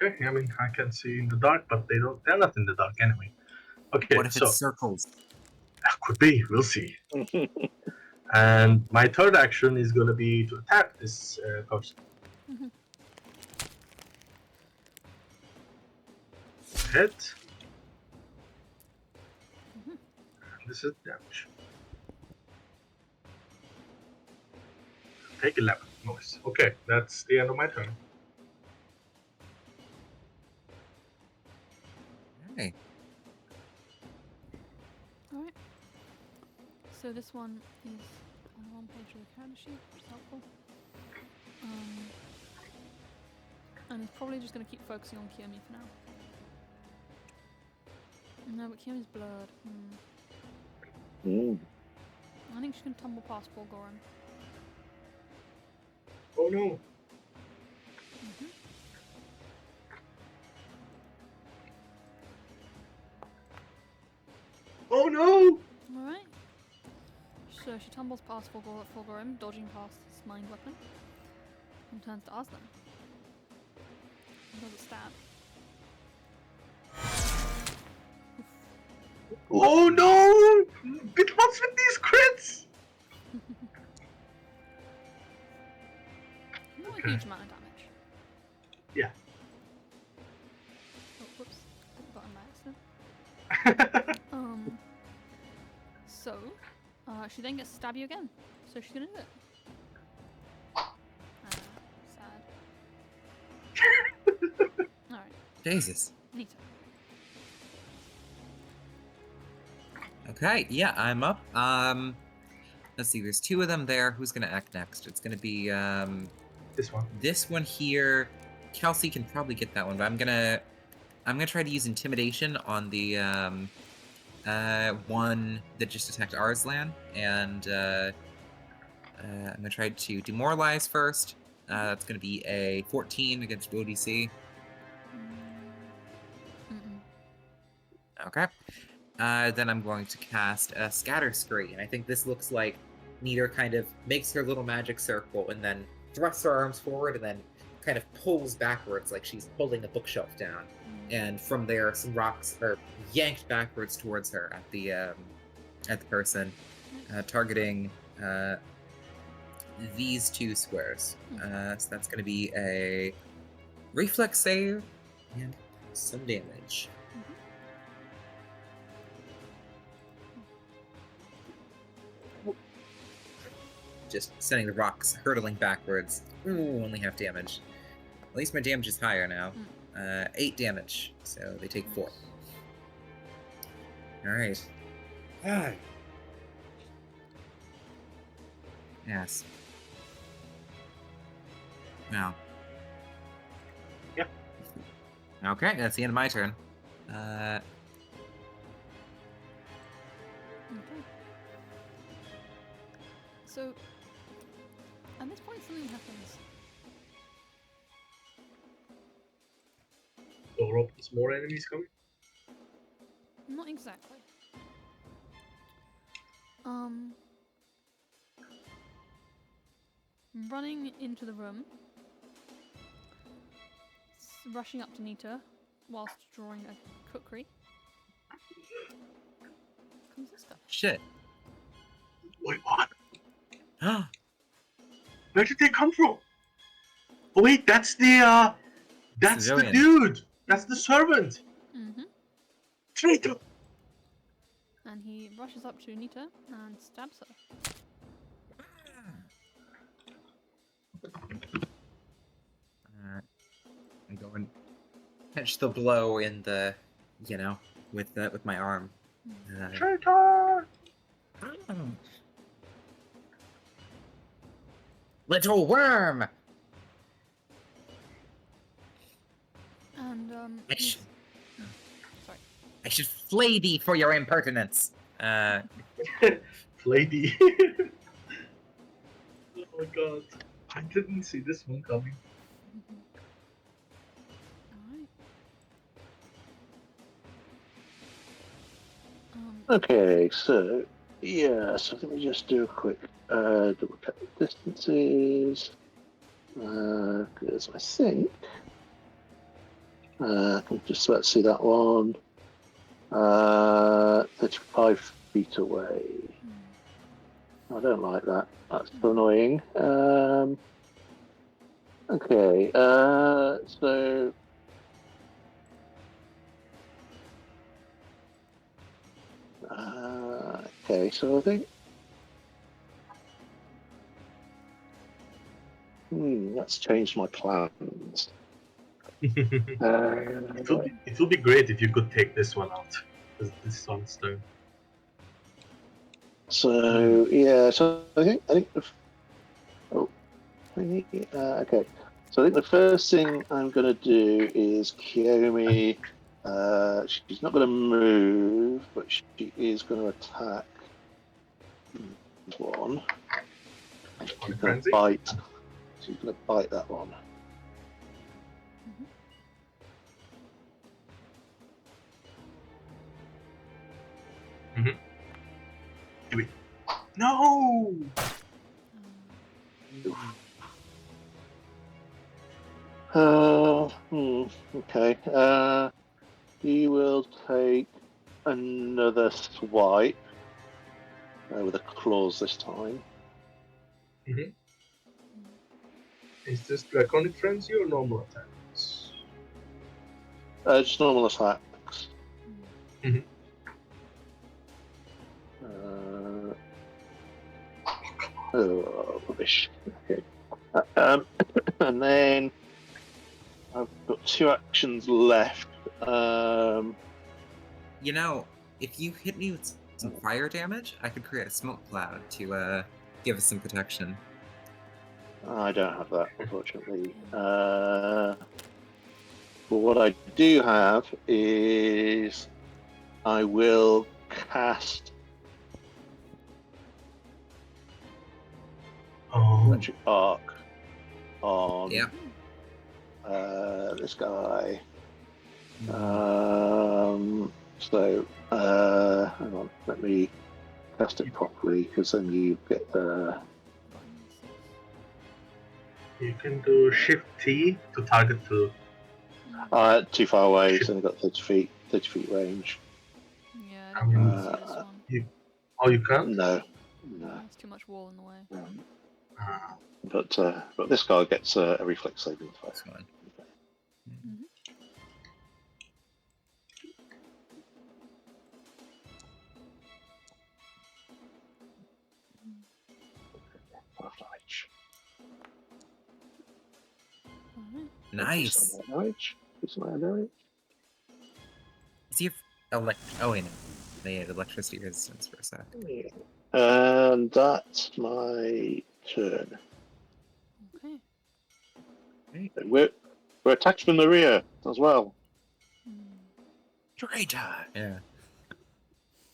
Okay, I mean I can see in the dark, but they're not in the dark anyway. Okay, What if so it's circles? could be, we'll see. And my third action is gonna be to attack this person. Hit. And this is damage. Take 11. Nice. Okay, that's the end of my turn. Hey. Alright. So this one is on the wrong page of the character sheet, which is helpful. And he's probably just going to keep focusing on Kiyomi for now. No, but Kiyomi's blurred. I think she can tumble past Fulgorum. Oh no. Oh no! Alright. So she tumbles past Fulgorum, dodging past his mind weapon, and turns to Aslan. And does a stab. Oh no! What's with these crits? Not a huge amount of damage. Yeah. Oh, whoops. Hit the button by So, she then gets to stab you again. So she's gonna do it. Sad. Alright, Jesus. Nita. Okay, yeah, I'm up. Let's see, there's 2 of them there. Who's gonna act next? It's gonna be This one. this one here. Kelsey can probably get that one, but I'm gonna try to use intimidation on the one that just attacked Arslan, and I'm gonna try to demoralize first. That's gonna be a 14 against ODC. Okay. Then I'm going to cast a Scatter Screen. I think this looks like Nita kind of makes her little magic circle and then thrusts her arms forward and then kind of pulls backwards like she's pulling a bookshelf down. And from there, some rocks are yanked backwards towards her at the person, targeting these 2 squares. So that's going to be a reflex save and some damage. Just sending the rocks hurtling backwards. Ooh, only half damage. At least my damage is higher now. 8 damage, so they take 4. Alright. Yes. Now. Yep. Okay, that's the end of my turn. Okay. So, at this point, something happens. Door opens, more enemies coming. Not exactly. Running into the room, rushing up to Nita whilst drawing a kukri. Comes this guy. Shit. Wait, what? Where did they come from? Oh wait, that's the Civilian. dude. That's the servant. Mm-hmm. Traitor. And he rushes up to Nita and stabs her. I'm going catch the blow in the, with my arm. Traitor. Little worm. And Sorry. sorry. I should flay thee for your impertinence. Lady. Oh my god. I didn't see this one coming. Alright. Okay, so so let me just do a quick double check the distances. Because I think I can just about see that one. 35 feet away. I don't like that. That's annoying. Okay, so okay, so I think that's changed my plans. It will be great if you could take this one out. Because this is on stone. So so I think okay. So I think the first thing I'm going to do is Kiyomi. She's not going to move, but she is going to attack one. She's going to bite. She's going to bite that one. Do it. No! Okay. You will take another swipe with a claws this time. Is this Draconic Frenzy or normal attacks? Just normal attacks. Oh, rubbish. Okay. And then I've got 2 actions left. You know, if you hit me with some fire damage, I could create a smoke cloud to give us some protection. I don't have that, unfortunately. But what I do have is I will cast Oh, Electric Arc on Yep. this guy. Mm. Hang on, let me cast it properly, because then you get the. you can do Shift T to target to. Too far away, it's only got 30 feet range. Yeah, I I don't mean, really see this one. Oh, you can't. No. There's too much wall in the way. Ah, But this guy gets a reflex saving throw. That's fine. Alright. Nice. It's my damage. Does he have Oh wait, no. They had electricity resistance for a sec. And that's my turn. Okay. We're attacked from the rear as well. Traitor! Yeah.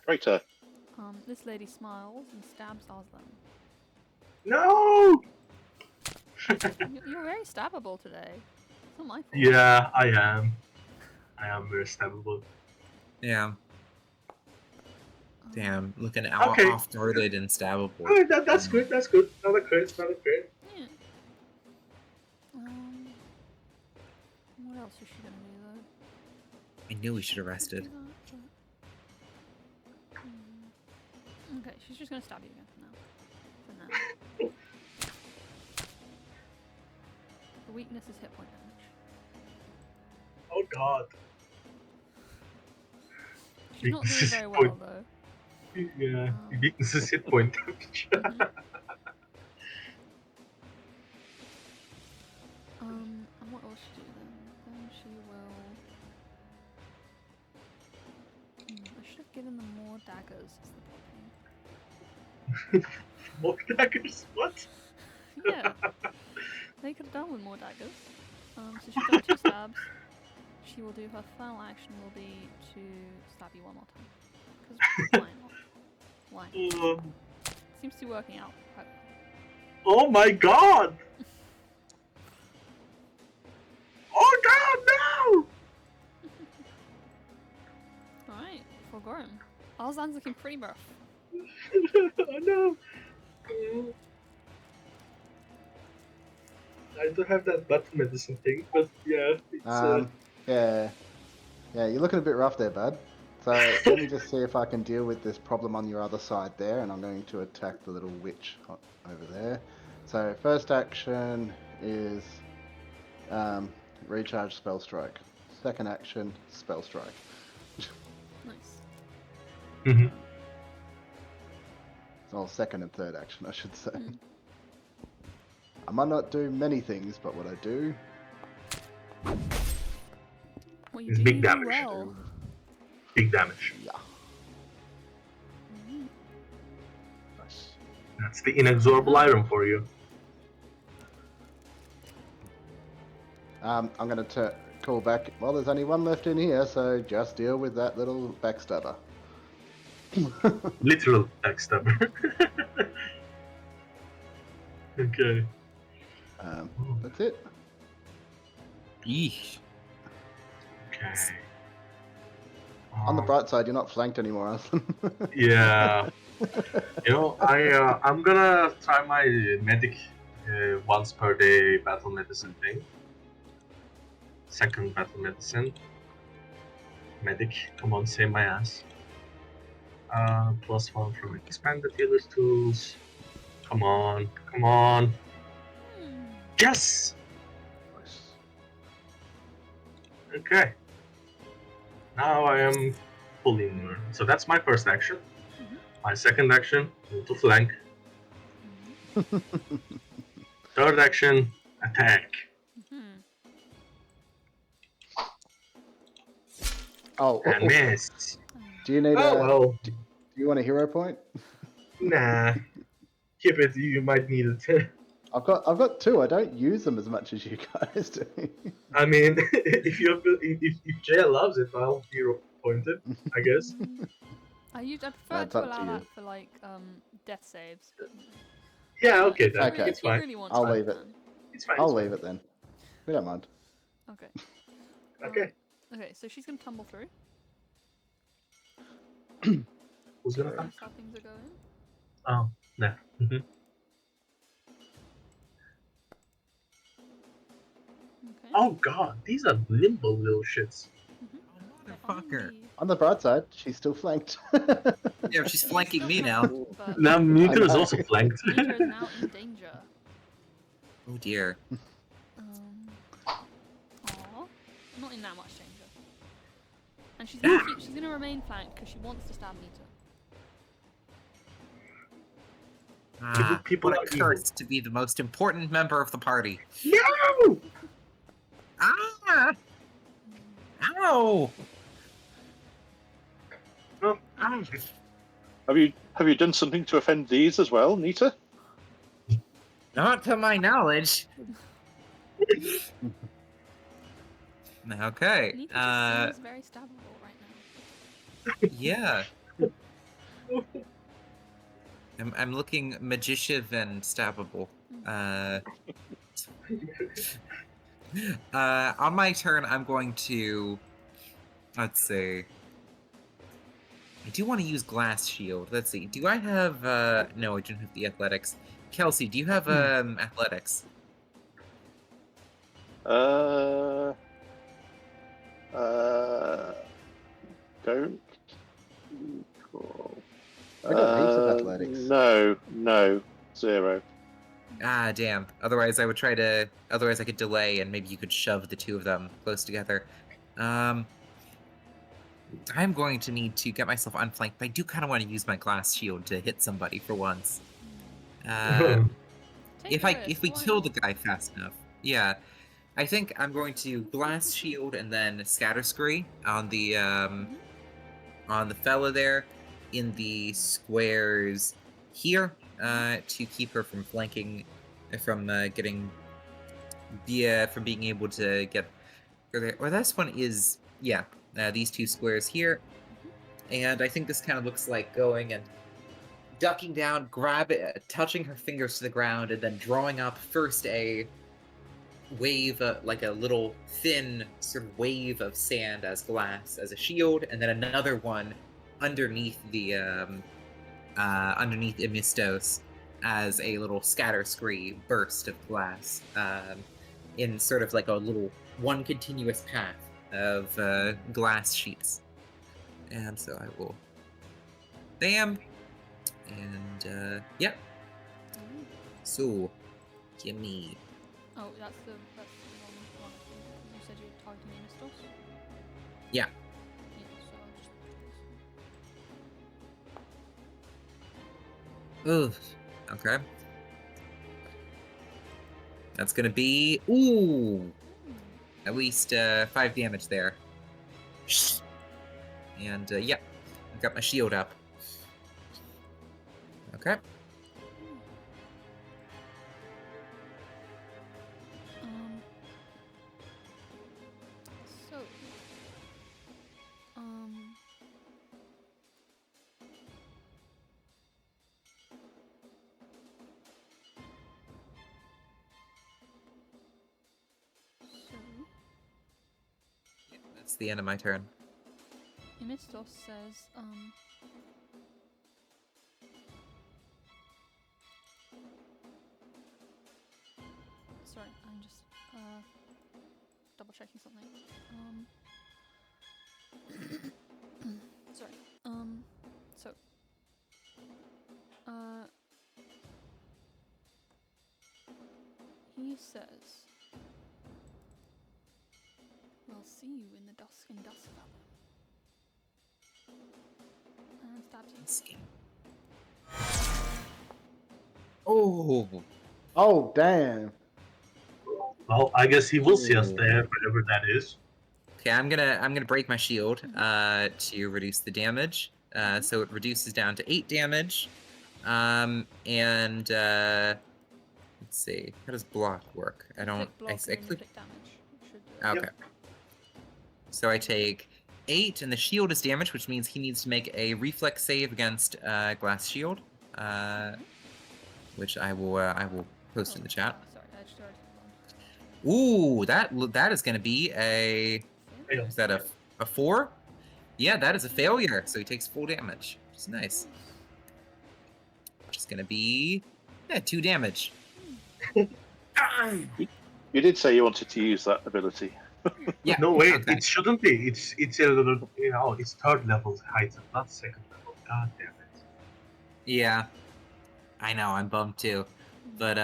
Traitor. This lady smiles and stabs Aslan. no! You're very stabbable today. It's not my fault. Yeah, I am. I am very stabbable. Yeah. Damn, looking Okay. off-guarded and stabbable. Oh, that's good. That's good. Not a crit. Not a crit. Yeah. What else is she gonna do though? I knew we should have rested. Okay, she's just gonna stab you again for now. The weakness is hit point damage. Oh god. She's not doing Weakness is very hit well point. though. Yeah, weakness is hit point damage. And what will she do then? Then she will. I should have given them more daggers. Is the problem. More daggers? What? Yeah, they could have done with more daggers. So she's done 2 stabs. She will do her final action will be to stab you one more time. Because why not? Why? Seems to be working out quite well. Oh my god! Oh god, no! Alright, Forgorum. Alzan's looking pretty rough. Oh no! I don't have that battle medicine thing, but yeah, it's Yeah, you're looking a bit rough there, bud. So let me just see if I can deal with this problem on your other side there, and I'm going to attack the little witch over there. So first action is recharge spell strike. Second action, spell strike. Nice. Well, second and third action, I should say. I might not do many things, but what I do... Well, It's big damage. well. big damage. Yeah. Nice. That's the inexorable item for you. I'm going to call back. Well, there's only one left in here, so just deal with that little backstabber. Literal backstabber. Okay. That's it. Yeesh. Okay. On the bright side, you're not flanked anymore, Aslan. Yeah. I'm gonna try my medic once per day battle medicine thing. Second battle medicine. Medic, come on, save my ass. +1 from expanded healer's tools. Come on, come on. Yes! Nice. Okay. Now I am fully immune. So that's my first action. My second action, move to flank. Third action, attack. Mhm. Oh, And missed. do you need Oh a? well, Do you want a hero point? nah. Keep it. You might need it. I've got two. I don't use them as much as you guys do. I mean, if Jaya loves it, I'll hero point it. I guess. I prefer That's to up to allow you. that for like death saves. Yeah. But Okay if you then. Okay. It's if you fine. really want I'll to, leave you it. can. It's fine. I'll it's leave fine. it then. We don't mind. Okay. Okay. Okay, so she's gonna tumble through. Who's gonna That's attack? how things are going. Oh, no. Okay. Oh god, these are nimble little shits. They are Motherfucker. indeed. On the bright side, she's still flanked. Yeah, she's flanking Still me now. flanked, but Now Nita is know. also flanked. Nita is now in danger. Oh dear. Aw, not in that much danger. And she's gonna she's gonna remain flanked because she wants to stab Nita. Ah, people what a are evil. curse to be the most important member of the party. No! Ah! Ow! Well, Have you done something to offend these as well, Nita? Not to my knowledge. Okay. Nita just seems very stabbable right now. Yeah. I'm looking magician and stabbable. On my turn, I'm going to. Let's see. I do want to use glass shield. Let's see. Do I have? No, I don't have the athletics. Kelsey, do you have athletics? Don't recall. I got heaps of athletics. No, 0. Ah, damn. Otherwise, I would try to. Otherwise, I could delay, and maybe you could shove the two of them close together. I'm going to need to get myself unflanked, but I do kind of want to use my glass shield to hit somebody for once. Take If the I risk, if we why kill not? the guy fast enough, yeah. I think I'm going to glass shield and then scatter scree on the fella there in the squares here to keep her from flanking, from getting from being able to get her there. Or this one is these two squares here, and I think this kind of looks like going and ducking down, touching her fingers to the ground, and then drawing up first a wave, like a little thin sort of wave of sand as glass as a shield, and then another one underneath the underneath Emistos as a little scatter scree burst of glass, in sort of like a little one continuous path of glass sheets. And so I will bam, and yep. So give me. Oh, that's the wrong one. You said you were targeting Mistos? Yeah. Yeah, so I'll just Ugh. Okay. That's gonna be at least 5 damage there. And yeah, I've got my shield up. Okay. So, That's the end of my turn. Emistos says, sorry, I'm just, double checking something. Sorry, so, he says, we'll see you in the dusk and dust valley. And stabs you. Oh, Oh, damn. Well, I guess he will see us Ooh. there, wherever that is. okay. I'm gonna break my shield to reduce the damage. So it reduces down to 8 damage. And let's see. How does block work? I don't. Click block I and then you click. click damage. It should do it. Okay. So I take 8, and the shield is damaged, which means he needs to make a reflex save against glass shield, which I will post in the chat. Sorry, I just already Ooh, that is going to be a. found. Is that a 4? Yeah, that is a failure. So he takes full damage, which is nice. Which is going to be 2 damage. You did say you wanted to use that ability. Yeah. No, wait, okay. it shouldn't be. It's a little, it's third level item, not second level. God damn it. Yeah. I know, I'm bummed too. But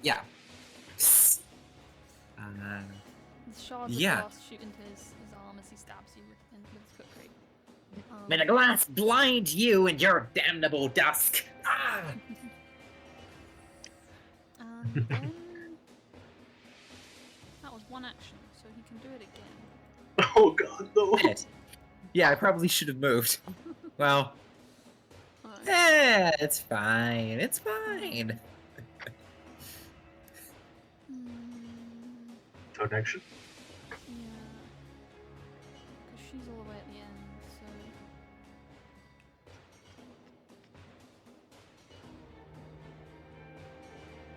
yeah. The shards Yeah. of glass shoot into his arm as he stabs you with his cookery. May the glass blind you and your damnable dusk. And then that was one action, so he can do it again. Oh god, no. Yeah, I probably should have moved. Well, Alright. it's fine. It's fine. Third action. Yeah. Because she's all the way at the end, so.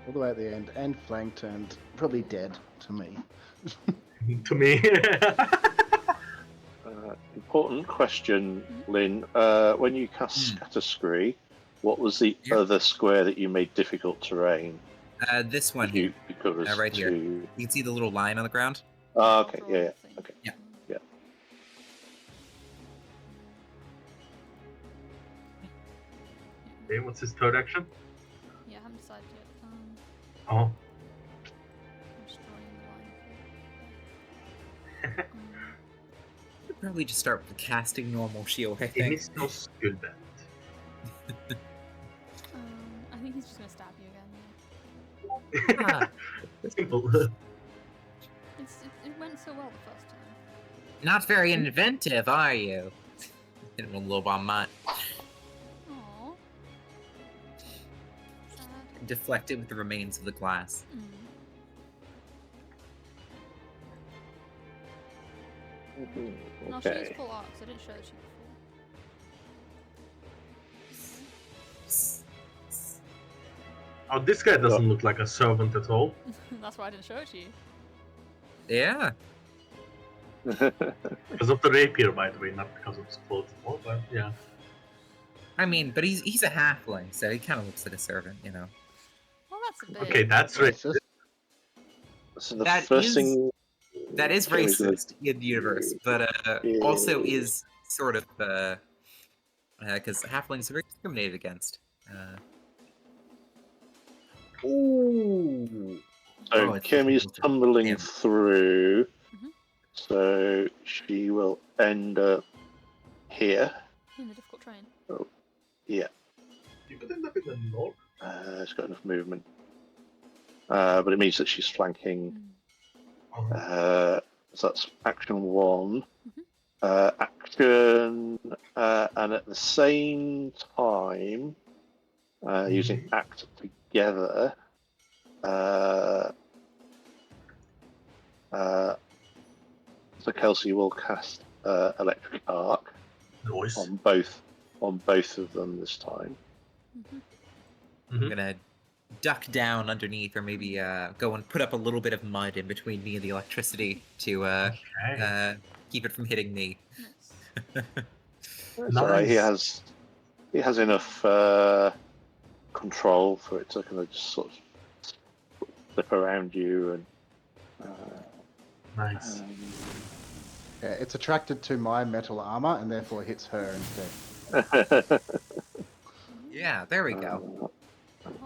All the way at the end, and flanked and probably dead to me. To me. Important question, Lynn. When you cast Scatter Scree, what was the other square that you made difficult terrain? This one here. Right here. You can see the little line on the ground. Oh, okay, yeah. Okay. Yeah. Yeah. Okay, what's his third action? Yeah, I haven't decided yet. Oh. I'm just drawing the line. Probably just start casting normal shield, I It think. is no skullband. I think he's just gonna stab you again. Simple. It went so well the first time. Not very inventive, are you? Hit him a little bomb mine. Aww. Sad. Deflect it with the remains of the glass. No, she is Okay. full arc, so I didn't show it to you Oh, this guy doesn't look like a servant at all. before. That's why I didn't show it to you. Yeah. Because of the rapier, by the way, not because of his clothes at all, but yeah. I mean, but he's a halfling, so he kind of looks like a servant, you know. Well, that's a bit. Okay, that's right. It's just- So the That first is- thing. That is Jeremy's gonna- racist in the universe, but also is sort of because halflings are very discriminated against. Ooh. So it's Kimmy's difficult to- tumbling damn. through, Mhm. so she will end up here. In the difficult terrain. Yeah, You could end up in the north. it's got enough movement, but it means that she's flanking. So that's action 1. Action, and at the same time, using act together. So Kelsey will cast electric arc Noise. on both of them this time. I'm gonna duck down underneath, or maybe go and put up a little bit of mud in between me and the electricity to Okay. keep it from hitting me. Nice. It's all right. Nice. He has enough control for it to kind of just sort of flip around you and. Nice. Yeah, it's attracted to my metal armor and therefore hits her instead. Yeah, there we go.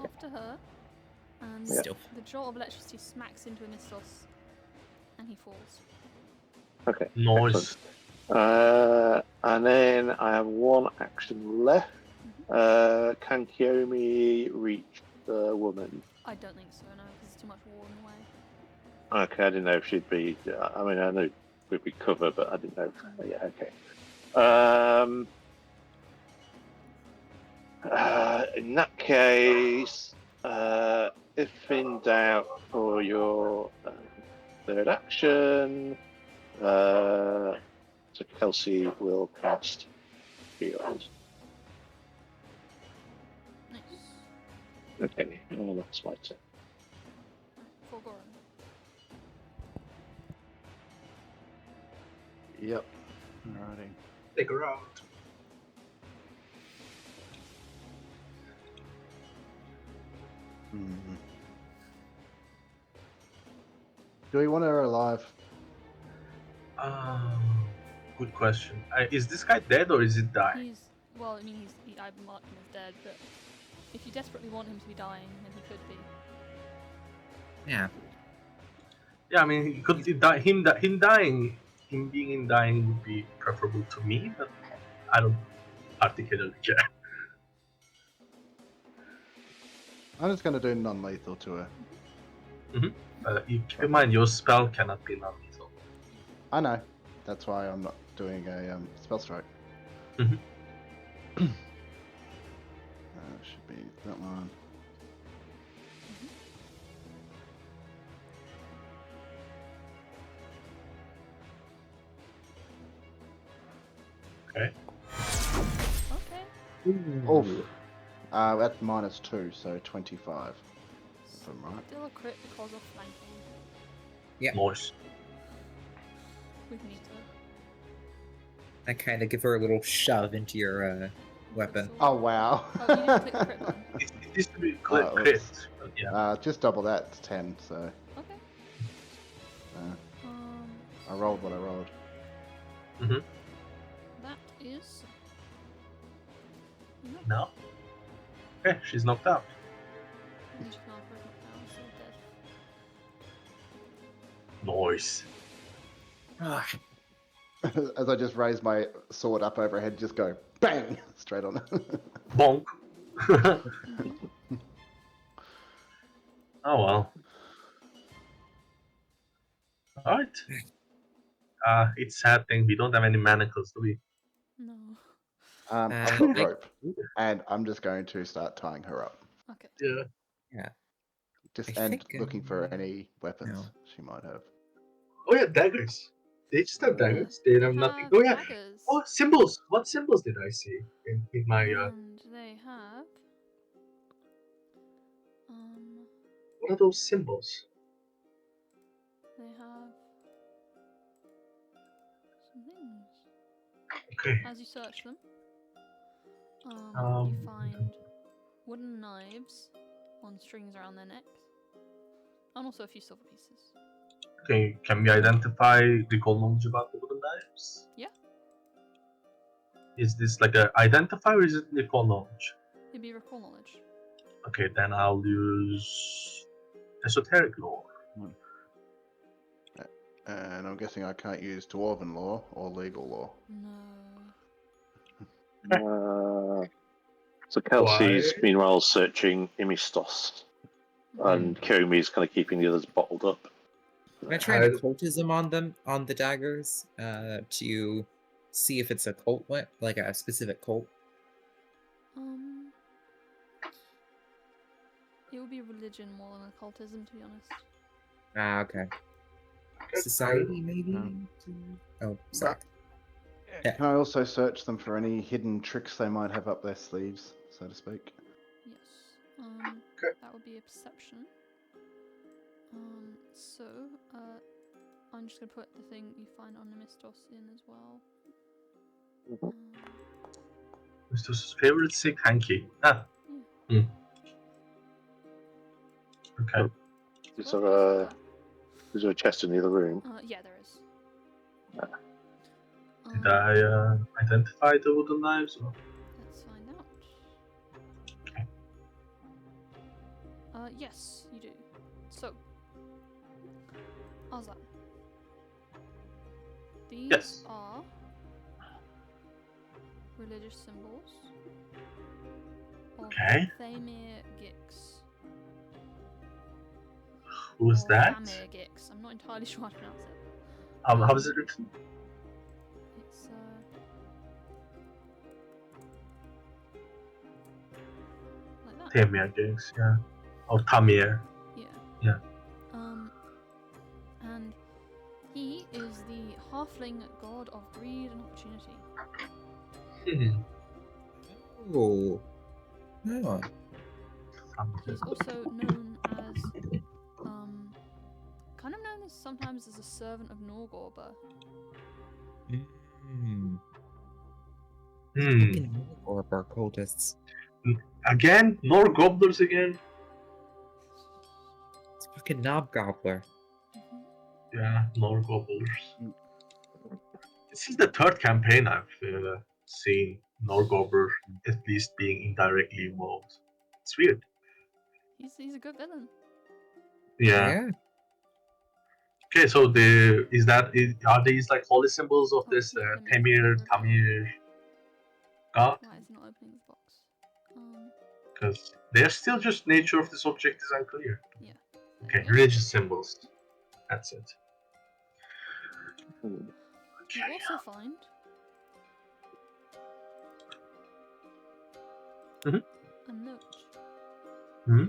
After her, and Still. the jolt of electricity smacks into Anistos, and he falls. Okay. Noise. And then I have one action left. Can Kiyomi reach the woman? I don't think so, no, because there's too much war in the way. Okay, I didn't know if she'd be. I mean, I know we'd be cover, but I didn't know. Yeah, okay. In that case, if in doubt, for your third action, so Kelsey will cast Field. Nice. Okay, that's my turn. For Goran. Yep. Alrighty. Take her out. Hmm. Do we want her alive? Good question. Is this guy dead or is it dying? He's, well, I mean, I've marked him as dead, but if you desperately want him to be dying, then he could be. Yeah. Yeah, I mean, he could him being in dying would be preferable to me, but I don't particularly care. I'm just going to do non-lethal to her. You keep in mind your spell cannot be non-lethal. I know. That's why I'm not doing a spell strike. Mhm. Should be that one. Okay. Okay. Oof. That's -2, so 25. If I'm right. Still a crit because of flanking. Yeah. Nice. With meter. I kind of give her a little shove into your weapon. Oh wow. Oh, you didn't click the crit button. It used to be Oh, crit, oops. but yeah. Just double that. It's 10. So Okay. I rolled what I rolled. That is. Nope. No. Okay, she's knocked out. He's not now, so dead. Nice. Ah, As I just raise my sword up over her head, just go bang straight on her. Bonk. Mhm. Oh well. Alright. It's sad thing we don't have any manacles, do we? No. I've got I- rope, and I'm just going to start tying her up. Okay. Yeah. yeah. Just I and think, looking for any weapons no. she might have. Oh yeah, daggers. They just have daggers. They have nothing. have Oh yeah. daggers. Oh, symbols. What symbols did I see in my And they have. what are those symbols? They have some things. Okay. As you search them, you Um, find wooden knives on strings around their necks, and also a few silver pieces. Okay, can we identify recall knowledge about the wooden knives? Yeah. Is this like a identify or is it recall knowledge? It'd be recall knowledge. Okay, then I'll use esoteric lore. And I'm guessing I can't use dwarven law or legal law. No. So Kelsey's Why? meanwhile searching Imistos, and Komi's kind of keeping the others bottled up. Can I try an occultism on them, on the daggers, to see if it's a cult, like a specific cult? It would be religion more than occultism, to be honest. Ah, okay. Society, maybe? Oh, sorry. Yeah. Can I also search them for any hidden tricks they might have up their sleeves, so to speak? Yes. That would be a perception. So, I'm just gonna put the thing you find on Nemistos in as well. Mr. favorite sick hanky. Okay. Is there a chest in the other room? Yeah, there is. Did I identify the wooden knives? Or? Let's find out. Yes, you do. So, Aslan. These are religious symbols of Okay. Thamir Gix, Who's or that? Tamirgix. I'm not entirely sure how to pronounce it. How is it written? It's like that. Tamir Games, yeah. Or Tamir. Yeah. Yeah. And he is the halfling god of greed and opportunity. Oh. Yeah. He's also known as, kind of known as sometimes as a servant of Norgorber. Fucking Orbar cultists. Again? More gobblers again? It's fucking Knob Gobbler. Yeah, more gobblers. This is the third campaign I've seen Norgobber at least being indirectly involved. It's weird. He's a good villain. Yeah. Okay, so are these like holy symbols of this Yeah, let me Tamir god? Why is he not opening this box? Because they're still just nature of this object is unclear. Yeah. Okay, religious symbols. That's it. You also find a note. Hmm?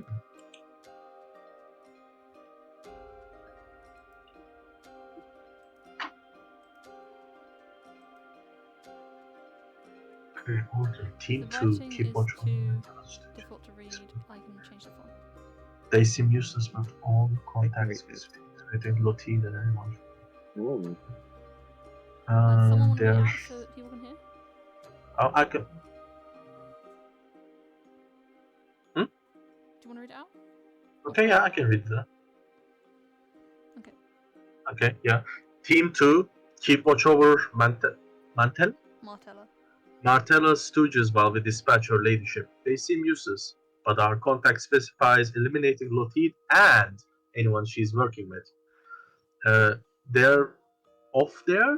Okay, order team The 2, writing keep is watch to on default to read. I can change the font. They seem useless, but all contacts read with Lottie and anyone. Someone want to read it They're... out so that people can hear? Oh, I can... Do you want to read it out? Okay, yeah, I can read that. Okay. Okay, yeah. Team 2, keep watch over Mantel? Martella. Martella's stooges while we dispatch her ladyship. They seem useless, but our contact specifies eliminating Lothid and anyone she's working with. They're off there?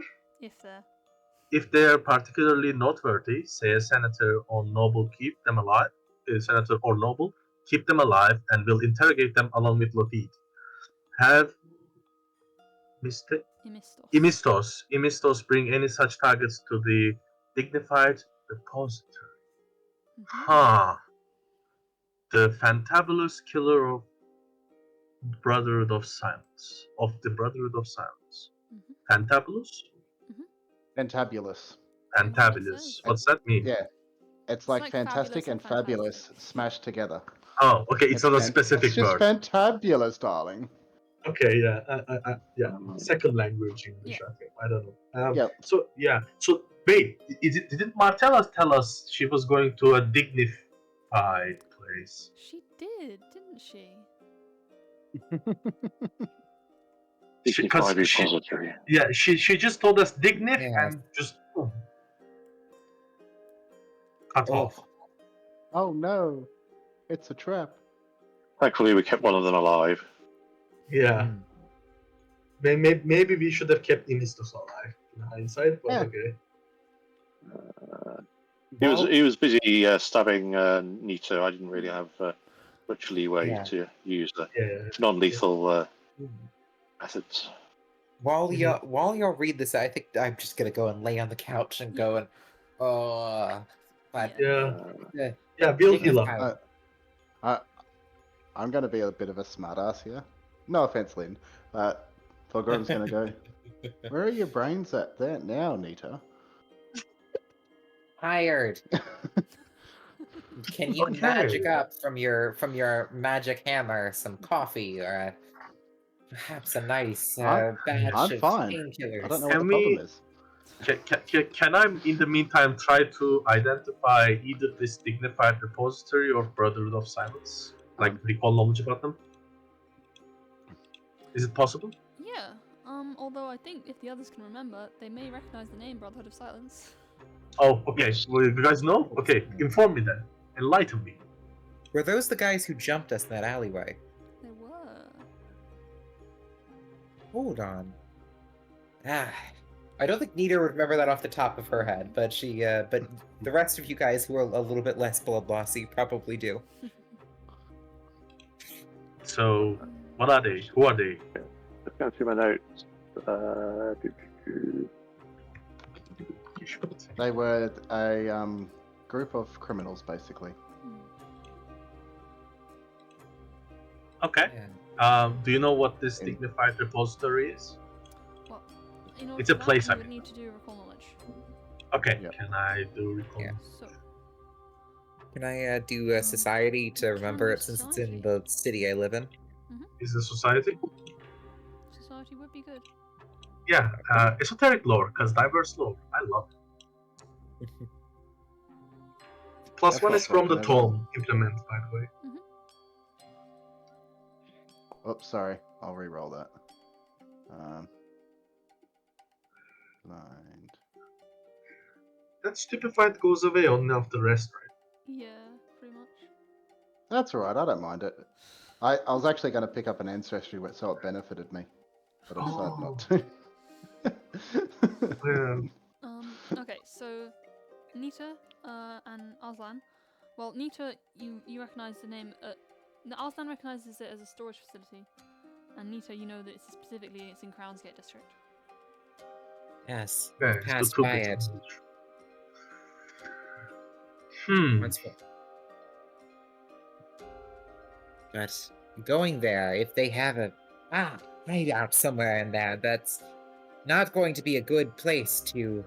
If they are particularly noteworthy, say a senator or noble, keep them alive. Senator or noble, keep them alive, and will interrogate them along with Lothid. Have Imistos bring any such targets to the dignified repository. The fantabulous killer of Brotherhood of Silence. Fantabulous? Fantabulous. Fantabulous. What's that mean? Yeah. It's like fantastic fabulous and fabulous smashed together. Oh, okay. It's not a specific It's just word. fantabulous, darling. Okay, yeah. Second language English, Yeah. I think. I don't know. Yep. So yeah. So wait, didn't Martella tell us she was going to a dignified place? She did, didn't she? Dignified repository. She just told us dignif and just cut off. Oh no, it's a trap. Thankfully, we kept one of them alive. Yeah. Maybe we should have kept Imistos alive in hindsight, but okay. He was busy stabbing Nito. I didn't really have much leeway to use the non-lethal methods. While y'all read this, I think I'm just gonna go and lay on the couch and go and Bill heal up. I'm gonna be a bit of a smartass here. No offense, Lynn. Fulgrim's gonna go. Where are your brains at there now, Nita? Hired. Can you magic up from your magic hammer some coffee or perhaps a nice batch of painkillers? I don't know what the problem is. Can I, in the meantime, try to identify either this dignified repository or Brotherhood of Silence? Like, recall knowledge about them? Is it possible? Yeah. Although I think if the others can remember, they may recognize the name Brotherhood of Silence. Oh, okay. Well, you guys know? Okay, inform me then. Enlighten me. Were those the guys who jumped us in that alleyway? They were. Hold on. I don't think Nita would remember that off the top of her head, but but the rest of you guys who are a little bit less bloodlossy probably do. So, What are they? Who are they? Just going through my notes. They were a group of criminals, basically. Hmm. Okay. Yeah. Do you know what this dignified repository is? Well, in order It's a for that, place, you I would mean. need to do recall knowledge. Okay. Yep. Can I do recall? Yeah. So, Can I do a society to you remember can it do since it's society. in the city I live in? Is the society? Society would be good. Yeah. Esoteric lore, because diverse lore. I love it. Plus That's one what is from the broken over. tome implement, by the way. Oops, sorry. I'll re-roll that. Blind. That stupefied goes away only after rest, right? Yeah, pretty much. That's alright, I don't mind it. I was actually going to pick up an ancestry so it benefited me, but I decided not to. Yeah. Okay, so Nita and Arslan. Well, Nita, you recognize the name. Arslan recognizes it as a storage facility, and Nita, you know that it's in Crownsgate district. Yes, Yeah, we've it's passed two by bits of it. knowledge. Once But going there, if they have a hideout somewhere in there, that's not going to be a good place to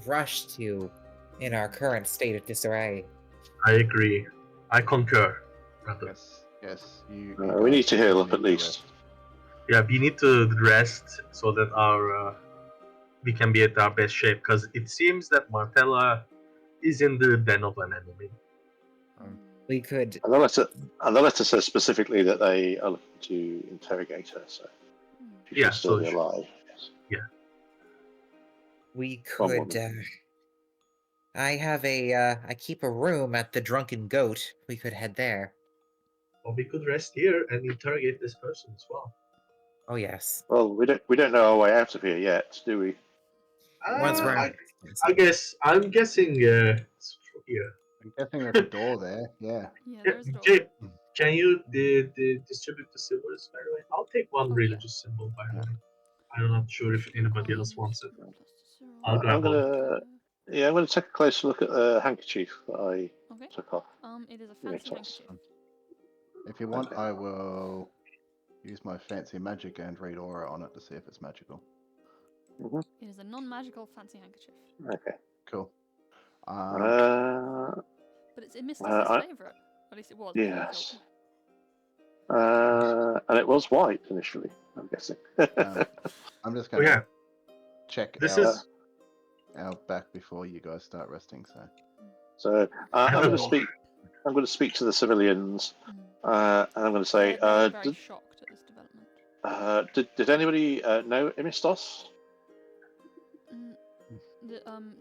rush to in our current state of disarray. I agree. I concur, brother. Yes. You we guys need to heal do up at need to least. rest. Yeah, we need to rest so that we can be at our best shape. Because it seems that Martella is in the den of an enemy. We could And the letter says specifically that they are looking to interrogate her, so she should Yeah, still so be alive. Yes. Yeah. we One could woman. I keep a room at the Drunken Goat. We could head there. Or we could rest here and interrogate this person as well. Oh yes. Well, we don't know our way out of here yet, do we? Once we're I'm guessing it's through here. I'm guessing there's a door there. Yeah. Yeah, Yeah, there's a door. Jay, can you distribute the silvers, by the way? I'll take one Oh, religious symbol, by the way. I'm not sure if anybody else wants it. Plus the zero. I'll grab one. I'm gonna take a closer look at the handkerchief that I Okay. took off. It is a Yeah, fancy toss. handkerchief. If you want, Okay. I will use my fancy magic and read aura on it to see if it's magical. It is a non-magical fancy handkerchief. Okay. Cool. But it's Mistus's favourite. At least it was. before he killed Yes. him. And it was white initially, I'm guessing. I'm just Oh gonna yeah, check this our, is our back before you guys start resting. So I'm have going a to look. speak. I'm going to speak to the civilians, and I'm going to say, They're very shocked at this development. did anybody know Emistos?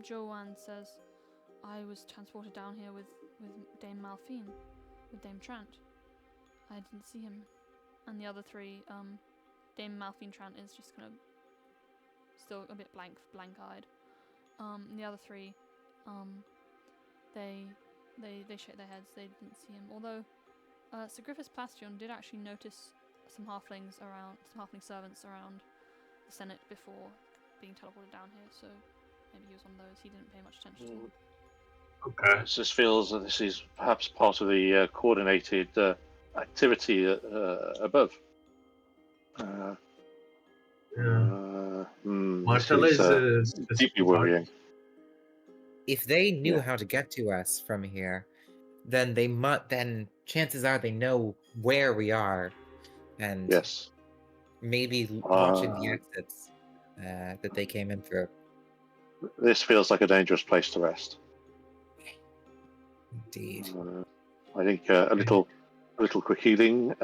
Joanne says, I was transported down here with Dame Malphine, with Dame Trant. I didn't see him. And the other three, Dame Malphine Trant is just kind of still a bit blank-eyed. The other three, they shake their heads. They didn't see him. Although Sir Griffiths Bastion did actually notice some halfling servants around the Senate before being teleported down here. So maybe he was one of those. He didn't pay much attention to them. Okay. It just feels that this is perhaps part of the coordinated activity above. Martella is deeply worrying. If they knew Yeah. how to get to us from here, then then chances are they know where we are, and Yes. maybe watching the exits that they came in through. This feels like a dangerous place to rest. Indeed. I think a little quick healing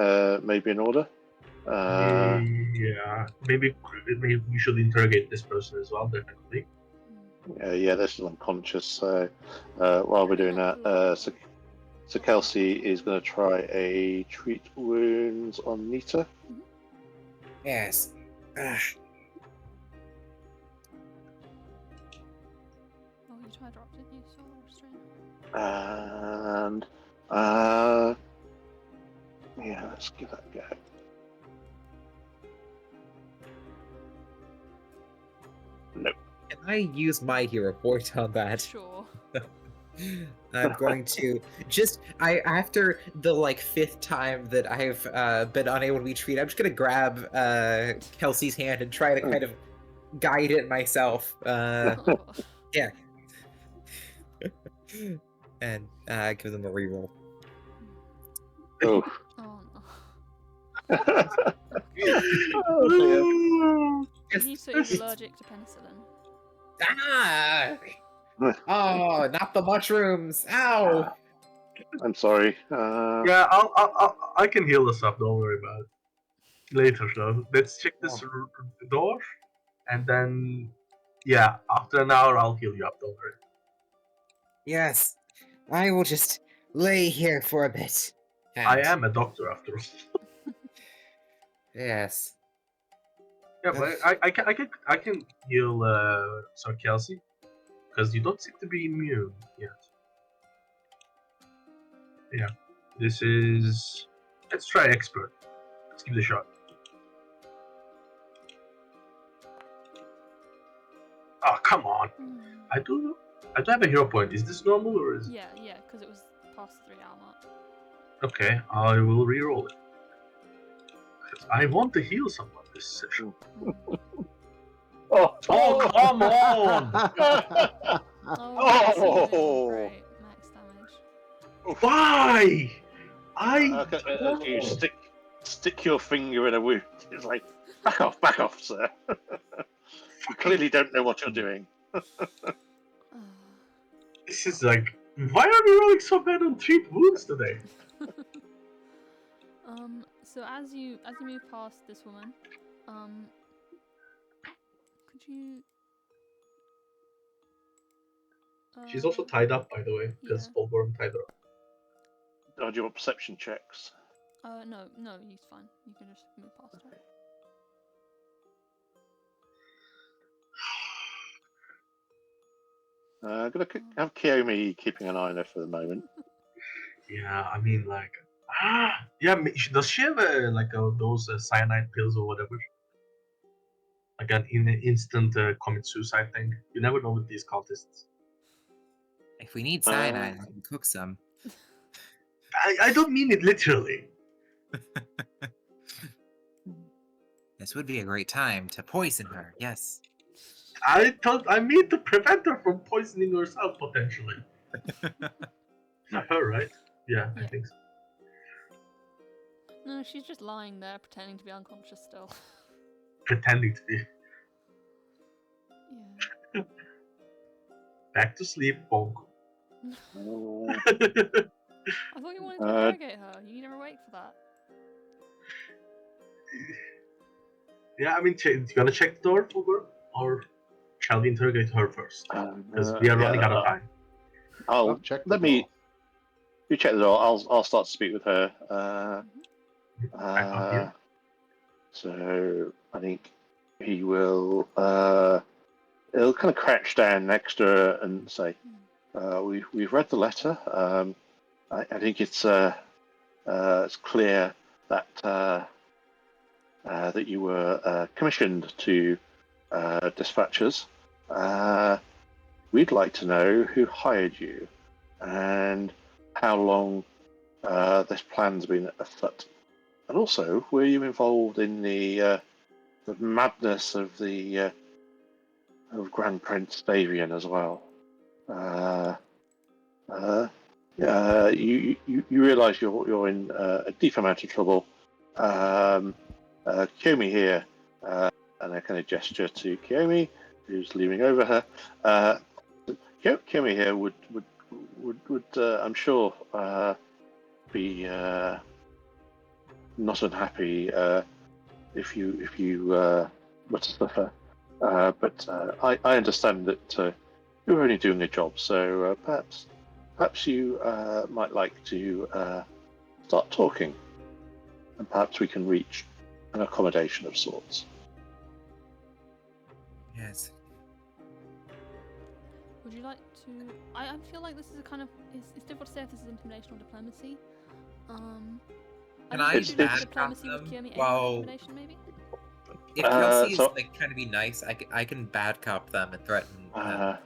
may be in order. Yeah, maybe we should interrogate this person as well, definitely. Yeah, they're still unconscious. So while we're doing that, so Kelsey is going to try a treat wounds on Nita. Yes. Oh, you tried drop, didn't you? So restrain. And Yeah, let's give that a go. Nope. Can I use my hero point on that? Sure. I'm going to after the like 5th time that I've been unable to be treated, I'm just gonna grab Kelsey's hand and try to kind of guide it myself. Yeah. And give them a reroll. Oh. Oh no. Oh, He said he's allergic to penicillin. Ah! dear. Oh, not the mushrooms! Ow! I'm sorry. Yeah, I can heal us up. Don't worry about it. Later, though. Let's check this door, and then yeah, after an hour I'll heal you up. Don't worry. Yes, I will just lay here for a bit. I And- am a doctor after all. Yes. Yeah, but I can heal Sir Kelsey, because you don't seem to be immune yet. Yeah, this is. Let's try expert. Let's give it a shot. Oh, come on! I do have a hero point. Is this normal or is? Yeah, because it was past the 3-hour mark. Okay, I will re-roll it. 'Cause I want to heal someone this session. Oh, Oh, come on! Oh, great. Max damage. Why? Okay, you stick your finger in a wound. It's like, back off, sir. You clearly don't know what you're doing. This is like, why are we rolling so bad on treat wounds today? So as you move past this woman, could you? She's also tied up, by the way, because Yeah. Fulgorm tied her up. Oh, do you want perception checks? No, he's fine. You can just move past her. I'm gonna have Kiyomi keeping an eye on her for the moment. Yeah, I mean, like, yeah. Does she have those cyanide pills or whatever? Like an instant commit suicide thing. You never know with these cultists. If we need cyanide, I can cook some. I don't mean it literally. This would be a great time to poison her, yes. I mean to prevent her from poisoning herself potentially. Not her, right? Yeah, I Yeah. think so. No, she's just lying there pretending to be unconscious still. Pretending to be. Yeah. Back to sleep, bonk. Oh. I thought you wanted to interrogate her. You need her awake for that. Yeah, I mean, you gonna check the door, Fulgor? Or shall we interrogate her first? Because we are running out of time. I'll check. You check the door. I'll start to speak with her. I'm up here. So I think he will. He'll kind of crouch down next to her and say, "We've read the letter. I think it's clear that that you were commissioned to dispatch us. We'd like to know who hired you and how long this plan's been afoot. And also, were you involved in the madness of the of Grand Prince Davian as well? You realise you're in a deep amount of trouble. Kiyomi here, and I kind of gesture to Kiyomi, who's leaning over her. Kiyomi here would I'm sure be not unhappy if you were to suffer. But I understand that you're only doing a job, so perhaps you might like to start talking, and perhaps we can reach an accommodation of sorts. Yes. Would you like to? I feel like this is a kind of it's difficult to say if this is intimidation or diplomacy. Can I I think it's- bad diplomacy cop would cure me. them? Any Well, intimidation, maybe? if Kelsey is so- like trying to be nice, I can bad cop them and threaten them.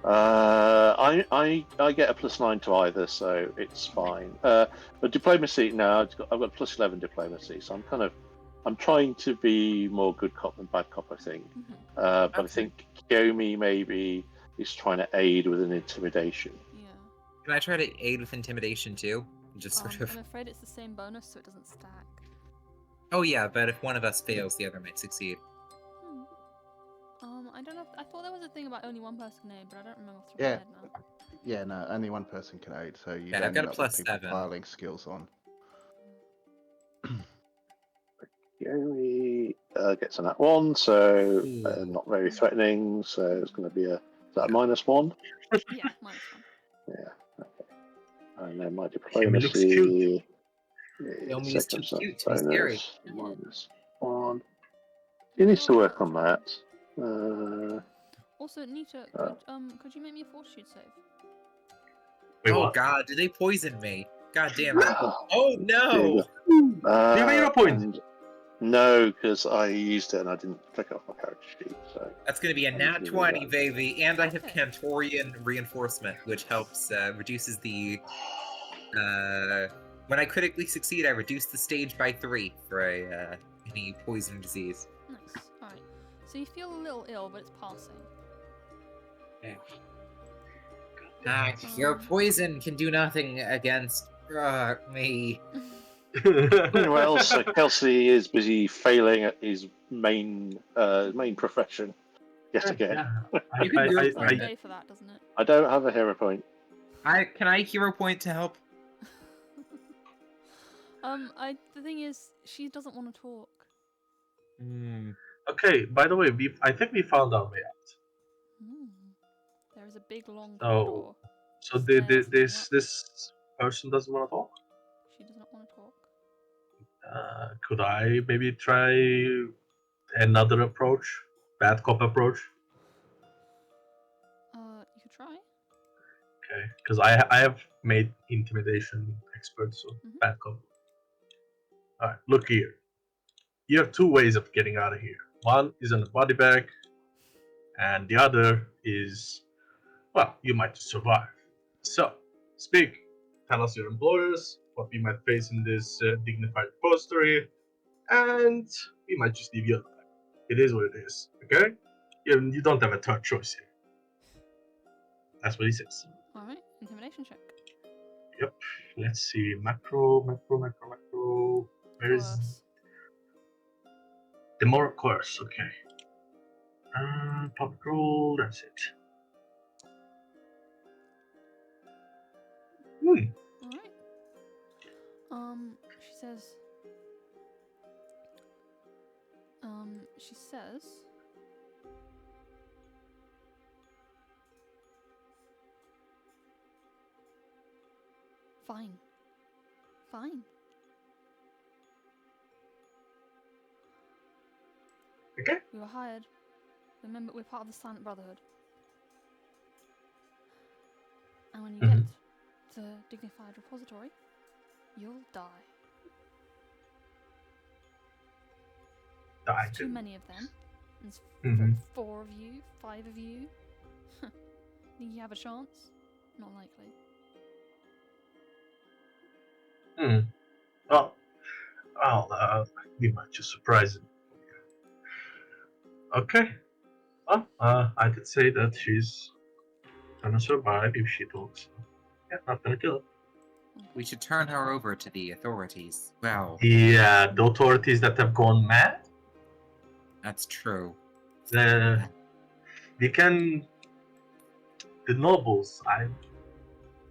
I get a +9 to either, so it's fine. But diplomacy, no, I've got +11 diplomacy, so I'm trying to be more good cop than bad cop, I think. Mhm. But I Okay. think Kiyomi maybe is trying to aid with an intimidation. Yeah. Can I try to aid with intimidation too? Just sort of. I'm afraid it's the same bonus, so it doesn't stack. Oh yeah, but if one of us fails, the other might succeed. I don't know. I thought there was a thing about only one person can aid, but I don't remember off the top Yeah. of my head now. Yeah, no, only one person can aid, so you Yeah, don't I've got end a up with people +7. piling skills on. Kiyomi gets an at 1, so Ooh. not very threatening, so it's going to be a -1? Yeah, -1. Yeah, okay. And then my Kiyomi looks cute. diplomacy. Kiyomi is too Circumstance cute to be scary. bonus -1. He needs to work on that. Also, Nita, could you make me a fortitude save? Wait, Oh what? god, did they poison me? God damn it. Oh, Oh no! Do you have a hero point? and no, because I used it and I didn't click off my character sheet. So That's gonna be a I nat need to do 20, that. baby, and I have Okay. Cantorian reinforcement, which helps reduces the when I critically succeed, I reduce the stage by 3 for any poison disease. Nice. Alright. So you feel a little ill, but it's passing. Your poison can do nothing against me. Meanwhile, so Kelsey is busy failing at his main profession yet again. Yeah. You can hero It's point like it. day for that, doesn't it? I don't have a hero point. Can I hero point to help? The thing is, she doesn't want to talk. Okay, by the way, I think we found our way out. There is a big long So- corridor. So Stairs leading up. this person doesn't want to talk. She does not want to talk. Could I maybe try another approach, bad cop approach? You could try. Okay, because I have made intimidation expert, so Mhm. bad cop. All right, look here. You have two ways of getting out of here. One is in a body bag, and the other is, well, you might just survive. So, speak. Tell us your employers, what we might face in this dignified repository, and we might just leave you alive. It is what it is, okay? You don't have a third choice here. That's what he says. Alright, intimidation check. Let's see. Macro. Where is Coerce. the more course? Okay. Public rule. That's it. Alright. She says, fine. Fine. Okay. We were hired. Remember, we're part of the Silent Brotherhood. And when you get to the dignified repository, you'll die. There's too many of them. There's Mhm. 4 of you, 5 of you. Think you have a chance? Not likely. We might just surprise him. Okay. Well, I could say that she's gonna survive if she talks. Yeah, not gonna kill her. We should turn her over to the authorities. Well, The authorities that have gone mad. that's true. We can. The nobles, I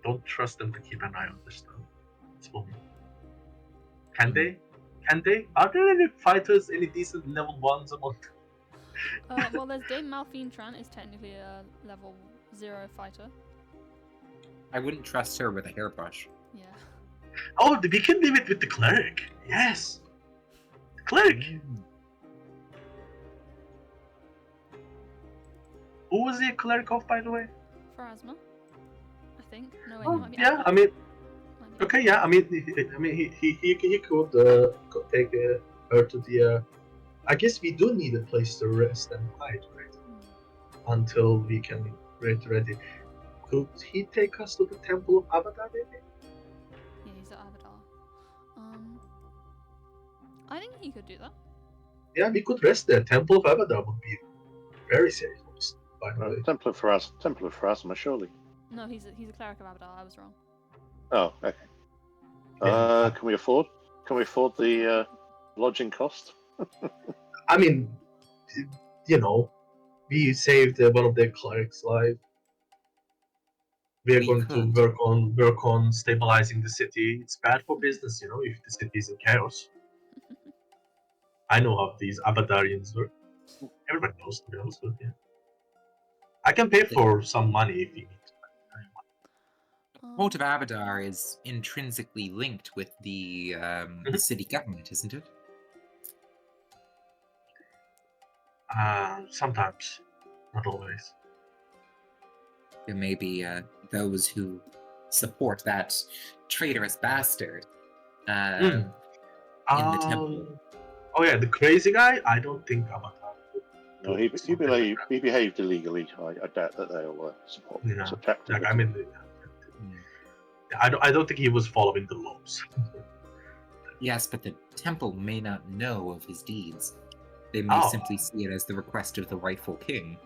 don't trust them to keep an eye on this stuff. It's for me. Can they? Can they? Are there any fighters, any decent level 1s among? Well, there's Dame Malphine Tran is technically a level 0 fighter. I wouldn't trust her with a hairbrush. Yeah. Oh, we can leave it with the cleric. Yes. Cleric. Who was the cleric of, by the way? Pharasma, I think. No, wait, Oh, it might be yeah, Abby. I mean, Might Okay, yeah. I mean, he could take her to the. I guess we do need a place to rest and hide, right? Until we can get ready. Could he take us to the Temple of Abadar, maybe? Yeah, he's at Abadar. I think he could do that. Yeah, we could rest there. Temple of Abadar would be very safe, by the way. Temple of Pharasma, surely. No, he's a cleric of Abadar. I was wrong. Oh, okay. Yeah. Can we afford the lodging cost? I mean, we saved one of their clerics' life. We are We going to could. work on stabilizing the city. It's bad for business, if the city is in chaos. I know how these Abadarians work. Everybody knows, to be honest with you. I can pay for some money if you need. Port of Abadar is intrinsically linked with the city government, isn't it? Sometimes, not always. There may be those who support that traitorous bastard in the temple. Oh yeah, the crazy guy. I don't think Abadar. No, he behaved illegally. I doubt that they'll support Yeah, such activity. I mean, I don't think he was following the laws. Yes, but the temple may not know of his deeds. They may simply see it as the request of the rightful king.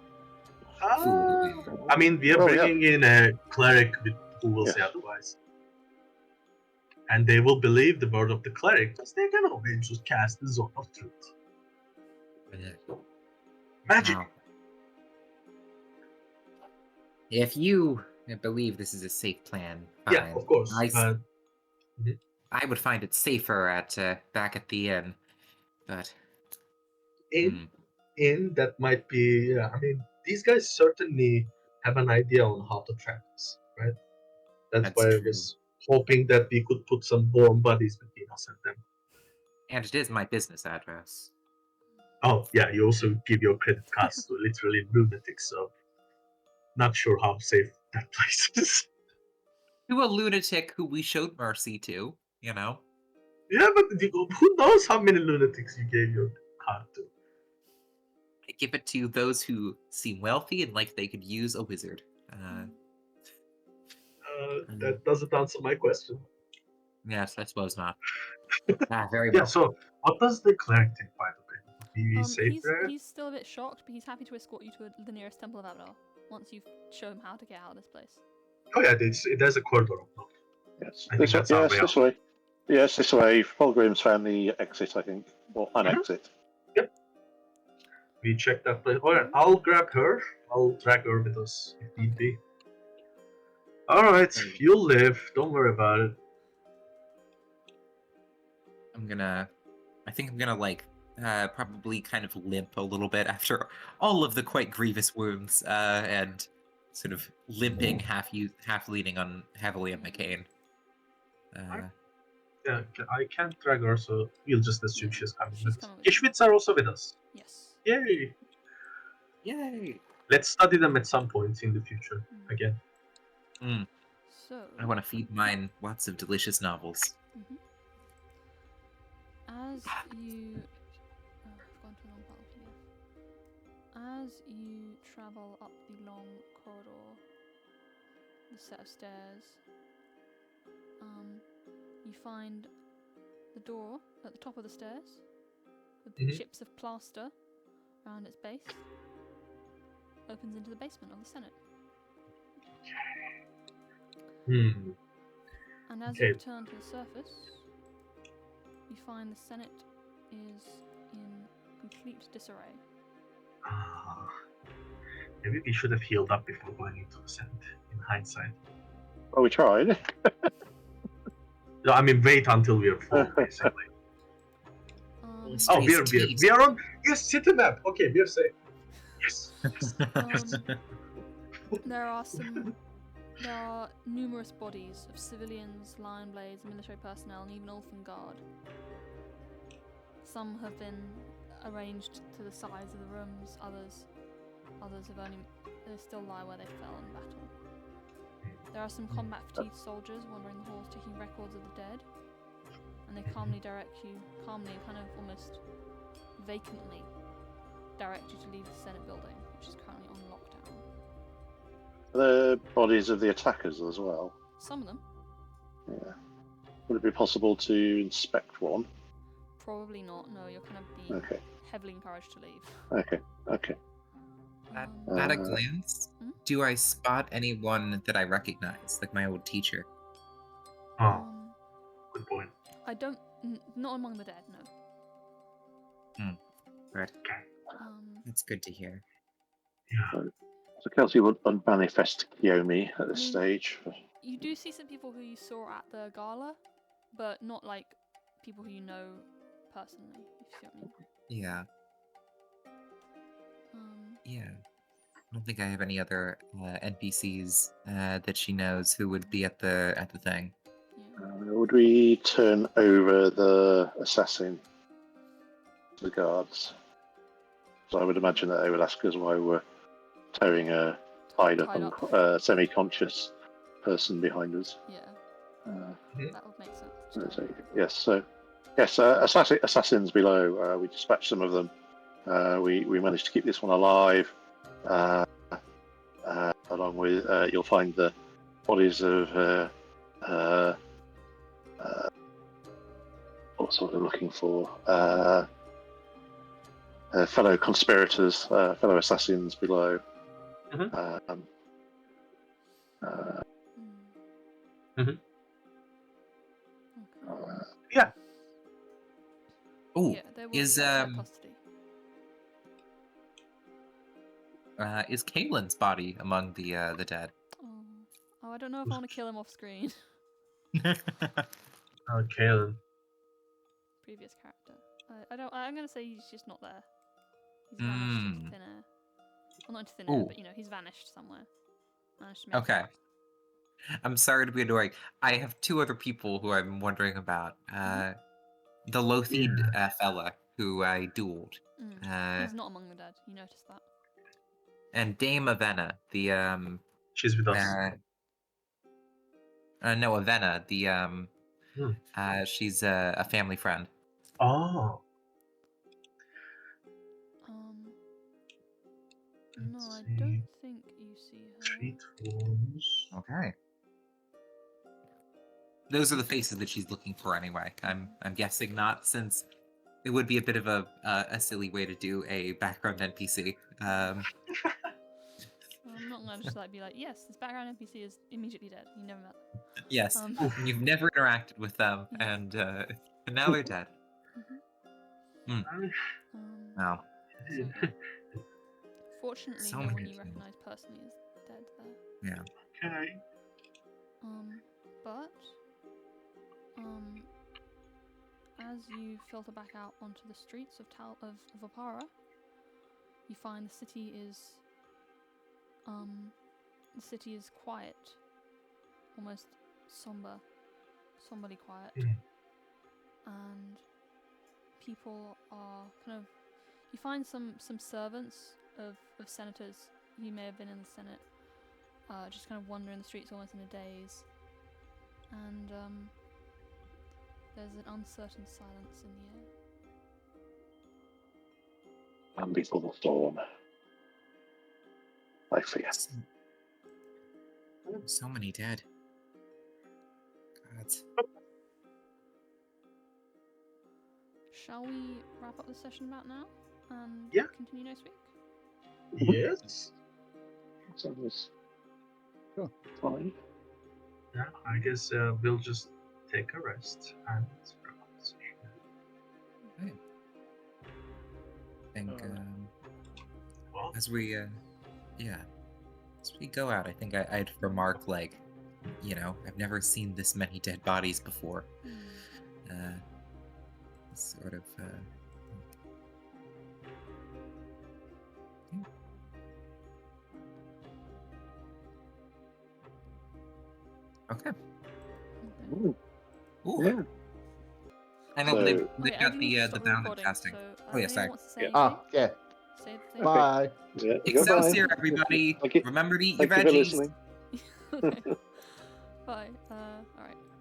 I mean, we are bringing in a cleric who will say otherwise. And they will believe the word of the cleric because they can always just cast the zone of truth. Magic! Now, if you believe this is a safe plan, fine. Yeah, of course. I would find it safer at back at the inn, but in that might be. I mean, these guys certainly have an idea on how to track us, right? That's why true. I was hoping that we could put some warm buddies between us and them. And it is my business address. Oh yeah, you also give your credit cards to literally lunatics, so not sure how safe that place is. To a lunatic who we showed mercy to, Yeah, but who knows how many lunatics you gave your card to? I give it to those who seem wealthy and like they could use a wizard. That doesn't answer my question. Yes, I suppose not. Very well. Yeah, so what does the cleric think, by the way? Would be safe there? He's still a bit shocked, but he's happy to escort you to the nearest Temple of Abadar once you've shown him how to get out of this place. Oh yeah, there's a corridor up north. Yes, this way. Yes, this way. Fulgrim's found the exit, I think. Or an exit. Yep. We check that place. Alright, I'll grab her. I'll drag her with us if need be. Alright, you'll live. Don't worry about it. I think I'm gonna probably kind of limp a little bit after all of the quite grievous wounds, and sort of limping, half leaning on heavily on my cane. Yeah, I can't drag her, so we'll just assume she's coming with us. Coming with Geschwitz are also with us. Yes. Yay! Yay! Let's study them at some point in the future again. So I want to feed mine lots of delicious novels. As you I've gone to a long part of PDF. As you travel up the long corridor, the set of stairs, you find the door at the top of the stairs with chips of plaster around its base. Opens into the basement of the Senate. And as you return to the surface, you find the Senate is in complete disarray. Maybe we should have healed up before going into the Senate, in hindsight. Well, we tried. No, I mean, wait until we are full, basically. We are on. Yes, city map. Okay, we are safe. Yes. There are numerous bodies of civilians, lion blades, military personnel, and even Elfin Guard. Some have been arranged to the sides of the rooms. Others have only. They still lie where they fell in battle. There are some combat fatigued soldiers wandering the halls taking records of the dead, and they calmly direct you, kind of almost vacantly direct you to leave the Senate building, which is currently on lockdown. The bodies of the attackers as well. Some of them, Yeah. Would it be possible to inspect one? probably not. No, you're kind of being Okay. heavily encouraged to leave. Okay. At a glance, do I spot anyone that I recognize, like my old teacher? Oh, good point. I don't. Not among the dead, no. Right. Um, That's good to hear. Yeah. So Kelsey would unmanifest Kiyomi at this stage. You do see some people who you saw at the gala, but not like people who you know personally, if you see what I mean. Yeah. Um, Yeah. I don't think I have any other NPCs that she knows who would be at the thing. yeah. Would we turn over the assassin to the guards? So I would imagine that they would ask us why we're towing a tied up, semi-conscious person behind us. Yeah, Uh, that would make sense. so, yes. So yes, assassins below. We dispatched some of them. We managed to keep this one alive. Along with you'll find the bodies of what sort of looking for fellow conspirators, fellow assassins below. Okay. Yeah. Oh, Yeah, they were is kept in custody. Is Caelin's body among the dead? Oh, I don't know if I want to kill him off screen. Oh, Kaelin. Previous character. I don't. I'm gonna say he's just not there. He's vanished into thin air. Well, not into thin air, but he's vanished somewhere. Managed to make Okay. it. I'm sorry to be annoying. I have two other people who I'm wondering about. The Lothied fella who I dueled. He's not among the dead. You noticed that. And Dame Avenna, the She's with us. no, Avenna, the she's a family friend. Oh. No, I don't think you see her. Treat wounds. Okay. Those are the faces that she's looking for anyway. I'm guessing not, since it would be a bit of a silly way to do a background NPC. I'm not gonna just be like, yes, this background NPC is immediately dead. You never met them. Yes, you've never interacted with them, and now they're dead. Wow. So, yeah. Fortunately, So no many one you things. recognize personally is dead there. Yeah. Okay. But as you filter back out onto the streets of Vapara, you find the city is quiet, almost somberly quiet, and people are kind of. You find some servants of senators who may have been in the Senate, just kind of wandering the streets almost in a daze, and there's an uncertain silence in the air. And before the storm, I fear. So many dead. God. Shall we wrap up the session about now and continue next week? Yes. Sounds Cool. fine. Yeah, I guess we'll just take a rest and wrap up the session. Okay. I think Well, as we go out, I think I'd remark, like, I've never seen this many dead bodies before. Sort of okay. Ooh. Ooh. Yeah. I know So- they got the bound and casting. Oh, yeah, sorry. Yeah. Say the thing. Bye. Yeah, Excelsior, goodbye. everybody! Thank you. Remember to eat your Thank you for veggies. listening. Okay. Bye. Alright.